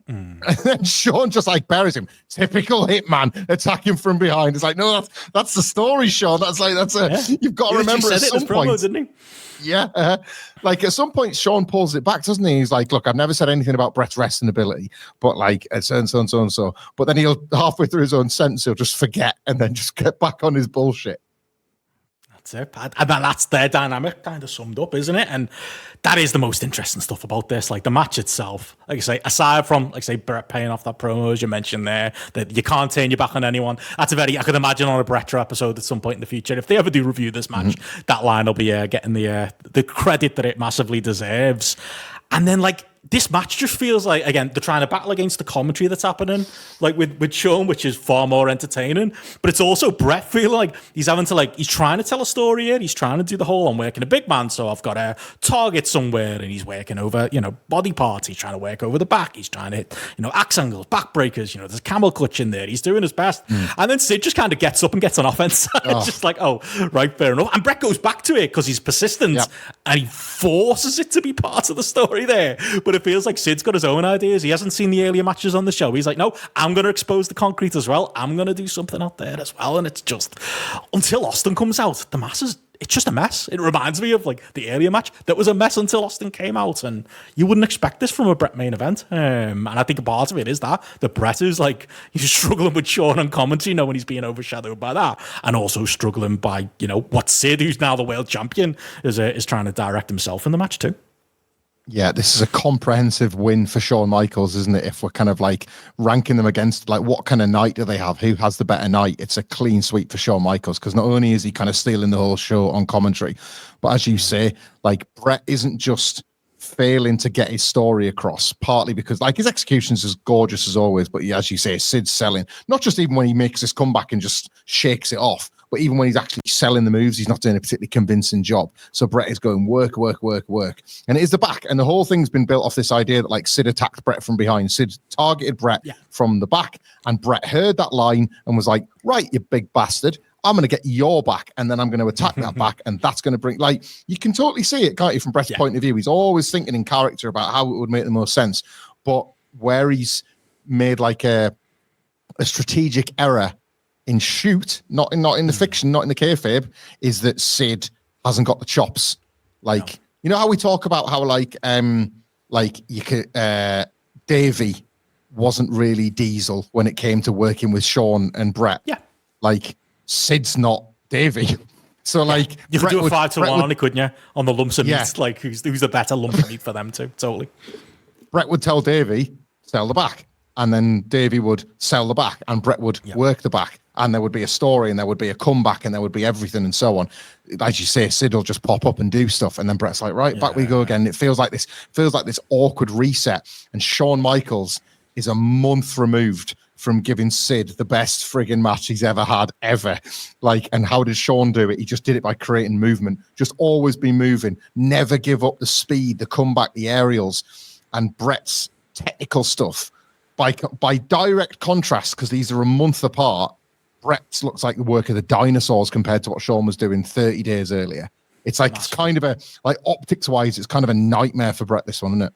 And then Shawn just like buries him. Typical Hitman attacking from behind. It's like, no, that's the story, Shawn. You've got to remember at some point. Didn't he? Yeah. Like at some point, Shawn pulls it back, doesn't he? He's like, look, I've never said anything about Bret's wrestling ability, but like, so and so and so and so. But then he'll halfway through his own sentence, he'll just forget and then just get back on his bullshit. That's it. And that's their dynamic kind of summed up, isn't it? And that is the most interesting stuff about this. Like the match itself, like I say, aside from, like I say, Bret paying off that promo, as you mentioned there, that you can't turn your back on anyone. That's I could imagine on a Bret episode at some point in the future, if they ever do review this match, that line will be getting the credit that it massively deserves. And then, like, this match just feels like, again, they're trying to battle against the commentary that's happening, like with Shawn, which is far more entertaining. But it's also Bret feeling like he's having to, like, he's trying to tell a story here. He's trying to do the whole, I'm working a big man, so I've got a target somewhere, and he's working over, body parts. He's trying to work over the back. He's trying to hit, axe angles, back breakers. There's a camel clutch in there. He's doing his best. And then Sid just kind of gets up and gets on offense. It's just like, oh, right, fair enough. And Bret goes back to it because he's persistent and he forces it to be part of the story there. But it feels like Sid's got his own ideas. He hasn't seen the earlier matches on the show. He's like, no, I'm going to expose the concrete as well. I'm going to do something out there as well. And it's just, until Austin comes out, the masses, it's just a mess. It reminds me of like the earlier match that was a mess until Austin came out. And you wouldn't expect this from a Bret main event. And I think a part of it is that Bret is like, he's struggling with Shawn on commentary, knowing he's being overshadowed by that. And also struggling by, what Sid, who's now the world champion, is trying to direct himself in the match too. Yeah, this is a comprehensive win for Shawn Michaels, isn't it? If we're kind of like ranking them against like what kind of night do they have? Who has the better night? It's a clean sweep for Shawn Michaels because not only is he kind of stealing the whole show on commentary, but as you say, like Bret isn't just failing to get his story across, partly because like his execution's as gorgeous as always, but as you say, Sid's selling, not just even when he makes this comeback and just shakes it off, but even when he's actually selling the moves, he's not doing a particularly convincing job. So Bret is going work. And it is the back. And the whole thing's been built off this idea that like Sid attacked Bret from behind. Sid targeted Bret from the back. And Bret heard that line and was like, right, you big bastard. I'm going to get your back and then I'm going to attack that back. And that's going to bring, like, you can totally see it, can't you, from Bret's point of view? He's always thinking in character about how it would make the most sense. But where he's made like a strategic error in shoot, not in the fiction, not in the kayfabe, is that Sid hasn't got the chops. Like, you know how we talk about how like you could Davey wasn't really Diesel when it came to working with Shawn and Bret. Yeah. Like Sid's not Davey. So like you could do a 5-to-1 on it, couldn't you? On the lumps of meat, like who's the better lump of meat for them too? Totally. Bret would tell Davey, sell the back. And then Davey would sell the back and Bret would work the back. And there would be a story and there would be a comeback and there would be everything and so on. As you say, Sid will just pop up and do stuff. And then Bret's like, right, back we go again. It feels like this awkward reset. And Shawn Michaels is a month removed from giving Sid the best friggin' match he's ever had, ever. Like, and how did Shawn do it? He just did it by creating movement. Just always be moving. Never give up the speed, the comeback, the aerials. And Bret's technical stuff, by direct contrast, because these are a month apart, Bret's looks like the work of the dinosaurs compared to what Shawn was doing 30 days earlier. It's like, it's kind of a, like, optics-wise, it's kind of a nightmare for Bret, this one, isn't it?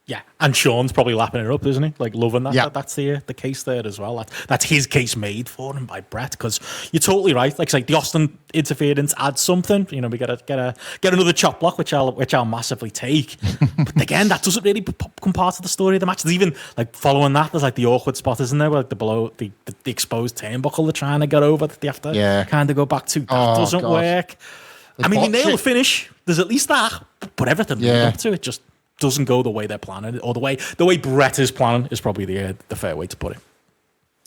Yeah, and Shawn's probably lapping it up, isn't he? Like, loving that. Yeah. That's the case there as well. That's his case made for him by Bret, because you're totally right. Like, it's like the Austin interference adds something. You know, we gotta get another chop block, which I'll massively take. But again, that doesn't really become part of the story of the match. There's even, like, following that, there's like the awkward spot, isn't there? Where, like, the exposed turnbuckle they're trying to get over that they have to kind of go back to. That doesn't work. I mean, they nail the finish. There's at least that, but everything leading up to it just doesn't go the way they're planning, or the way Bret is planning is probably the fair way to put it.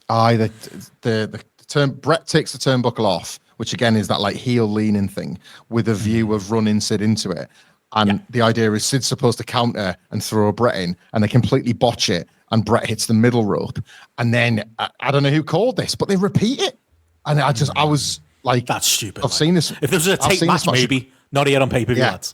The term Bret takes the turnbuckle off, which again is that like heel leaning thing with a view of running Sid into it, and the idea is Sid's supposed to counter and throw Bret in, and they completely botch it, and Bret hits the middle rope, and then I don't know who called this, but they repeat it, and I was like, that's stupid. I've seen this. If there was a tape match, maybe not here on pay-per-view, lads.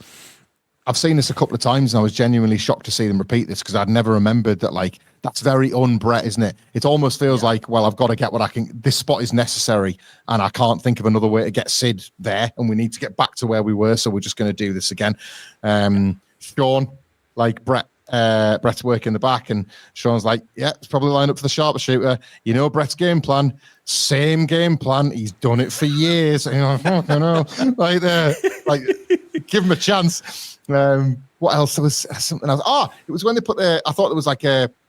I've seen this a couple of times, and I was genuinely shocked to see them repeat this, because I'd never remembered that. Like, that's very un-Bret, isn't it? It almost feels like, well, I've got to get what I can. This spot is necessary, and I can't think of another way to get Sid there, and we need to get back to where we were, so we're just going to do this again. Shawn, like Bret's working the back, and Shawn's like, yeah, it's probably lined up for the sharpshooter. You know Bret's game plan. Same game plan. He's done it for years. You know, like give him a chance. What else? There was something else. It was when they put I thought it was like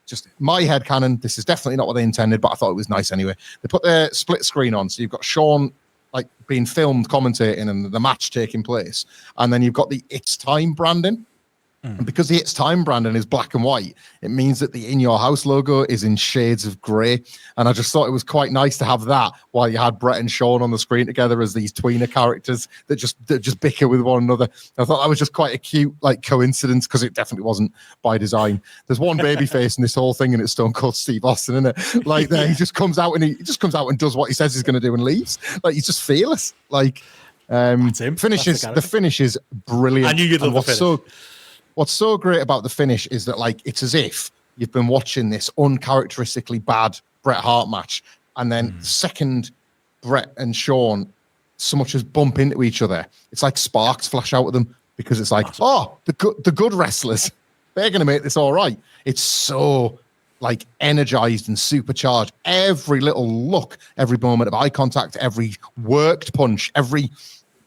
just my head canon. This is definitely not what they intended, but I thought it was nice anyway. They put the split screen on, so you've got Shawn like being filmed commentating and the match taking place, and then you've got the It's Time branding. And because the It's Time branding is black and white, it means that the In Your House logo is in shades of grey. And I just thought it was quite nice to have that while you had Bret and Shawn on the screen together as these tweener characters that just bicker with one another. I thought that was just quite a cute like coincidence, because it definitely wasn't by design. There's one baby face in this whole thing, and it's Stone Cold Steve Austin, isn't it? Like there, he just comes out and does what he says he's going to do and leaves. Like he's just fearless. Like the finish is brilliant. I knew you'd love the finish. What's so great about the finish is that, like, it's as if you've been watching this uncharacteristically bad Bret Hart match, and then second Bret and Shawn so much as bump into each other. It's like sparks flash out of them, because it's like, the good wrestlers, they're going to make this all right. It's so, like, energized and supercharged. Every little look, every moment of eye contact, every worked punch, every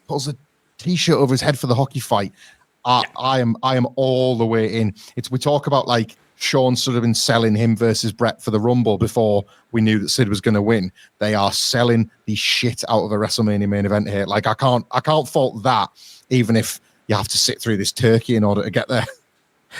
pulls a T-shirt over his head for the hockey fight. I am all the way in. We talk about like Shawn sort of been selling him versus Bret for the Rumble before we knew that Sid was going to win. They are selling the shit out of a WrestleMania main event here. Like I can't fault that, even if you have to sit through this turkey in order to get there.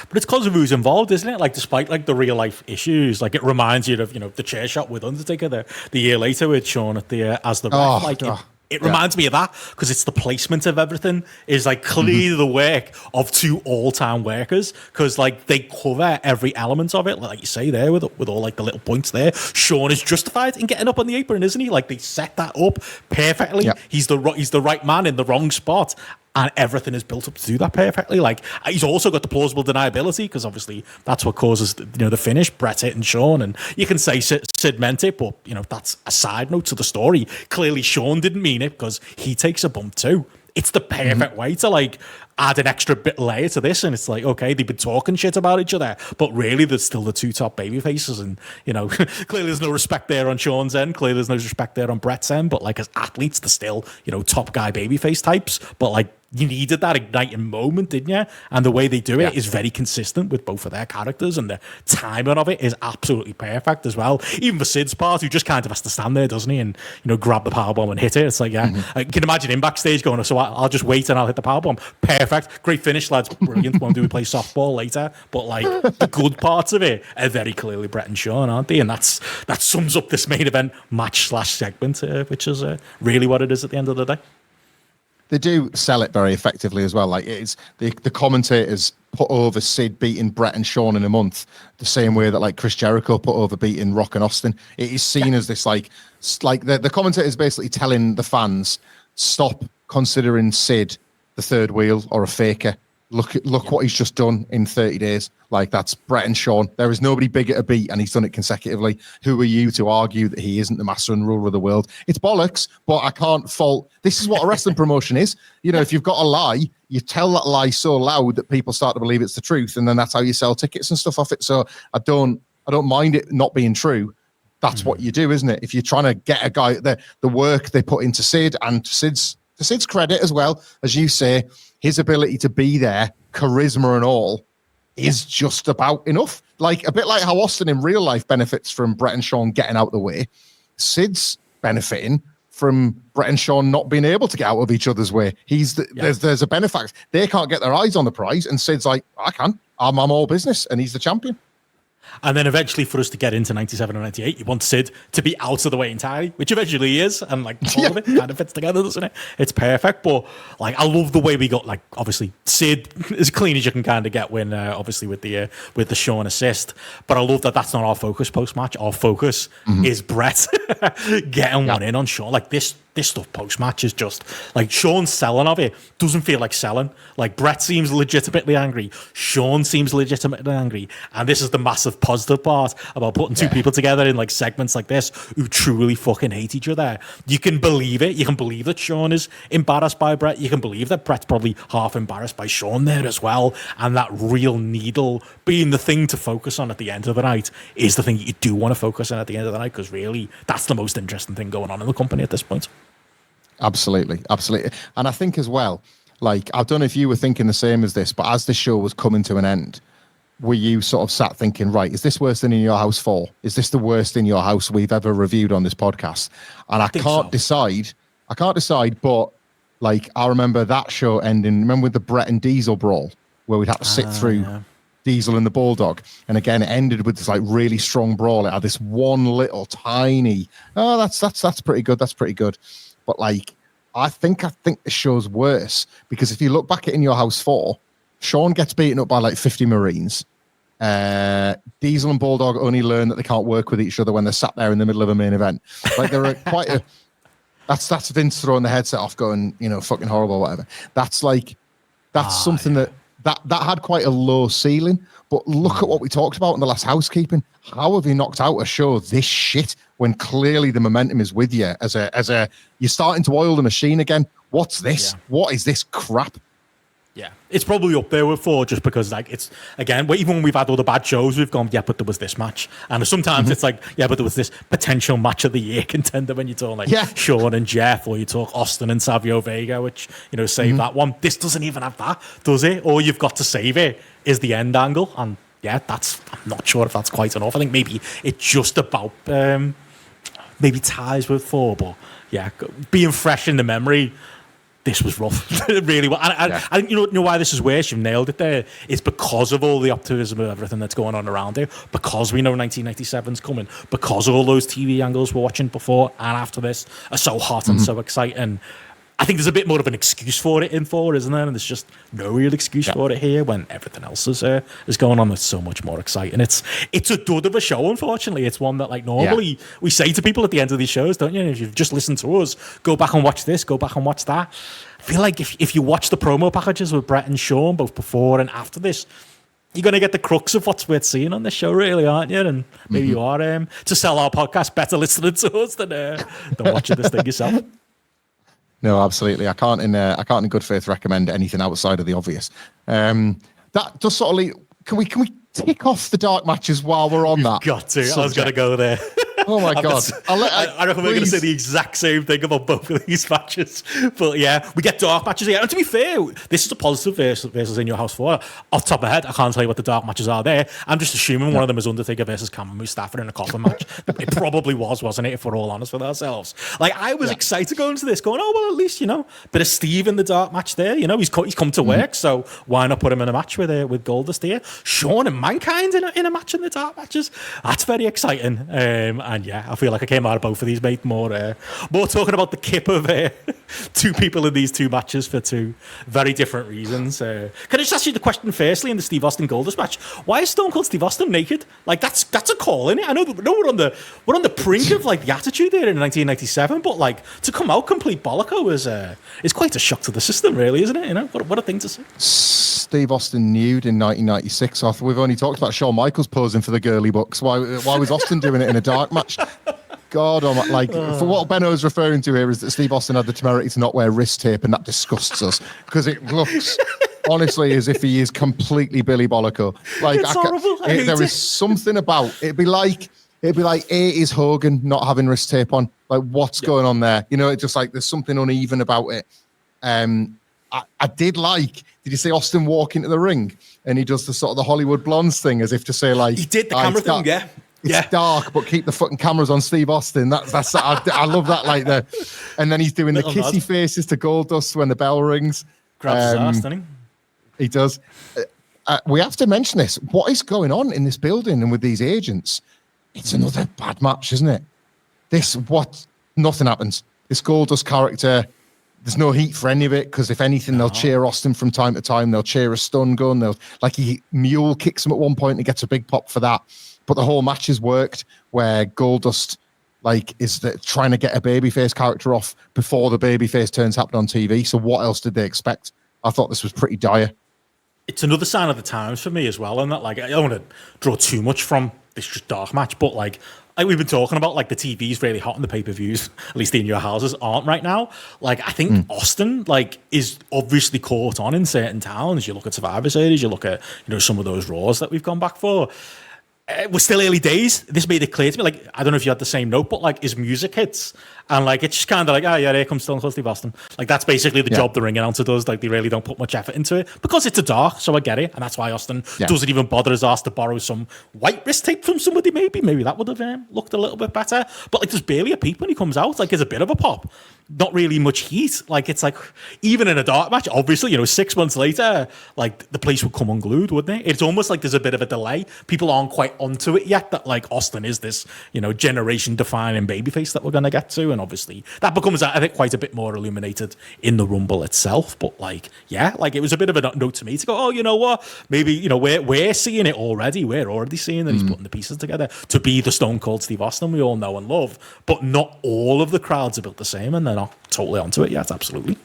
But it's because of who's involved, isn't it? Like, despite like the real life issues, like it reminds you of, you know, the chair shot with Undertaker the year later with Shawn at the as the ref. It reminds me of that, because it's the placement of everything is like clearly the work of two all-time workers, because like they cover every element of it, like you say there with all like the little points there. Shawn is justified in getting up on the apron, isn't he? Like they set that up perfectly. Yep. He's the right man in the wrong spot. And everything is built up to do that perfectly. Like he's also got the plausible deniability, because obviously that's what causes the finish. Bret hitting Shawn, and you can say Sid meant it, but that's a side note to the story. Clearly, Shawn didn't mean it, because he takes a bump too. It's the perfect way to like add an extra bit layer to this, and it's like, okay, they've been talking shit about each other, but really there's still the two top baby faces, and clearly there's no respect there on Shawn's end, clearly there's no respect there on Bret's end, but like as athletes they're still top guy baby face types, but like you needed that igniting moment, didn't you? And the way they do it is very consistent with both of their characters, and the timing of it is absolutely perfect as well. Even for Sid's part, who just kind of has to stand there, doesn't he? And, grab the powerbomb and hit it. It's like, I can imagine him backstage going, so I'll just wait and I'll hit the powerbomb. Perfect. Great finish, lads. Brilliant. Won't do we play softball later? But like the good parts of it are very clearly Bret and Shawn, aren't they? And that sums up this main event match/segment, which is really what it is at the end of the day. They do sell it very effectively as well. Like it's the commentators put over Sid beating Bret and Shawn in a month, the same way that like Chris Jericho put over beating Rock and Austin. It is seen as this like the commentator is basically telling the fans, stop considering Sid the third wheel or a faker. Look what he's just done in 30 days. Like, that's Bret and Shawn. There is nobody bigger to beat, and he's done it consecutively. Who are you to argue that he isn't the master and ruler of the world? It's bollocks, but I can't fault. This is what a wrestling promotion is. You know, if you've got a lie, you tell that lie so loud that people start to believe it's the truth, and then that's how you sell tickets and stuff off it. So I don't mind it not being true. That's what you do, isn't it? If you're trying to get a guy, the work they put into Sid, and to Sid's credit as well, as you say, his ability to be there, charisma and all, is just about enough. Like, a bit like how Austin in real life benefits from Bret and Shawn getting out of the way, Sid's benefiting from Bret and Shawn not being able to get out of each other's way. There's a benefactor. They can't get their eyes on the prize, and Sid's like, I can. I'm all business, and he's the champion. And then eventually, for us to get into 97 and 98, you want Sid to be out of the way entirely, which eventually he is, and like all of it kind of fits together, doesn't it? It's perfect. But like, I love the way we got, like, obviously Sid as clean as you can kind of get when obviously with the Shawn assist. But I love that that's not our focus post match. Our focus is Bret getting one in on Shawn. Like, this stuff post match is just like, Shawn's selling of it doesn't feel like selling. Like, Bret seems legitimately angry, Shawn seems legitimately angry, and this is the massive positive part about putting two people together in like segments like this who truly fucking hate each other. You can believe it. You can believe that Shawn is embarrassed by Bret. You can believe that Bret's probably half embarrassed by Shawn there as well. And that real needle being the thing to focus on at the end of the night is the thing you do want to focus on at the end of the night, because really that's the most interesting thing going on in the company at this point. Absolutely. And I think as well, like, I don't know if you were thinking the same as this, but as the show was coming to an end, were you sort of sat thinking, right, is this worse than In Your House 4? Is this the worst In Your House we've ever reviewed on this podcast? And I can't decide, but like, I remember that show ending, remember with the Bret and Diesel brawl, where we'd have to sit through Diesel and the Bulldog. And again, it ended with this like really strong brawl. It had this one little tiny, that's pretty good. That's pretty good. But like, I think the show's worse, because if you look back at In Your House 4, Shawn gets beaten up by like 50 Marines. Diesel and Bulldog only learn that they can't work with each other when they're sat there in the middle of a main event. Like, they're quite a... That's Vince throwing the headset off going, you know, fucking horrible, whatever. That's something that had quite a low ceiling. But look at what we talked about in the last Housekeeping. How have you knocked out a show this shit when clearly the momentum is with you as a you're starting to oil the machine again? What's this? Yeah. What is this crap? Yeah, it's probably up there with 4, just because, like, it's, again, even when we've had all the bad shows, we've gone, yeah, but there was this match. And sometimes it's like, yeah, but there was this potential match of the year contender when you talk like Shawn and Jeff, or you talk Austin and Savio Vega, which, you know, save that one. This doesn't even have that, does it? All you've got to save it is the end angle. And yeah, I'm not sure if that's quite enough. I think maybe it just about maybe ties with 4, but yeah, being fresh in the memory, this was rough. It really was. I think you know why this is worse. You've nailed it there. It's because of all the optimism of everything that's going on around here. Because we know 1997's coming. Because all those TV angles we're watching before and after this are so hot and so exciting. I think there's a bit more of an excuse for it in 4, isn't there? And there's just no real excuse for it here when everything else is going on. It's so much more exciting. It's a dud of a show, unfortunately. It's one that, like, normally we say to people at the end of these shows, don't you? If you've just listened to us, go back and watch this, go back and watch that. I feel like if you watch the promo packages with Bret and Shawn, both before and after this, you're going to get the crux of what's worth seeing on this show, really, aren't you? And maybe you are, to sell our podcast, better listening to us than watching this thing yourself. No, absolutely. I can't in good faith recommend anything outside of the obvious. That does sort of lead, can we tick off the dark matches while we're on that? Got to. Subject? I was going to go there. Oh my God. I reckon we're going to say the exact same thing about both of these matches. But yeah, we get dark matches here. And to be fair, this is a positive versus In Your House 4. Off the top of my head, I can't tell you what the dark matches are there. I'm just assuming one of them is Undertaker versus Cameron Mustafa in a coffin match. It probably wasn't it, if we're all honest with ourselves? Like, I was excited going into this, going, oh, well, at least, you know, bit of Steve in the dark match there. You know, he's come to work, so why not put him in a match with Goldust here? Shawn and Mankind in a match in the dark matches. That's very exciting. And yeah, I feel like I came out of both of these, mate. More talking about the kip of two people in these two matches for two very different reasons. Can I just ask you the question firstly in the Steve Austin Goldust match? Why is Stone Cold Steve Austin naked? Like that's a call, isn't it? I know we're on the brink of like the Attitude Era in 1997, but like to come out complete bolloco is quite a shock to the system, really, isn't it? You know, what a thing to say. Steve Austin nude in 1996. We've only talked about Shawn Michaels posing for the girly books. Why was Austin doing it in a dark match? God, for what Benno is referring to here is that Steve Austin had the temerity to not wear wrist tape, and that disgusts us because it looks honestly as if he is completely Billy Bollico. Like it's horrible. There is something about it'd be like 80s Hogan not having wrist tape on. Like what's going on there? You know, it's just like there's something uneven about it. I did like. Did you see Austin walk into the ring and he does the sort of the Hollywood Blondes thing as if to say like he did the camera thing, yeah. It's dark, but keep the fucking cameras on Steve Austin. That's I love that. Like and then he's doing the kissy faces to Goldust when the bell rings. Grabs his ass, doesn't he? He does. We have to mention this. What is going on in this building and with these agents? It's another bad match, isn't it? Nothing happens. This Goldust character. There's no heat for any of it because if anything, they'll cheer Austin from time to time. They'll cheer a stun gun. He mule kicks him at one point and gets a big pop for that. But the whole match has worked where Goldust is trying to get a babyface character off before the babyface turns happen on TV. So what else did they expect? I thought this was pretty dire. It's another sign of the times for me as well, and that I don't want to draw too much from this just dark match, but like we've been talking about, the TV's really hot and the pay-per-views, at least in your houses, aren't right now. I think Austin, is obviously caught on in certain towns. You look at Survivor Series, you look at, some of those Raws that we've gone back for. We're still early days. This made it clear to me. I don't know if you had the same note, but his music hits, and it's just kind of here comes Stone Cold Steve Austin. That's basically the job the ring announcer does. They really don't put much effort into it because it's a dark. So I get it, and that's why Austin doesn't even bother his ass to borrow some white wrist tape from somebody. Maybe that would have looked a little bit better. But there's barely a peep when he comes out. There's a bit of a pop. Not really much heat. It's even in a dark match, obviously, 6 months later, the place would come unglued, wouldn't it? It's almost like there's a bit of a delay. People aren't quite onto it yet that Austin is this, generation defining babyface that we're going to get to. And obviously that becomes, I think, quite a bit more illuminated in the Rumble itself. But it was a bit of a note to me to go, oh, you know what? Maybe, we're seeing it already. We're already seeing that he's putting the pieces together to be the Stone Cold Steve Austin we all know and love. But not all of the crowds are built the same, and they're not totally onto it yet. Absolutely.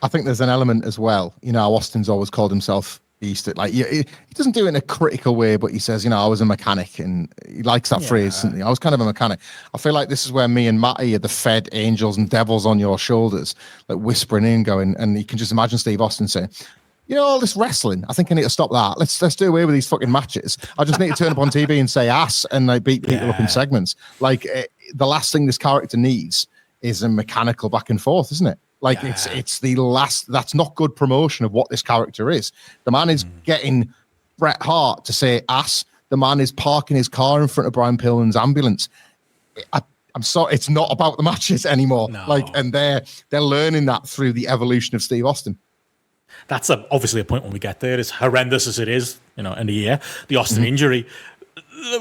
I think there's an element as well. Austin's always called himself Beast. He doesn't do it in a critical way, but he says, I was a mechanic, and he likes that phrase. I was kind of a mechanic. I feel like this is where me and Matty are the fed angels and devils on your shoulders, whispering in, going, and you can just imagine Steve Austin saying, all this wrestling, I think I need to stop that. Let's do away with these fucking matches. I just need to turn up on TV and say ass and beat people up in segments. The last thing this character needs is a mechanical back and forth, isn't it? It's the last. That's not good promotion of what this character is. The man is getting Bret Hart to say ass. The man is parking his car in front of Brian Pillman's ambulance. I'm sorry, it's not about the matches anymore. No. And they're learning that through the evolution of Steve Austin. That's obviously a point when we get there. As horrendous as it is, in a year, the Austin injury.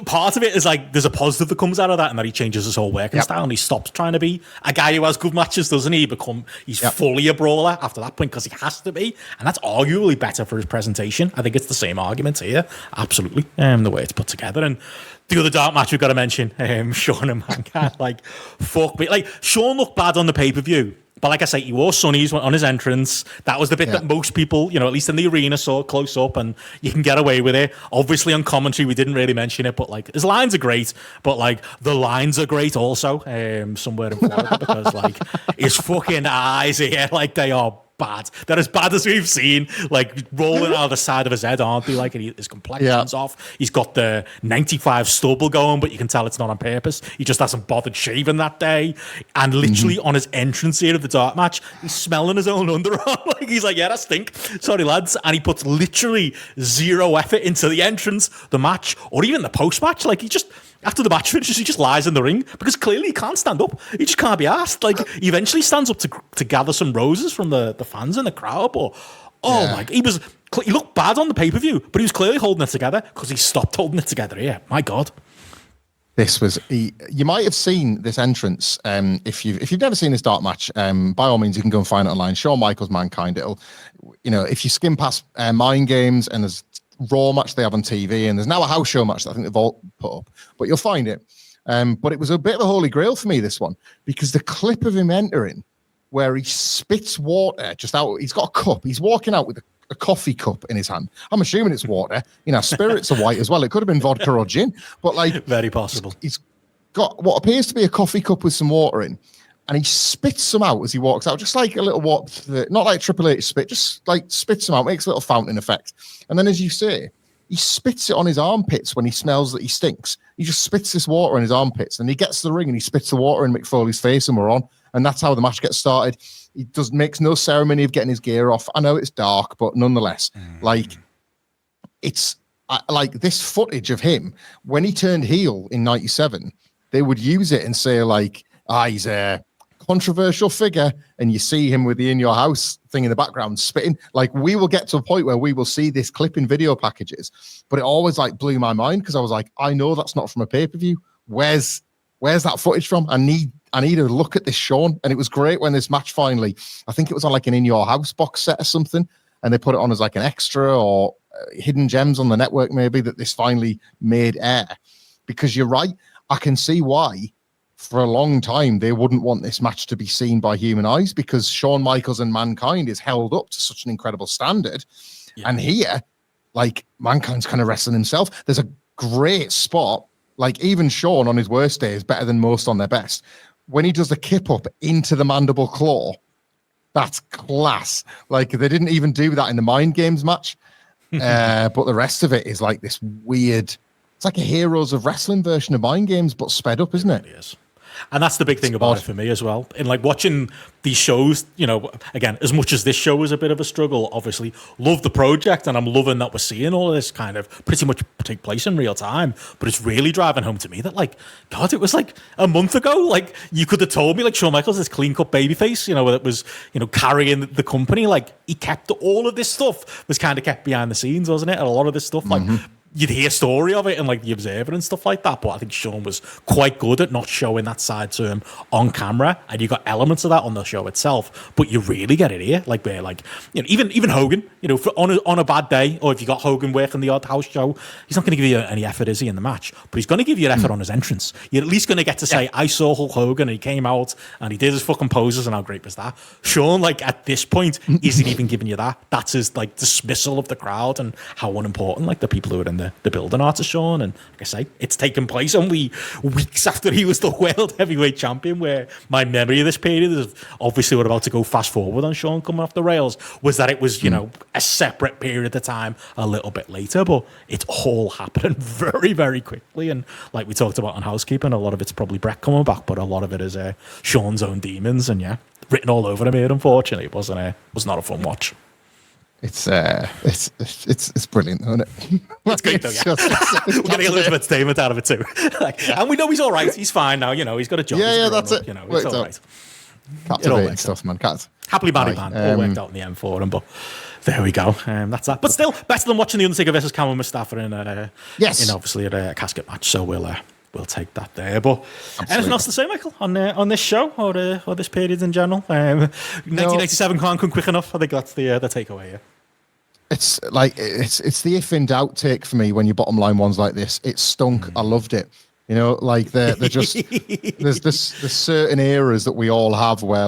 Part of it is there's a positive that comes out of that, and that he changes his whole working style and he stops trying to be a guy who has good matches, doesn't he? He's fully a brawler after that point because he has to be, and that's arguably better for his presentation. I think it's the same argument here, absolutely. The way it's put together. And the other dark match we've got to mention, Shawn and Mankind. Fuck me, Shawn looked bad on the pay-per-view. But like I say, he wore sunnies on his entrance. That was the bit that most people, at least in the arena, saw close up, and you can get away with it. Obviously, on commentary, we didn't really mention it, but his lines are great. But the lines are great also, somewhere in Florida, because his fucking eyes here, they are bad. They're as bad as we've seen, rolling out of the side of his head, aren't they? And his complexion's off. He's got the 95 stubble going, but you can tell it's not on purpose. He just hasn't bothered shaving that day. And literally on his entrance here of the dark match, he's smelling his own underarm. He's like, yeah, that stink. Sorry, lads. And he puts literally zero effort into the entrance, the match, or even the post-match. He just... After the match finishes, he just lies in the ring because clearly he can't stand up. He just can't be asked. He eventually stands up to gather some roses from the fans in the crowd. But my, he looked bad on the pay-per-view, but he was clearly holding it together because he stopped holding it together here. My God. This was you might have seen this entrance if you've never seen this dark match. By all means, you can go and find it online. Shawn Michaels Mankind. It'll, if you skim past Mind Games and there's Raw match they have on TV, and there's now a house show match that I think they've all put up, but you'll find it. But it was a bit of a holy grail for me, this one, because the clip of him entering where he spits water just out. He's got a cup. He's walking out with a coffee cup in his hand. I'm assuming it's water. Spirits are white as well. It could have been vodka or gin, but very possible. He's got what appears to be a coffee cup with some water in, and he spits some out as he walks out, just like a little walk, not like Triple H spit, just like spits them out, makes a little fountain effect. And then, as you say, he spits it on his armpits when he smells that he stinks. He just spits this water in his armpits, and he gets to the ring and he spits the water in Mick Foley's face, and we're on. And that's how the match gets started. He makes no ceremony of getting his gear off. I know it's dark, but nonetheless, it's like this footage of him when he turned heel in '97. They would use it and say he's a controversial figure, and you see him with the In Your House thing in the background spitting. We will get to a point where we will see this clip in video packages, but it always blew my mind because I was like, I know that's not from a pay-per-view. Where's that footage from? I need to look at this, Shawn. And it was great when this match finally, I think it was on an In Your House box set or something, and they put it on as an extra or hidden gems on the network maybe, that this finally made air. Because you're right, I can see why for a long time they wouldn't want this match to be seen by human eyes, because Shawn Michaels and Mankind is held up to such an incredible standard. Yeah. And here, Mankind's kind of wrestling himself. There's a great spot. Even Shawn on his worst day is better than most on their best. When he does the kip up into the mandible claw, that's class. They didn't even do that in the Mind Games match. But the rest of it is this weird, it's like a Heroes of Wrestling version of Mind Games, but sped up, isn't it? It is. And that's the big thing about it for me as well. In watching these shows, again, as much as this show was a bit of a struggle, obviously love the project, and I'm loving that we're seeing all of this kind of pretty much take place in real time. But it's really driving home to me that God, it was a month ago. You could have told me Shawn Michaels, this clean cut babyface, that was, carrying the company. He kept all of this stuff was kind of kept behind the scenes, wasn't it? And a lot of this stuff, you'd hear story of it and the Observer and stuff like that, but I think Shawn was quite good at not showing that side to him on camera, and you got elements of that on the show itself, but you really get it here, where even Hogan, on a bad day, or if you got Hogan working the odd house show, he's not going to give you any effort, is he, in the match? But he's going to give you an effort on his entrance. You're at least going to get to say, I saw Hulk Hogan and he came out and he did his fucking poses, and how great was that? Shawn, at this point, isn't even giving you that. That's his dismissal of the crowd and how unimportant the people who are in the building are to Shawn. And like I say, it's taken place only weeks after he was the world heavyweight champion, where my memory of this period is, obviously we're about to go fast forward on Shawn coming off the rails, was that it was a separate period at the time a little bit later, but it's all happening very, very quickly. And like we talked about on Housekeeping, a lot of it's probably Bret coming back, but a lot of it is Shawn's own demons, and written all over him here. Unfortunately, it was not a fun watch. It's brilliant, isn't it? It's great though. Yeah. We're getting Elizabeth's statement out of it too. And we know he's all right. He's fine now. He's got a job. Yeah, that's it. It's all right. Captivating stuff, man. Happily married man. All worked out in the end for him, but there we go. That's that. But still, better than watching the Undertaker versus Cameron Mustafa in obviously a casket match. So we'll take that there. But anything else to say, Michael, on this show or this period in general? 1987 can't come quick enough. I think that's the takeaway here. It's it's the if in doubt take for me when your bottom line ones like this. It stunk. I loved it. They're just there's certain eras that we all have where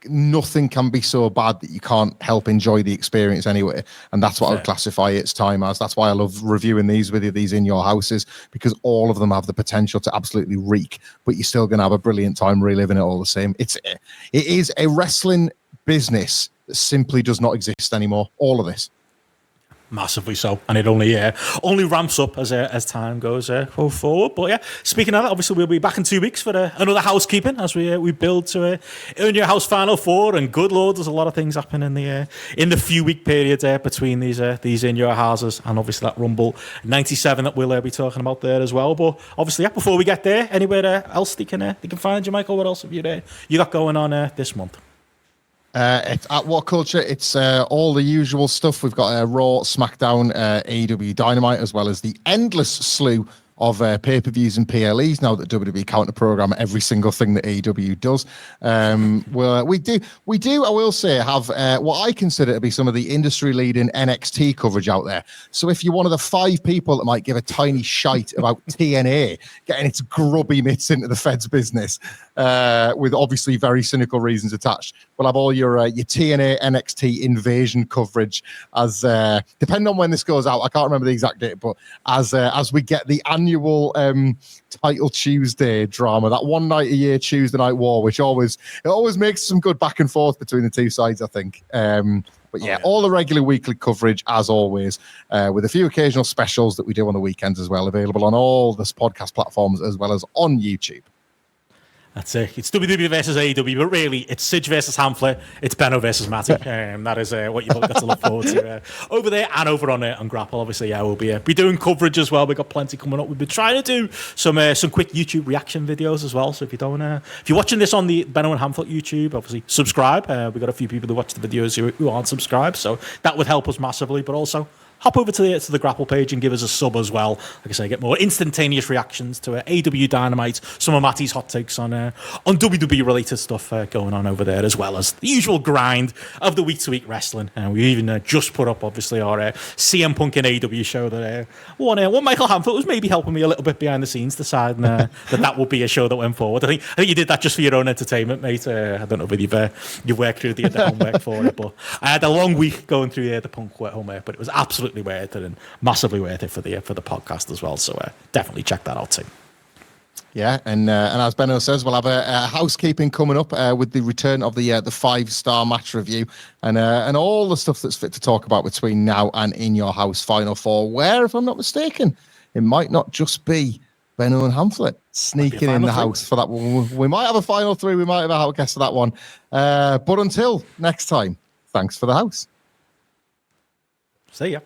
nothing can be so bad that you can't help enjoy the experience anyway, and that's what I would classify its time as. That's why I love reviewing these with you, these In Your Houses, because all of them have the potential to absolutely reek, but you're still going to have a brilliant time reliving it all the same. It is a wrestling business that simply does not exist anymore. All of this. Massively so, and it only ramps up as time goes forward. But speaking of that, obviously we'll be back in 2 weeks for another Housekeeping as we build to In Your House Final Four. And good lord, there's a lot of things happening in the few week period between these In Your Houses and obviously that Rumble '97 that we'll be talking about there as well. But obviously, before we get there, anywhere else they can find you, Michael? What else have you got going on this month? It's at WhatCulture. It's all the usual stuff. We've got Raw, SmackDown, AEW Dynamite, as well as the endless slew of pay-per-views and PLEs now that WWE counter-program every single thing that AEW does. We do, I will say, have what I consider to be some of the industry-leading NXT coverage out there. So if you're one of the 5 people that might give a tiny shite about TNA getting its grubby mitts into the Fed's business, with obviously very cynical reasons attached, we'll have all your TNA NXT invasion coverage as depending on when this goes out. I can't remember the exact date, but as we get the annual Title Tuesday drama, that one night a year Tuesday Night War, which always makes some good back and forth between the two sides, I think. But yeah, all the regular weekly coverage, as always, with a few occasional specials that we do on the weekends as well, available on all the podcast platforms as well as on YouTube. That's it. It's WWE versus AEW, but really, it's Sid versus Hamflett. It's Benno versus Matty. That is what you've got to look forward to over there and over on GRAPPL. Obviously, yeah, we'll be doing coverage as well. We've got plenty coming up. We've been trying to do some quick YouTube reaction videos as well. So if you're watching this on the Benno and Hamflett YouTube, obviously subscribe. We've got a few people who watch the videos who aren't subscribed, so that would help us massively. But also, hop over to the GRAPPL page and give us a sub as well. Like I say, get more instantaneous reactions to AEW Dynamite, some of Matty's hot takes on WWE related stuff going on over there, as well as the usual grind of the week-to-week wrestling. And we even just put up, obviously, our CM Punk and AEW show that one Michael Hamflett was maybe helping me a little bit behind the scenes, deciding that would be a show that went forward. I think you did that just for your own entertainment, mate. I don't know whether you've worked through the homework for it, but I had a long week going through the Punk homework, but it was absolutely worth it and massively worth it for the podcast as well. So definitely check that out too. Yeah, and as Benno says, we'll have a housekeeping coming up with the return of the 5-star match review and all the stuff that's fit to talk about between now and In Your House Final Four, where, if I'm not mistaken, it might not just be Benno and Hamflett sneaking in the house for that one. We might have a final 3. We might have a guest for that one. But until next time, thanks for the house. See ya.